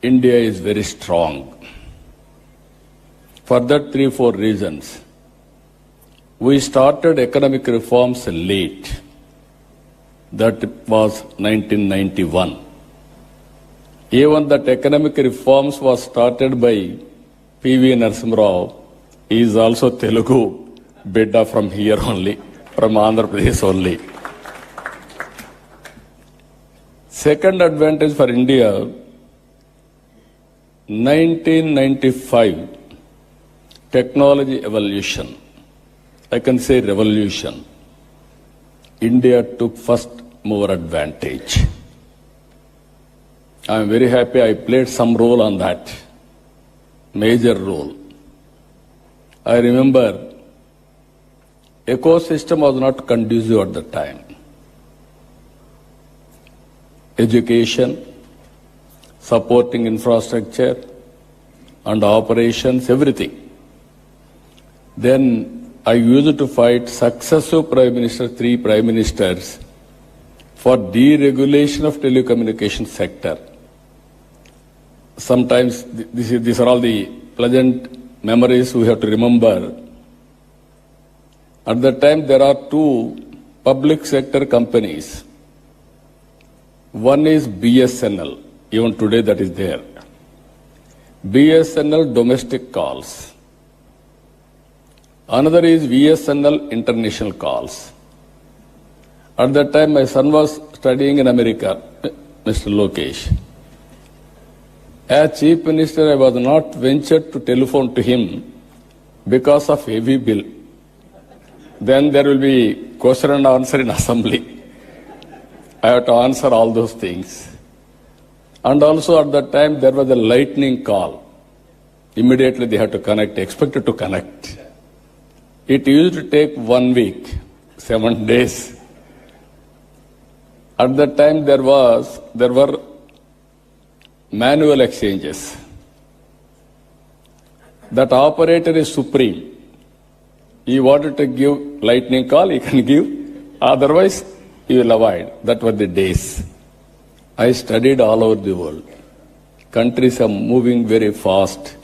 India is very strong. For that 3-4 reasons. We started economic reforms late. That was 1991. Even that economic reforms was started by P.V. Narasimha Rao. He is also Telugu, bidda from here only, from Andhra Pradesh only. Second advantage for India, 1995, technology evolution. I can say revolution. India took first mover advantage. I am very happy I played some role on that, major role. I remember ecosystem was not conducive at the time. Education, supporting infrastructure and operations, everything. Then I used to fight successive prime ministers, 3 prime ministers, for deregulation of telecommunication sector. Sometimes these are all the pleasant memories we have to remember. At that time, there are two public sector companies. One is BSNL, even today that is there. BSNL domestic calls. Another is VSNL international calls. At that time, my son was studying in America, Mr. Lokesh. As Chief Minister, I was not ventured to telephone to him because of heavy bill. Then there will be question and answer in assembly. I have to answer all those things. And also at that time, there was a lightning call. Immediately they had to connect, expected to connect. It used to take 1 week, 7 days. At that time, there were manual exchanges. That operator is supreme. He wanted to give lightning call, he can give. Otherwise, he will avoid. That were the days. I studied all over the world. Countries are moving very fast,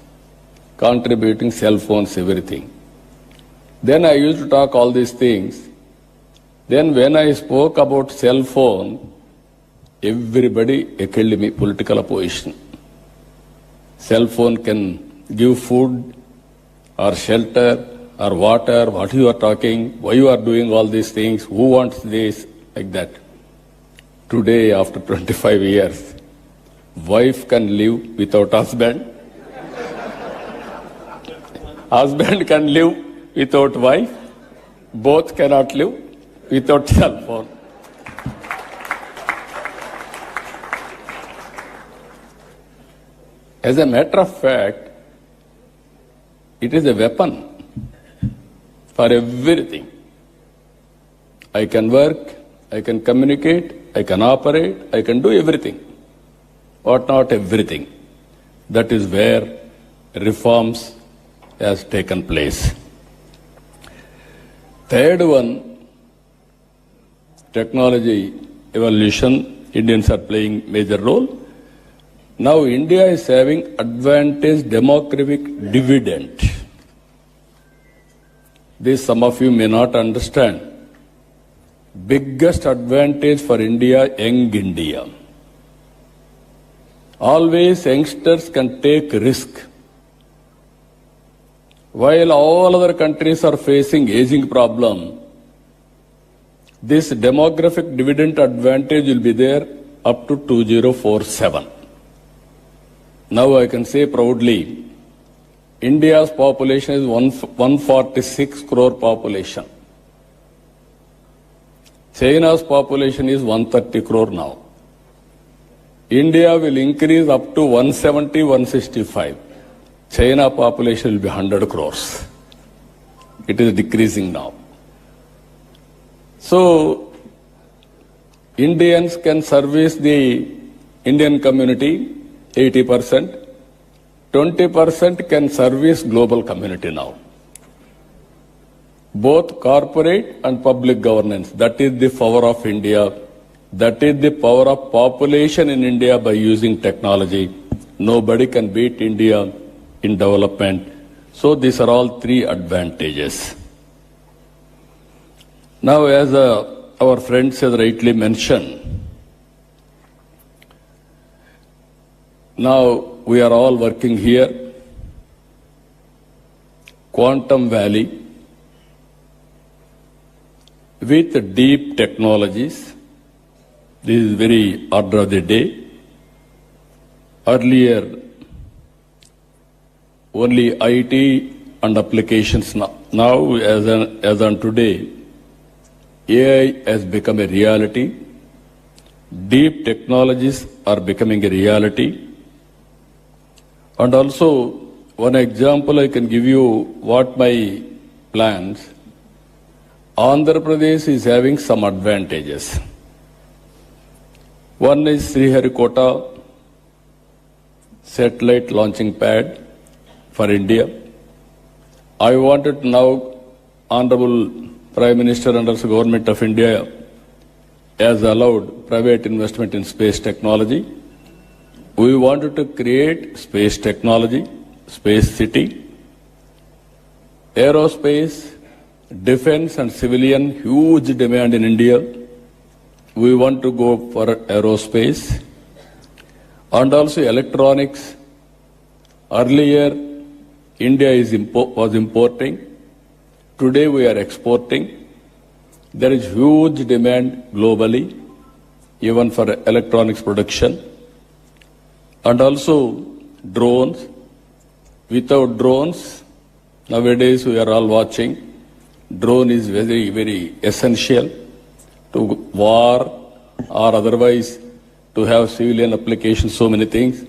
contributing cell phones, everything. Then I used to talk all these things. Then when I spoke about cell phone, everybody heckled me, political opposition. Cell phone can give food or shelter or water, what you are talking, why you are doing all these things, who wants this, like that. Today, after 25 years, wife can live without husband. Husband can live without wife. Both cannot live without cell phone. As a matter of fact, it is a weapon for everything. I can work, I can communicate, I can operate, I can do everything. But not everything. That is where reforms has taken place. Third one, technology evolution. Indians are playing major role. Now India is having advantage demographic dividend. This some of you may not understand. Biggest advantage for India, young India. Always youngsters can take risk. While all other countries are facing aging problem, this demographic dividend advantage will be there up to 2047. Now I can say proudly, India's population is 146 crore population. China's population is 130 crore now. India will increase up to 170, 165. China population will be 100 crores. It is decreasing now. So, Indians can service the Indian community 80%. 20% can service global community now. Both corporate and public governance. That is the power of India. That is the power of population in India by using technology. Nobody can beat India in development. So these are all three advantages. Now, as our friends has rightly mentioned, now we are all working here. Quantum Valley with deep technologies. This is very order of the day. Earlier, only IT and applications. Now, as on today, AI has become a reality. Deep technologies are becoming a reality. And also, one example I can give you what my plans. Andhra Pradesh is having some advantages. One is Sriharikota satellite launching pad for India. I wanted now, Honorable Prime Minister and also Government of India, has allowed private investment in space technology. We wanted to create space technology, space city, aerospace, defense and civilian, huge demand in India. We want to go for aerospace and also electronics. Earlier, India was importing. Today we are exporting. There is huge demand globally, even for electronics production. And also drones. Without drones, nowadays we are all watching, drone is very, very essential to war or otherwise to have civilian applications, so many things.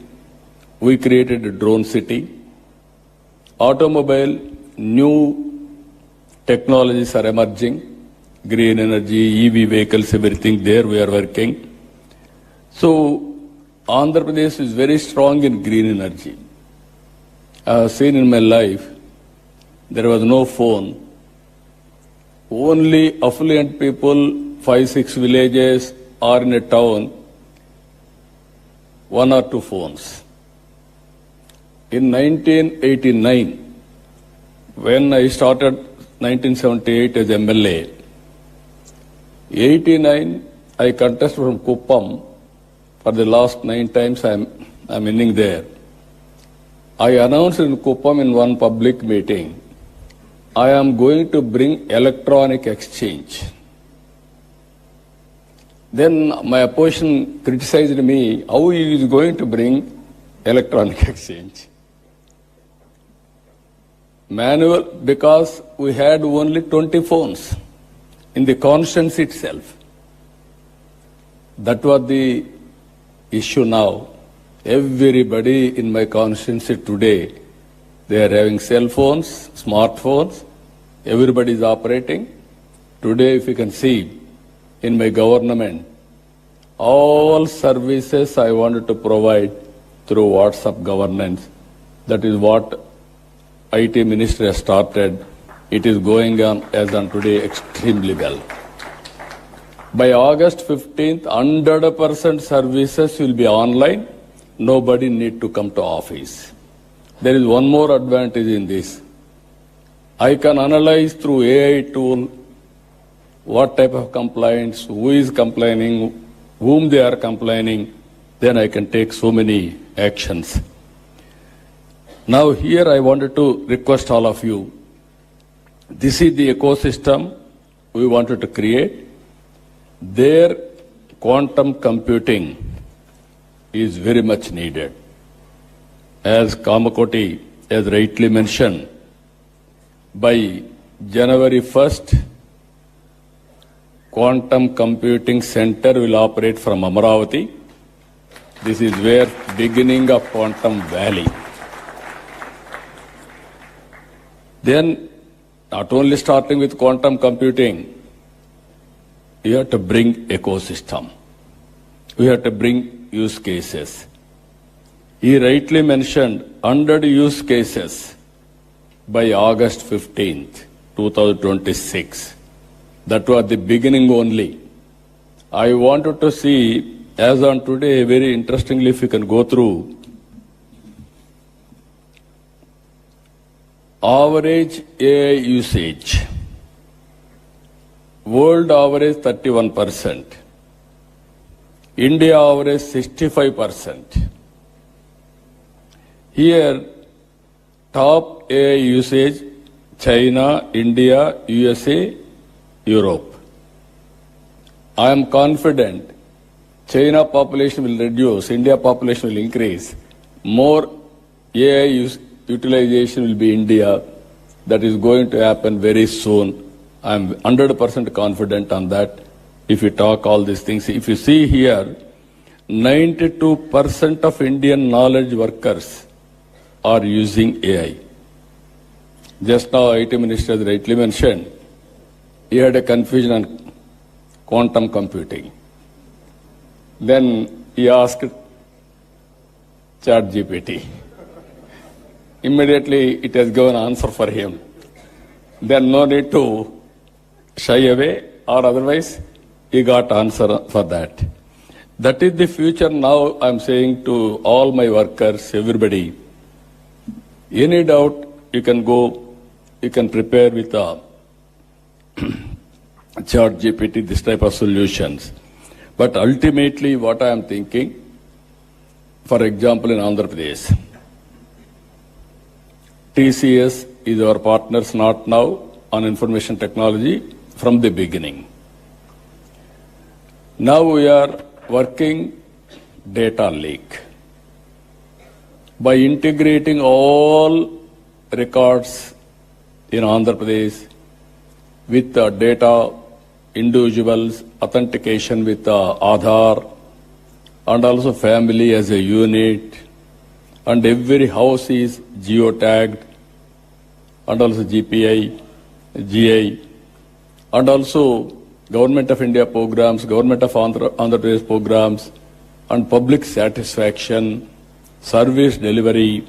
We created a drone city. Automobile, new technologies are emerging. Green energy, EV vehicles, everything there we are working. So Andhra Pradesh is very strong in green energy. I have seen in my life, there was no phone. Only affluent people, 5-6 villages or in a town, 1 or 2 phones. In 1989, when I started 1978 as MLA, 89 I contested from Kuppam. For the last 9 times I'm winning there. I announced in Kuppam in one public meeting, I am going to bring electronic exchange. Then my opposition criticized me, how he is going to bring electronic exchange? Manual, because we had only 20 phones in the constituency itself. That was the issue now. Everybody in my constituency today, they are having cell phones, smartphones, everybody is operating. Today, if you can see, in my government, all services I wanted to provide through WhatsApp governance. That is what IT Ministry has started. It is going on as on today extremely well. By August 15th, 100% services will be online. Nobody need to come to office. There is one more advantage in this. I can analyze through AI tool what type of complaints, who is complaining, whom they are complaining. Then I can take so many actions. Now here I wanted to request all of you. This is the ecosystem we wanted to create. There, quantum computing is very much needed. As Kamakoti has rightly mentioned, by January 1st, Quantum Computing Center will operate from Amaravati. This is where beginning of Quantum Valley. Then, not only starting with quantum computing, you have to bring ecosystem. We have to bring use cases. He rightly mentioned 100 use cases by August 15th, 2026. That was the beginning only. I wanted to see, as on today, very interestingly, if you can go through, average AI usage. World average 31%. India average 65%. Here, top AI usage, China, India, USA, Europe. I am confident China population will reduce, India population will increase. More AI utilization will be India. That is going to happen very soon. I am 100% confident on that. If you talk all these things, if you see here, 92% of Indian knowledge workers are using AI. Just now, IT Minister has rightly mentioned, he had a confusion on quantum computing. Then he asked ChatGPT. Immediately, it has given answer for him. Then no need to shy away, or otherwise he got answer for that. That is the future now. I'm saying to all my workers, everybody, any doubt, you can go, you can prepare with a Chat GPT, this type of solutions. But ultimately, what I am thinking, for example, in Andhra Pradesh, TCS is our partners not now on information technology from the beginning. Now we are working data lake. By integrating all records in Andhra Pradesh with data, individuals, authentication with Aadhaar, and also family as a unit, and every house is geotagged, and also GPI, GI, and also Government of India programs, Government of Andhra Pradesh programs, and public satisfaction, service delivery,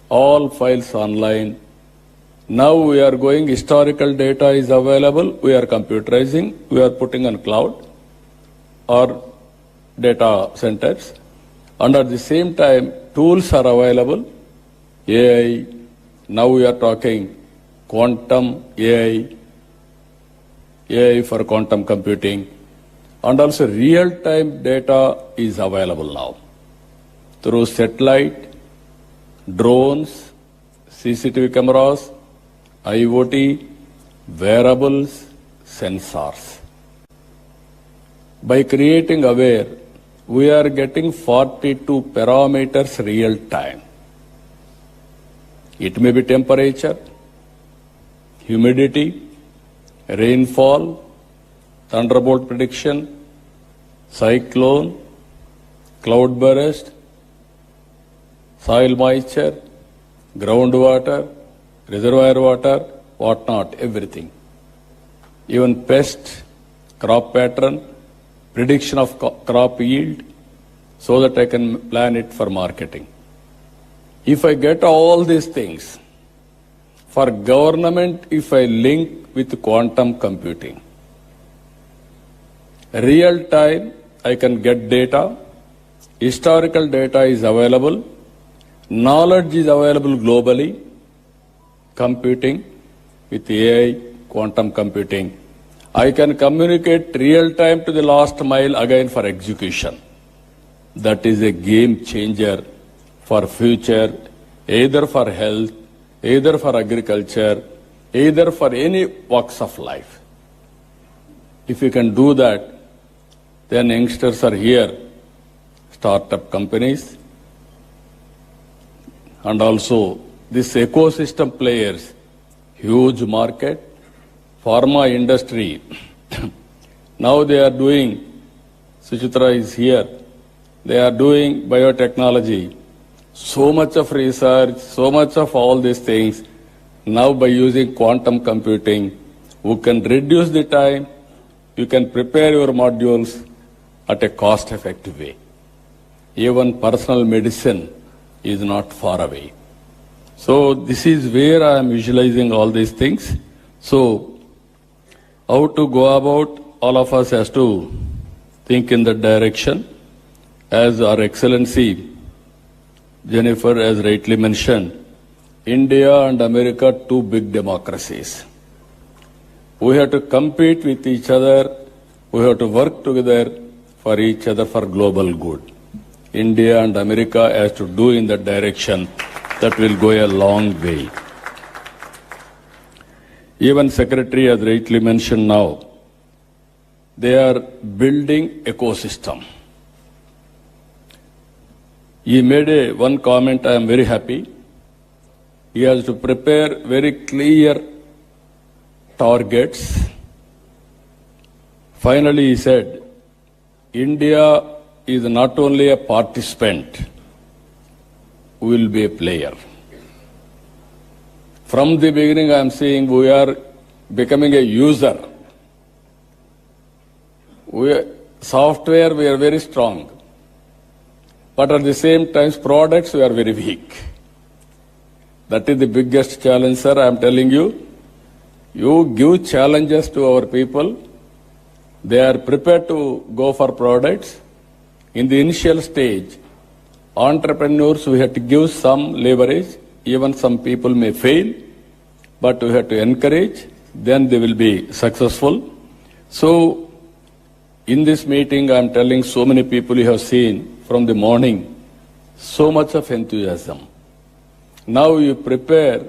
all files online. Now we are going, historical data is available, we are computerizing, we are putting on cloud or data centers, and at the same time, tools are available, AI, now we are talking quantum AI, AI for quantum computing, and also real-time data is available now through satellite, drones, CCTV cameras, IoT, wearables, sensors. By creating aware, we are getting 42 parameters real time. It may be temperature, humidity, rainfall, thunderbolt prediction, cyclone, cloud burst, soil moisture, groundwater, reservoir water, whatnot, everything. Even pest, crop pattern, prediction of crop yield, so that I can plan it for marketing. If I get all these things, for government, if I link with quantum computing, real time, I can get data, historical data is available, knowledge is available globally, computing with AI, quantum computing. I can communicate real time to the last mile again for execution. That is a game changer for future, either for health, either for agriculture, either for any walks of life. If you can do that, then youngsters are here, startup companies, and also this ecosystem players, huge market, pharma industry. Now they are doing, Suchitra is here, they are doing biotechnology. So much of research, so much of all these things. Now by using quantum computing, we can reduce the time, you can prepare your modules at a cost-effective way. Even personal medicine is not far away. So this is where I am visualizing all these things. So how to go about, all of us has to think in that direction. As our Excellency Jennifer has rightly mentioned, India and America, two big democracies. We have to compete with each other, we have to work together for each other for global good. India and America has to do in that direction. That will go a long way. Even Secretary has rightly mentioned now, they are building ecosystem. He made one comment, I am very happy. He has to prepare very clear targets. Finally, he said, India is not only a participant, we will be a player. From the beginning, I am saying we are becoming a user. Software, we are very strong. But at the same time, products, we are very weak. That is the biggest challenge, sir. I am telling you, you give challenges to our people, They are prepared to go for products. In the initial stage, entrepreneurs, we have to give some leverage. Even some people may fail, but we have to encourage. Then they will be successful. So, in this meeting, I am telling so many people you have seen from the morning, so much of enthusiasm. Now you prepare.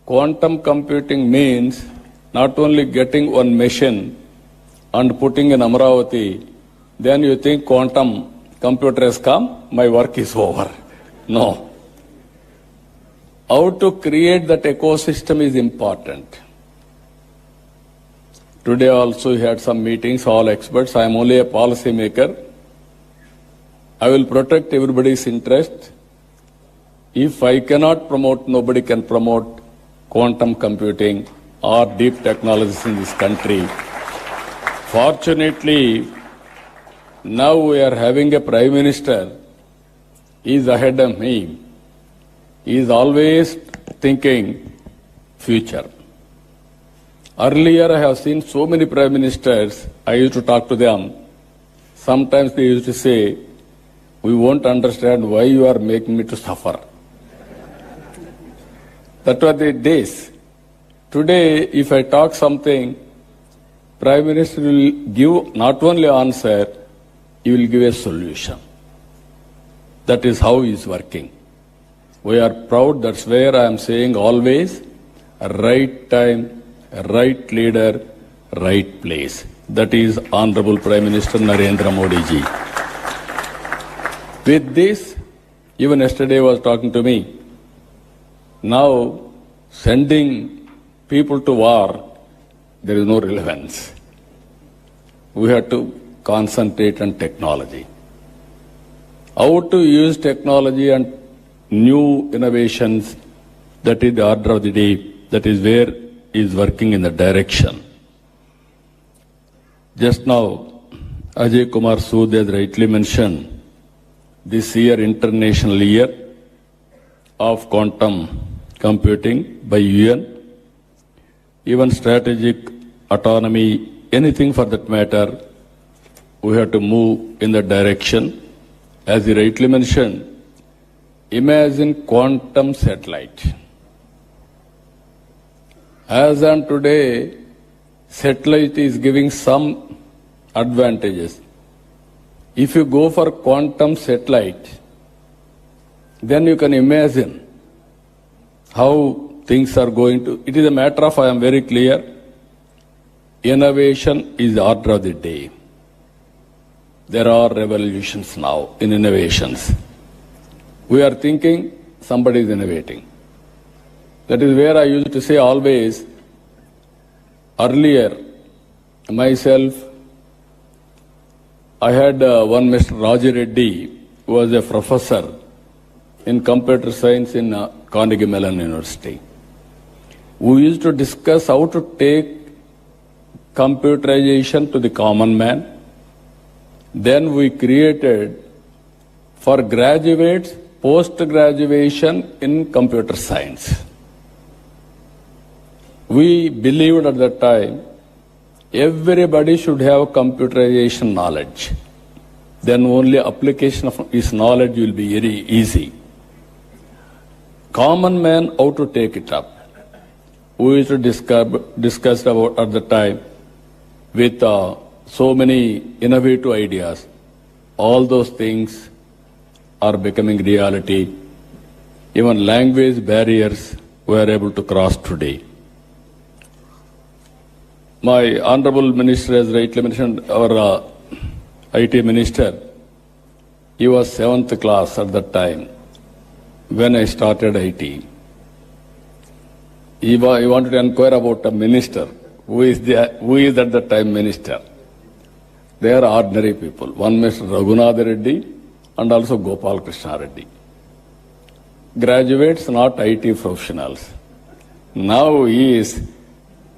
Quantum computing means not only getting one machine and putting in Amaravati, then you think quantum computer has come, my work is over. No. How to create that ecosystem is important. Today also we had some meetings, all experts. I am only a policy maker. I will protect everybody's interest. If I cannot promote, nobody can promote quantum computing or deep technologies in this country. Fortunately, now we are having a Prime Minister. He is ahead of me. He is always thinking future. Earlier I have seen so many Prime Ministers, I used to talk to them. Sometimes they used to say, we won't understand why you are making me to suffer. That were the days. Today, if I talk something, Prime Minister will give not only answer, he will give a solution. That is how he is working. We are proud, that's where I am saying always, right time, right leader, right place. That is Honorable Prime Minister Narendra Modi ji. With this, even yesterday was talking to me, now sending people to war, there is no relevance. We have to concentrate on technology. How to use technology and new innovations, that is the order of the day, that is where he is working in the direction. Just now, Ajay Kumar Sood has rightly mentioned, this year, International Year of Quantum Computing by UN, even strategic autonomy, anything for that matter, we have to move in that direction. As he rightly mentioned, imagine quantum satellite. As on today, satellite is giving some advantages. If you go for quantum satellite, then you can imagine how things are going to. It is a matter of, I am very clear, innovation is the order of the day. There are revolutions now in innovations. We are thinking somebody is innovating. That is where I used to say always, earlier, myself, I had one Mr. Raji Reddy, who was a professor in computer science in Carnegie Mellon University. We used to discuss how to take computerization to the common man. Then we created for graduates post-graduation in computer science. We believed at that time everybody should have computerization knowledge. Then only application of his knowledge will be very easy. Common man, how to take it up. We used to discuss about at the time with so many innovative ideas. All those things are becoming reality. Even language barriers we are able to cross today. My Honorable Minister has rightly mentioned, our IT Minister, he was 7th class at that time when I started IT. He wanted to inquire about a minister. Who is at that time minister? They are ordinary people. One Mr. Raghunath Reddy and also Gopal Krishna Reddy. Graduates, not IT professionals. Now he is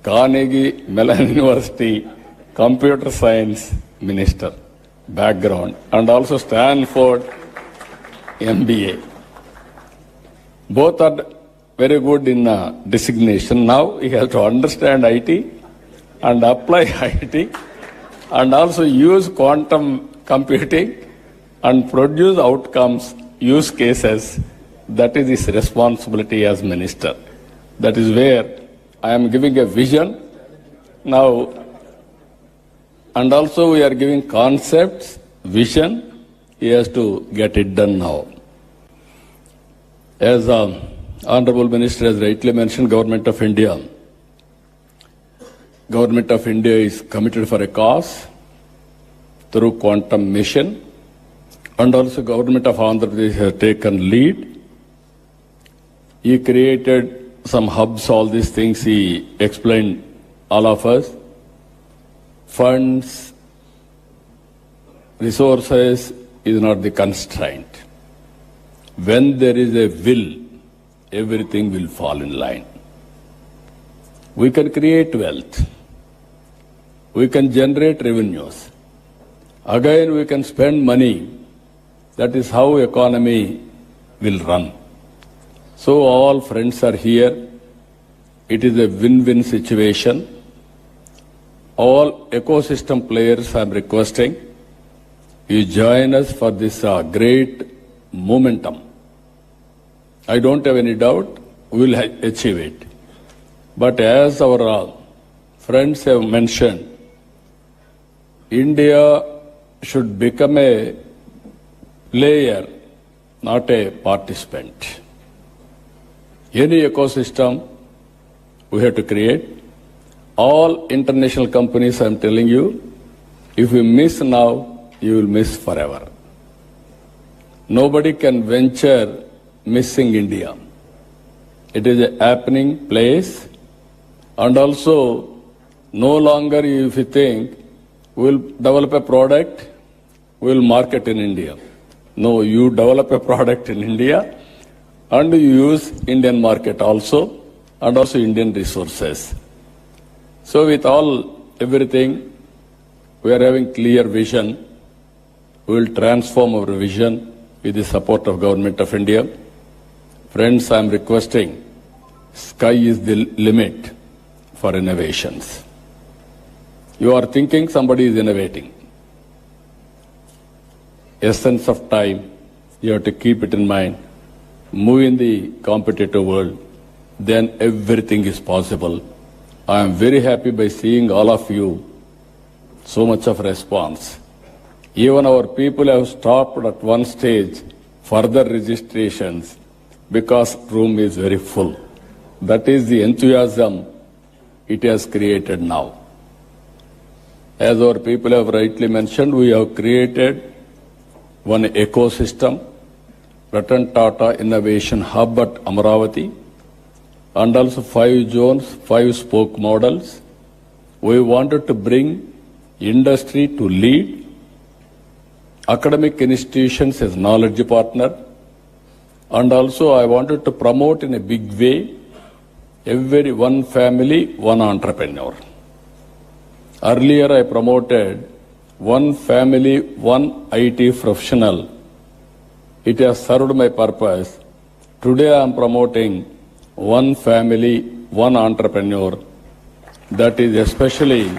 Carnegie Mellon University Computer Science Minister background and also Stanford MBA. Both are very good in designation. Now he has to understand IT and apply IT and also use quantum computing and produce outcomes, use cases. That is his responsibility as minister. That is where I am giving a vision now, and also we are giving concepts, vision. He has to get it done now. As Honorable Minister has rightly mentioned, Government of India is committed for a cause through quantum mission, and also Government of Andhra Pradesh has taken lead. He created some hubs, all these things he explained all of us. Funds, resources is not the constraint. When there is a will, everything will fall in line. We can create wealth. We can generate revenues. Again, we can spend money. That is how economy will run. So all friends are here. It is a win-win situation. All ecosystem players, I am requesting you join us for this great momentum. I don't have any doubt we will achieve it. But as our friends have mentioned, India should become a player, not a participant. Any ecosystem we have to create. All international companies, I am telling you, if you miss now, you will miss forever. Nobody can venture missing India. It is a happening place, and also no longer if you think we will develop a product, we will market in India. No, you develop a product in India and you use Indian market also, and also Indian resources. So with everything, we are having clear vision. We will transform our vision with the support of Government of India. Friends, I am requesting, sky is the limit for innovations. You are thinking somebody is innovating. Essence of time, you have to keep it in mind. Move in the competitive world, then everything is possible. I am very happy by seeing all of you, so much of response. Even our people have stopped at one stage further registrations because room is very full. That is the enthusiasm it has created now. As our people have rightly mentioned, we have created one ecosystem, Ratan Tata Innovation Hub at Amaravati, and also 5 zones, 5 spoke models. We wanted to bring industry to lead, academic institutions as knowledge partner, and also I wanted to promote in a big way every one family, one entrepreneur. Earlier I promoted one family, one IT professional. It has served my purpose. Today I am promoting one family, one entrepreneur. That is especially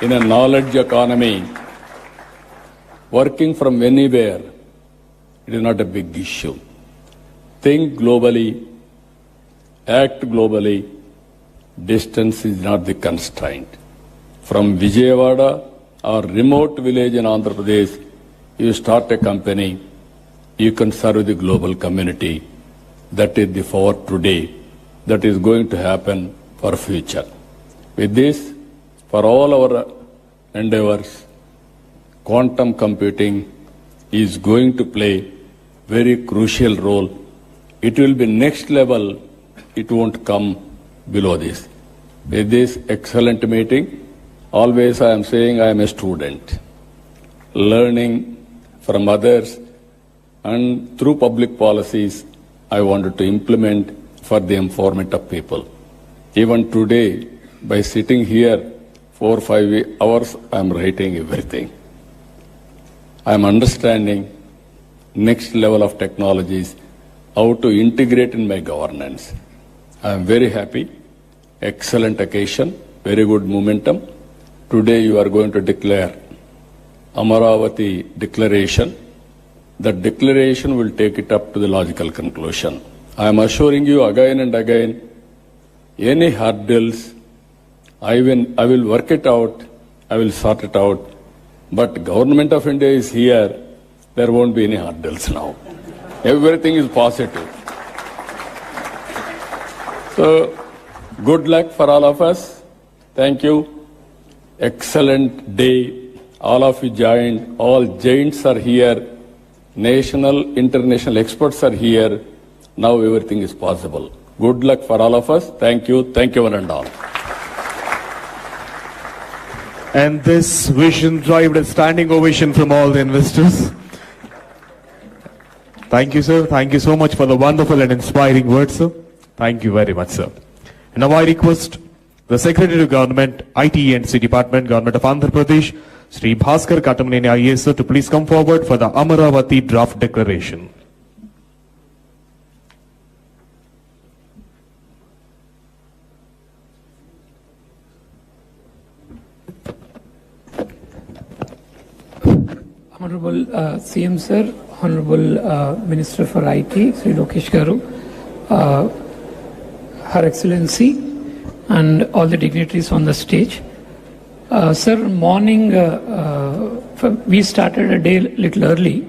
in a knowledge economy, working from anywhere. It is not a big issue. Think globally, act globally. Distance is not the constraint. From Vijayawada or remote village in Andhra Pradesh, you start a company, you can serve the global community. That is the for today. That is going to happen for future. With this, for all our endeavors, quantum computing is going to play very crucial role. It will be next level. It won't come below this. With this excellent meeting, always I am saying I am a student, learning from others, and through public policies, I wanted to implement for the empowerment of people. Even today, by sitting here 4 or 5 hours, I am writing everything. I am understanding next level of technologies, how to integrate in my governance. I am very happy. Excellent occasion, very good momentum. Today you are going to declare Amaravati declaration. The declaration will take it up to the logical conclusion. I am assuring you again and again, any hurdles, I will work it out, I will sort it out. But Government of India is here, there won't be any hurdles now. Everything is positive. So, good luck for all of us. Thank you. Excellent day. All of you joined. All giants are here. National, international experts are here. Now everything is possible. Good luck for all of us. Thank you. Thank you one and all. And this vision derived a standing ovation from all the investors. Thank you, sir. Thank you so much for the wonderful and inspiring words, sir. Thank you very much, sir. And now I request the Secretary to Government, IT and C Department, Government of Andhra Pradesh, Sri Bhaskar Katamaneni IAS, sir, to please come forward for the Amaravati draft declaration. Honorable CM Sir, Honorable Minister for IT, Sri Lokesh Garu, Her Excellency, and all the dignitaries on the stage. Sir, morning, we started a day little early.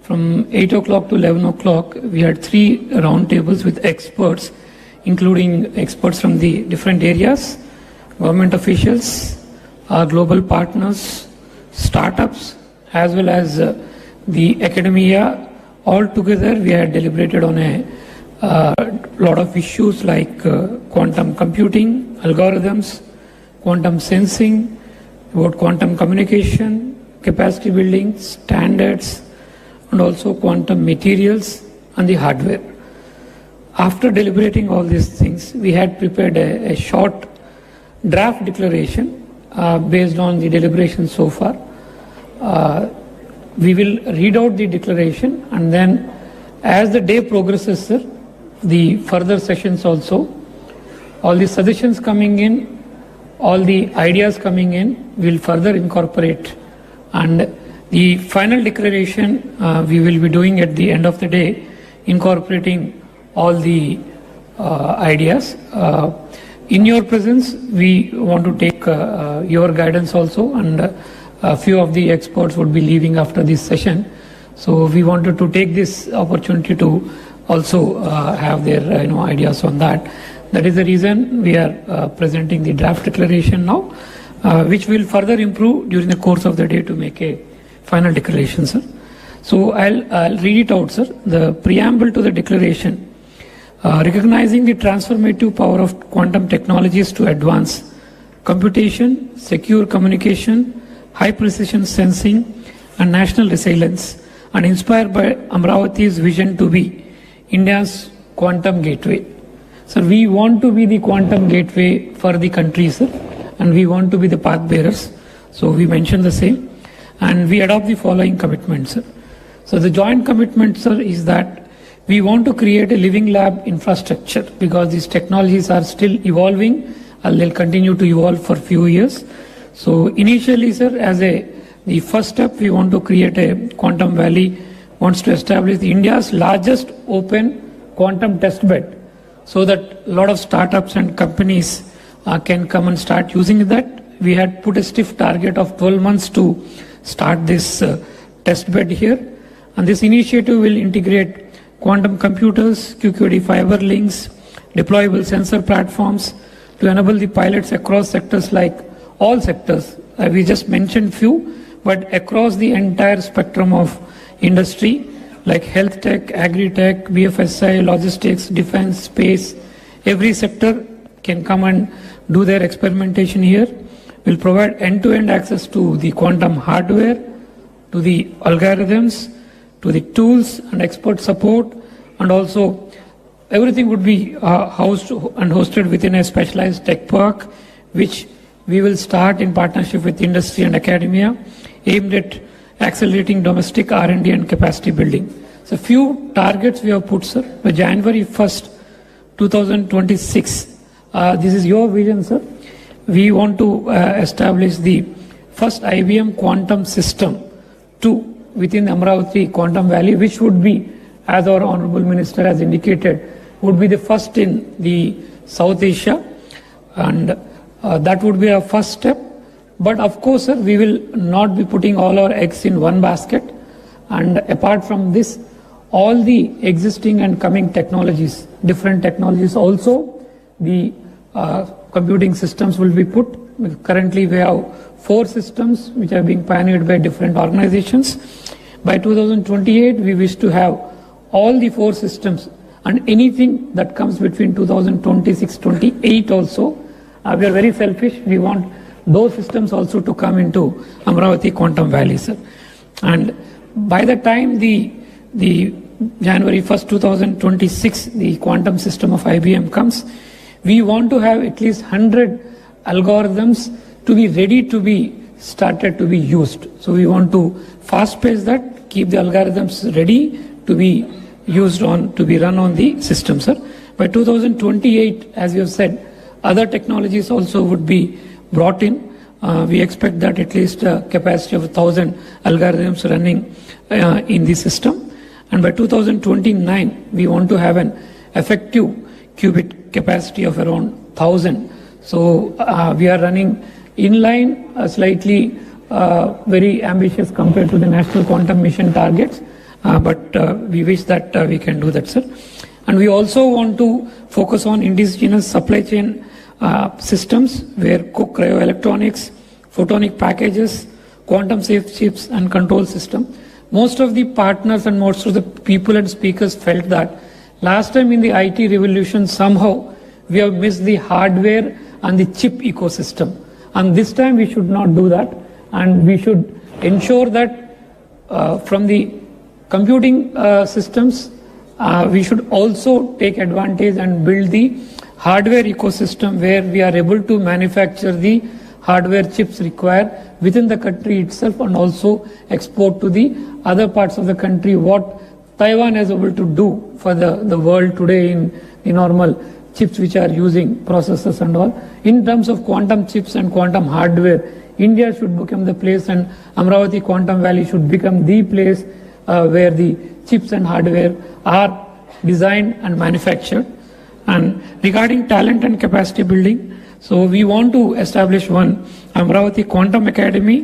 From 8 o'clock to 11 o'clock, we had 3 round tables with experts, including experts from the different areas, government officials, our global partners, startups, as well as the academia. All together, we had deliberated on a lot of issues like quantum computing, algorithms, quantum sensing, about quantum communication, capacity building, standards, and also quantum materials and the hardware. After deliberating all these things, we had prepared a short draft declaration based on the deliberation so far. We will read out the declaration, and then as the day progresses, sir, the further sessions also, all the suggestions coming in, all the ideas coming in, will further incorporate, and the final declaration we will be doing at the end of the day, incorporating all the ideas. In your presence, we want to take your guidance also, and a few of the experts would be leaving after this session. So we wanted to take this opportunity to also have their ideas on that. That is the reason we are presenting the draft declaration now, which will further improve during the course of the day to make a final declaration, sir. So I'll read it out, sir. The preamble to the declaration, recognizing the transformative power of quantum technologies to advance computation, secure communication, high precision sensing, and national resilience, and inspired by Amaravati's vision to be India's quantum gateway. So we want to be the quantum gateway for the country, sir, and we want to be the path bearers. So we mentioned the same, and we adopt the following commitments, sir. So the joint commitment, sir, is that we want to create a living lab infrastructure because these technologies are still evolving and they'll continue to evolve for a few years. So initially, sir, as the first step, we want to create a Quantum Valley, wants to establish India's largest open quantum test bed, so that a lot of startups and companies can come and start using that. We had put a stiff target of 12 months to start this test bed here, and this initiative will integrate quantum computers, QQD fiber links, deployable sensor platforms to enable the pilots across sectors like all sectors. We just mentioned few, but across the entire spectrum of industry like health tech, agri-tech, BFSI, logistics, defense, space, every sector can come and do their experimentation here. We'll provide end-to-end access to the quantum hardware, to the algorithms, to the tools and expert support, and also everything would be housed and hosted within a specialized tech park, which we will start in partnership with industry and academia, aimed at accelerating domestic R&D and capacity building. So few targets we have put, sir. By January 1st, 2026, this is your vision, sir. We want to establish the first IBM quantum system within the Amaravati Quantum Valley, which would be, as our Honorable Minister has indicated, would be the first in the South Asia, and that would be our first step. But of course, sir, we will not be putting all our eggs in one basket. And apart from this, all the existing and coming technologies, different technologies also, the computing systems will be put. Currently, we have 4 systems which are being pioneered by different organizations. By 2028, we wish to have all the 4 systems, and anything that comes between 2026-28 also. We are very selfish. We want those systems also to come into Amaravati Quantum Valley, sir. And by the time the January 1st, 2026, the quantum system of IBM comes, we want to have at least 100 algorithms to be ready to be started to be used. So we want to fast pace that, keep the algorithms ready to be used on, to be run on the system, sir. By 2028, as you have said, other technologies also would be brought in. We expect that at least a capacity of 1,000 algorithms running in the system. And by 2029, we want to have an effective qubit capacity of around 1,000. So we are running in line, slightly very ambitious compared to the National Quantum Mission targets. But we wish that we can do that, sir. And we also want to focus on indigenous supply chain systems where cryo-electronics, photonic packages, quantum safe chips and control system. Most of the partners and most of the people and speakers felt that last time in the IT revolution somehow we have missed the hardware and the chip ecosystem. And this time we should not do that, and we should ensure that from the computing systems we should also take advantage and build the hardware ecosystem where we are able to manufacture the hardware chips required within the country itself and also export to the other parts of the country, what Taiwan is able to do for the world today in the normal chips which are using processors and all. In terms of quantum chips and quantum hardware, India should become the place, and Amaravati Quantum Valley should become the place where the chips and hardware are designed and manufactured. And regarding talent and capacity building, so we want to establish one Amaravati Quantum Academy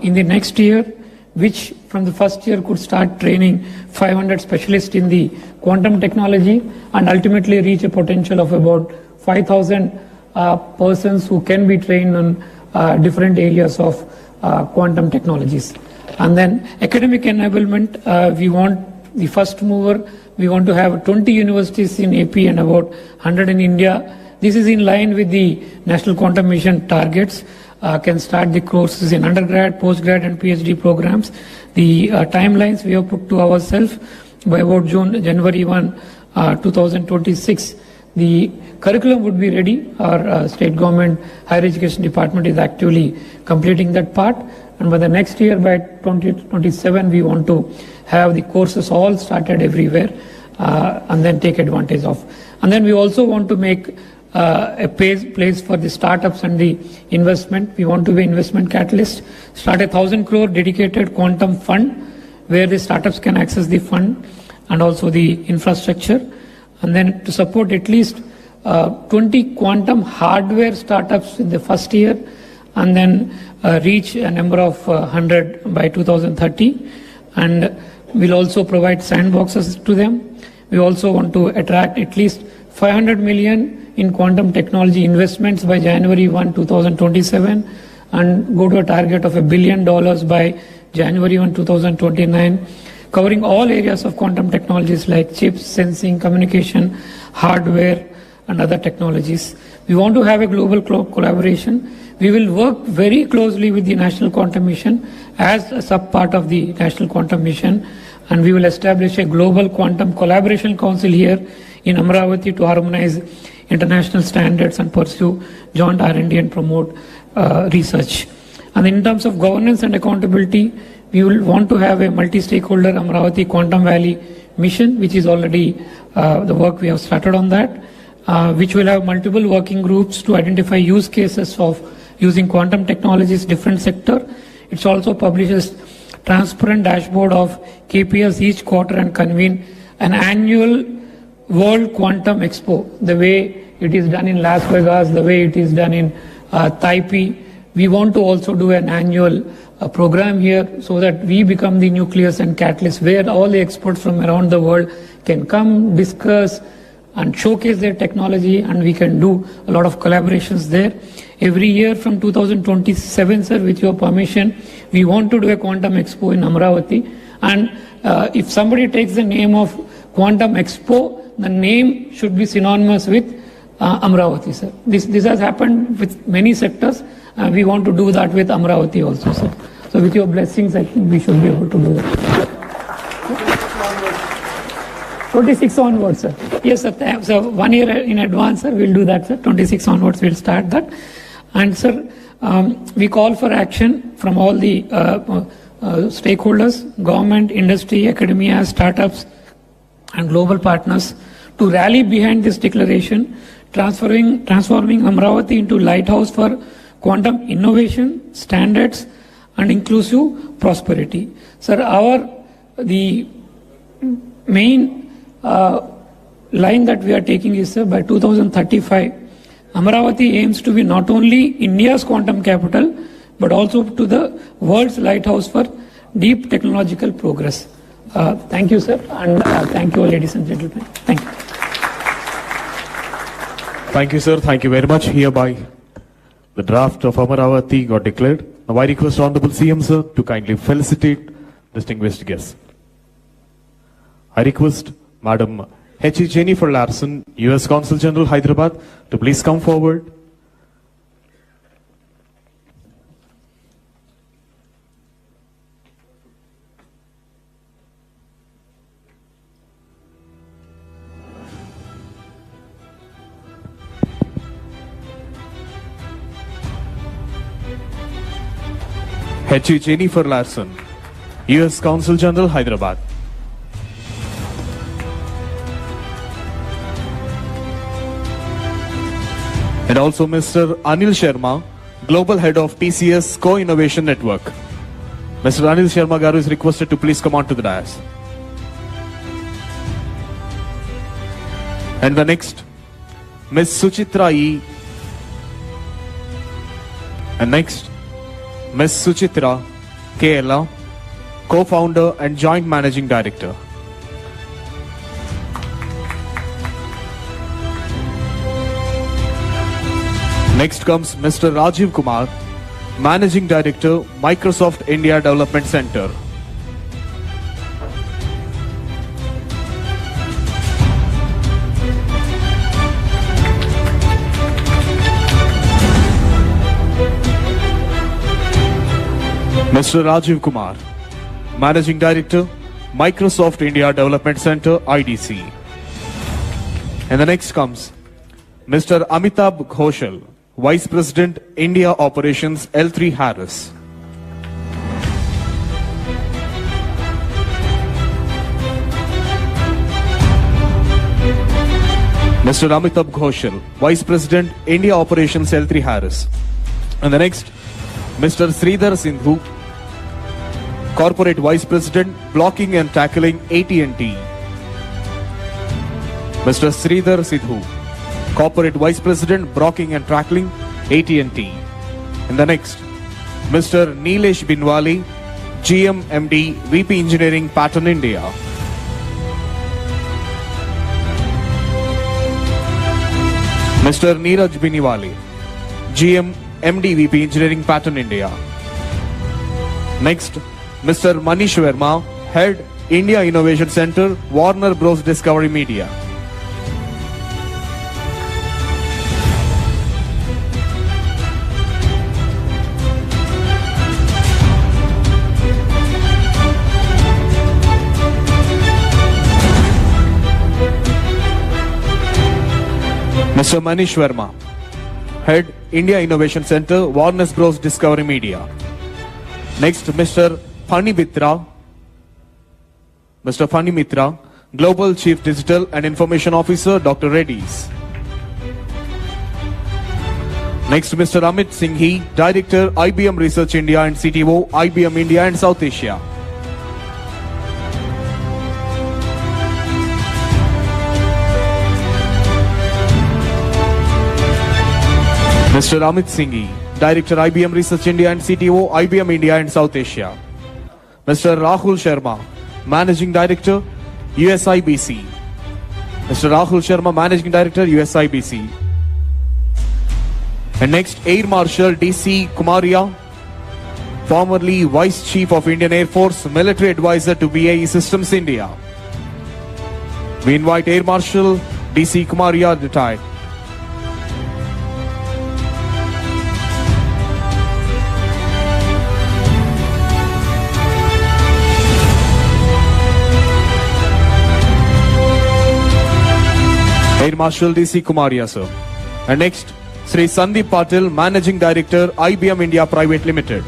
in the next year, which from the first year could start training 500 specialists in the quantum technology and ultimately reach a potential of about 5,000 persons who can be trained on different areas of quantum technologies. And then academic enablement, we want the first mover. We want to have 20 universities in AP and about 100 in India. This is in line with the National Quantum Mission targets. Can start the courses in undergrad, postgrad and PhD programs. The timelines we have put to ourselves by about January 1, 2026. The curriculum would be ready. Our state government higher education department is actively completing that part. And by the next year, by 2027, we want to have the courses all started everywhere and then take advantage of. And then we also want to make a place for the startups and the investment. We want to be investment catalyst. Start 1,000 crore dedicated quantum fund where the startups can access the fund and also the infrastructure. And then to support at least 20 quantum hardware startups in the first year, and then reach a number of 100 by 2030. And we'll also provide sandboxes to them. We also want to attract at least 500 million in quantum technology investments by January 1, 2027 and go to a target of $1 billion by January 1, 2029, covering all areas of quantum technologies like chips, sensing, communication, hardware and other technologies. We want to have a global collaboration. We will work very closely with the National Quantum Mission as a sub-part of the National Quantum Mission, and we will establish a global quantum collaboration council here in Amaravati to harmonize international standards and pursue joint R&D and promote research. And in terms of governance and accountability, we will want to have a multi-stakeholder Amaravati Quantum Valley mission, which is already the work we have started on that, which will have multiple working groups to identify use cases of using quantum technologies different sector. It also publishes transparent dashboard of KPIs each quarter and convene an annual World Quantum Expo, the way it is done in Las Vegas, the way it is done in Taipei. We want to also do an annual program here so that we become the nucleus and catalyst where all the experts from around the world can come, discuss and showcase their technology, and we can do a lot of collaborations there. Every year from 2027, sir, with your permission, we want to do a Quantum Expo in Amaravati. And if somebody takes the name of Quantum Expo, the name should be synonymous with Amaravati, sir. This has happened with many sectors. We want to do that with Amaravati also, sir. So with your blessings, I think we should be able to do that. 26 onwards, sir. Yes, sir. So 1 year in advance, sir, we'll do that, sir. 26 onwards, we'll start that. And, sir, we call for action from all the stakeholders, government, industry, academia, startups, and global partners to rally behind this declaration, transforming Amaravati into lighthouse for quantum innovation, standards, and inclusive prosperity. Sir, the main line that we are taking is, sir, by 2035, Amaravati aims to be not only India's quantum capital, but also to the world's lighthouse for deep technological progress. Thank you, sir, and thank you all, ladies and gentlemen. Thank you. Thank you, sir. Thank you very much. Hereby, the draft of Amaravati got declared. Now I request Honorable CM, sir, to kindly felicitate distinguished guests. I request Madam H.E. Jennifer Larson, U.S. Consul General, Hyderabad, to please come forward. H.E. Jennifer Larson, U.S. Consul General, Hyderabad. And also Mr. Anil Sharma, Global Head of TCS Co-Innovation Network. Mr. Anil Sharma Garu is requested to please come on to the dais. And the next, Ms. Suchitra E. And next, Ms. Suchitra K. Co-founder and Joint Managing Director. Next comes Mr. Rajiv Kumar, Managing Director, Microsoft India Development Center. Mr. Rajiv Kumar, Managing Director, Microsoft India Development Center, IDC. And the next comes Mr. Amitabh Ghoshal, Vice President, India Operations, L3 Harris. Mr. Amitabh Ghoshal, Vice President, India Operations, L3 Harris. And the next, Mr. Sridhar Sindhu, Corporate Vice President, Blocking and Tackling, AT&T. Mr. Sridhar Sindhu, Corporate Vice President, Blocking and Tackling, AT&T. And the next, Mr. Nilesh Binwali, GM MD, VP Engineering, Pattern India. Mr. Neeraj Binwali, GM MD, VP Engineering, Pattern India. Next, Mr. Manish Verma, Head, India Innovation Center, Warner Bros. Discovery Media. Mr. Manish Verma, Head, India Innovation Center, Warner Bros. Discovery Media. Next, Mr. Phani Mitra, Global Chief Digital and Information Officer, Dr. Reddy's. Next, Mr. Amit Singhi, Director, IBM Research India and CTO, IBM India and South Asia. Mr. Amit Singhi, Director, IBM Research India and CTO, IBM India and South Asia. Mr. Rahul Sharma, Managing Director, USIBC. Mr. Rahul Sharma, Managing Director, USIBC. And next, Air Marshal DC Kumaria, formerly Vice Chief of Indian Air Force, Military Advisor to BAE Systems India. We invite Air Marshal DC Kumaria, retired. Air Marshal DC Kumaria, sir. And next, Sri Sandeep Patil, Managing Director, IBM India Private Limited.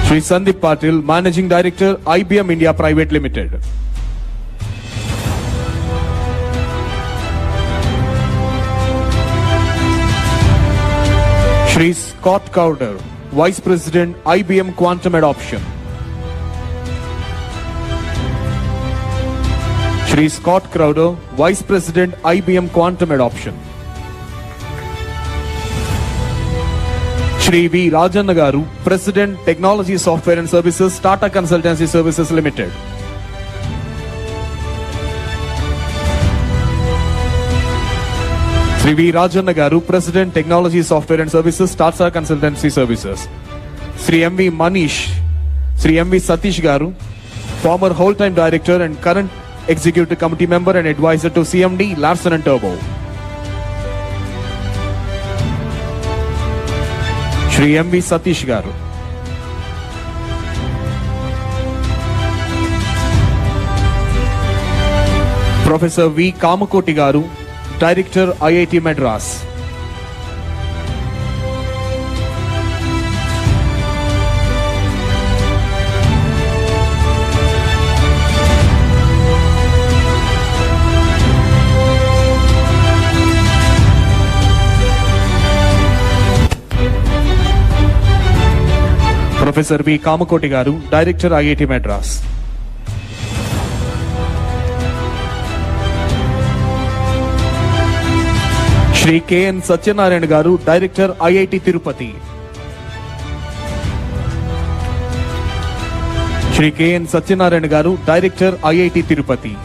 Sri Sandeep Patil, Managing Director, IBM India Private Limited. Sri Scott Cowder, Vice President, IBM Quantum Adoption. Sri Scott Crowder, Vice President, IBM Quantum Adoption. Shri V. Rajan Garu, President, Technology Software and Services, Tata Consultancy Services Limited. Shri V. Rajan Garu, President, Technology Software and Services, Tata Consultancy Services. Shri M. V. Manish, Shri M. V. Satish Garu, former whole-time director and current Executive Committee member and advisor to CMD, Larsen & Toubro. Shri M.V. Satish Garu. Professor V. Kamakoti Garu, Director, IIT Madras. Professor V. Kamakoti Garu, Director, IIT Madras. Shri K. N. Satyanarayan Garu, Director, IIT Tirupati. Shri K. N. Satyanarayan Garu, Director, IIT Tirupati.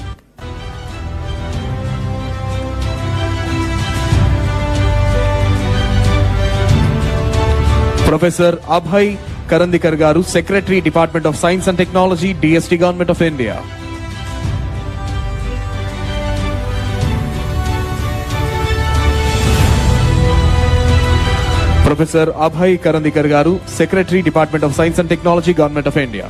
Professor Abhay Karandikar Garu, Secretary, Department of Science and Technology, DST, Government of India. Professor Abhay Karandikar Garu, Secretary, Department of Science and Technology, Government of India.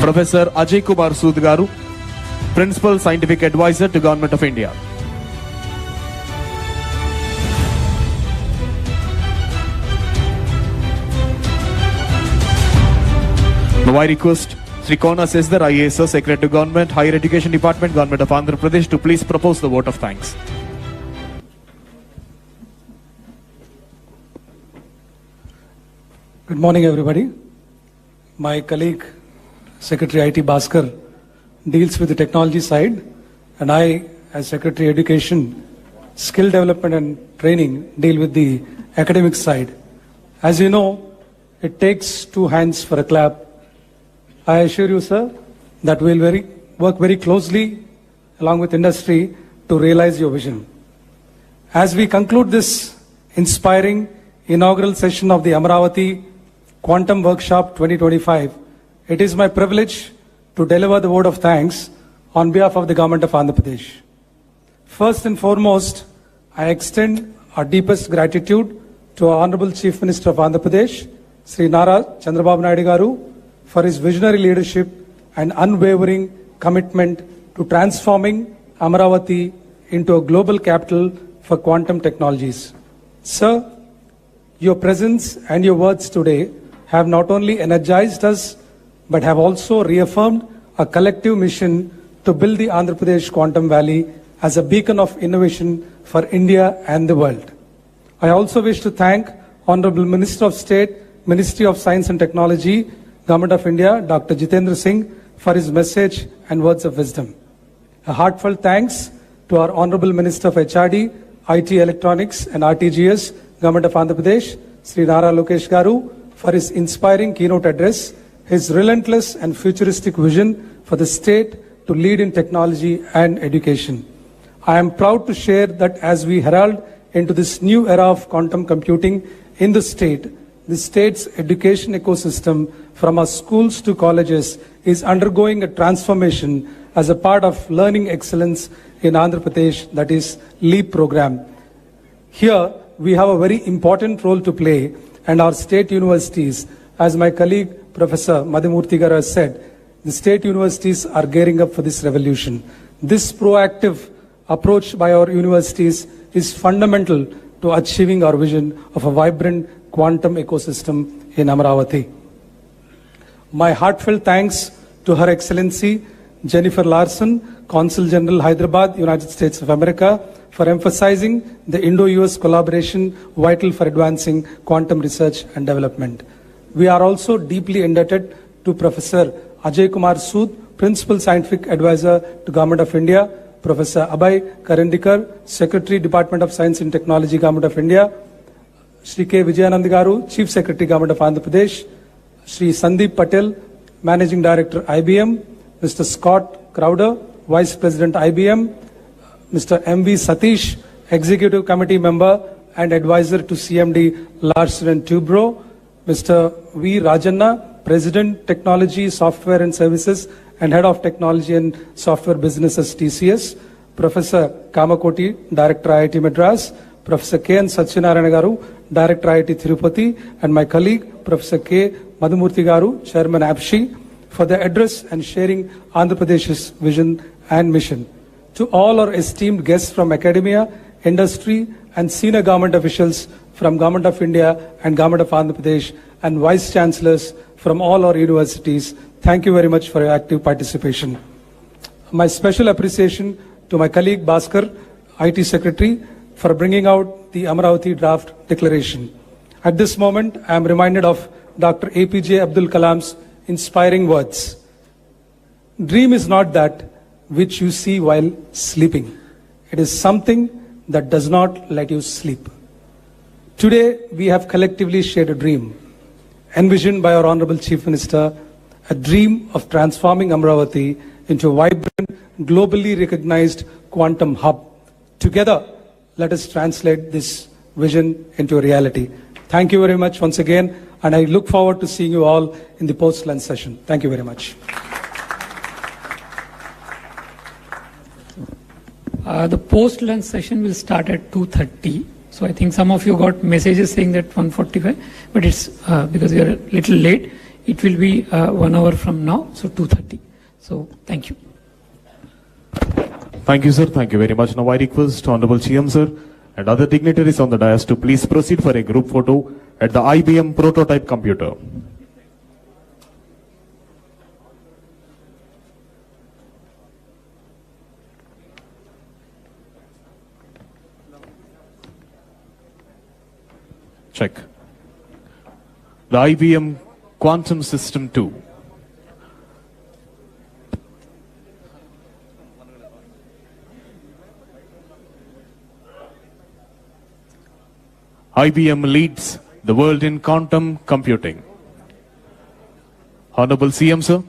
Professor Ajay Kumar Sood Garu, Principal Scientific Advisor to Government of India. Now I request Sri Kona Sesdar, IAS, Secretary to Government, Higher Education Department, Government of Andhra Pradesh, to please propose the vote of thanks. Good morning, everybody. My colleague, Secretary IT Bhaskar, deals with the technology side, and I, as Secretary Education, Skill Development and Training, deal with the academic side. As you know, it takes two hands for a clap. I assure you, sir, that we'll work very closely along with industry to realize your vision. As we conclude this inspiring inaugural session of the Amaravati Quantum Workshop 2025, it is my privilege to deliver the word of thanks on behalf of the Government of Andhra Pradesh. First and foremost, I extend our deepest gratitude to our Honorable Chief Minister of Andhra Pradesh, Sri Nara Chandrababu Naidu Garu, for his visionary leadership and unwavering commitment to transforming Amaravati into a global capital for quantum technologies. Sir, your presence and your words today have not only energized us, but have also reaffirmed a collective mission to build the Andhra Pradesh Quantum Valley as a beacon of innovation for India and the world. I also wish to thank Honorable Minister of State, Ministry of Science and Technology, Government of India, Dr. Jitendra Singh, for his message and words of wisdom. A heartfelt thanks to our Honorable Minister of HRD, IT Electronics and RTGS, Government of Andhra Pradesh, Sri Nara Lokesh Garu, for his inspiring keynote address, his relentless and futuristic vision for the state to lead in technology and education. I am proud to share that as we herald into this new era of quantum computing in the state's education ecosystem from our schools to colleges is undergoing a transformation as a part of learning excellence in Andhra Pradesh, that is LEAP program. Here, we have a very important role to play, and our state universities, as my colleague Professor Madhumurthy Garu has said, the state universities are gearing up for this revolution. This proactive approach by our universities is fundamental to achieving our vision of a vibrant quantum ecosystem in Amaravati. My heartfelt thanks to Her Excellency Jennifer Larson, Consul General Hyderabad, United States of America, for emphasizing the Indo-US collaboration vital for advancing quantum research and development. We are also deeply indebted to Professor Ajay Kumar Sood, Principal Scientific Advisor to Government of India, Professor Abhay Karandikar, Secretary, Department of Science and Technology, Government of India, Shri K. Vijayanand Garu, Chief Secretary, Government of Andhra Pradesh, Shri Sandeep Patel, Managing Director, IBM, Mr. Scott Crowder, Vice President, IBM, Mr. M.V. Satish, Executive Committee Member and Advisor to CMD Larsen & Toubro, Mr. V. Rajanna, President, Technology, Software and Services and Head of Technology and Software Businesses, TCS, Professor Kamakoti, Director, IIT Madras, Professor K. N. Satyanarayana Garu, Director, IIT Tirupati, and my colleague, Professor K. Madhumurthy Garu, Chairman, APSHI, for the address and sharing Andhra Pradesh's vision and mission. To all our esteemed guests from academia, industry, and senior government officials from Government of India and Government of Andhra Pradesh, and Vice Chancellors from all our universities, thank you very much for your active participation. My special appreciation to my colleague Bhaskar, IT Secretary, for bringing out the Amaravati draft declaration. At this moment, I am reminded of Dr. APJ Abdul Kalam's inspiring words. Dream is not that which you see while sleeping. It is something that does not let you sleep. Today, we have collectively shared a dream, envisioned by our Honorable Chief Minister, a dream of transforming Amaravati into a vibrant, globally recognized quantum hub. Together, let us translate this vision into a reality. Thank you very much once again, and I look forward to seeing you all in the post-lunch session. Thank you very much. The post-lunch session will start at 2:30. So I think some of you got messages saying that 1:45, but it's because we are a little late. It will be 1 hour from now, so 2:30. So thank you. Thank you, sir. Thank you very much. Now I request Honorable CM, sir, and other dignitaries on the dais to please proceed for a group photo at the IBM prototype computer. Check. The IBM Quantum System 2. IBM leads the world in quantum computing. Honorable CM, sir.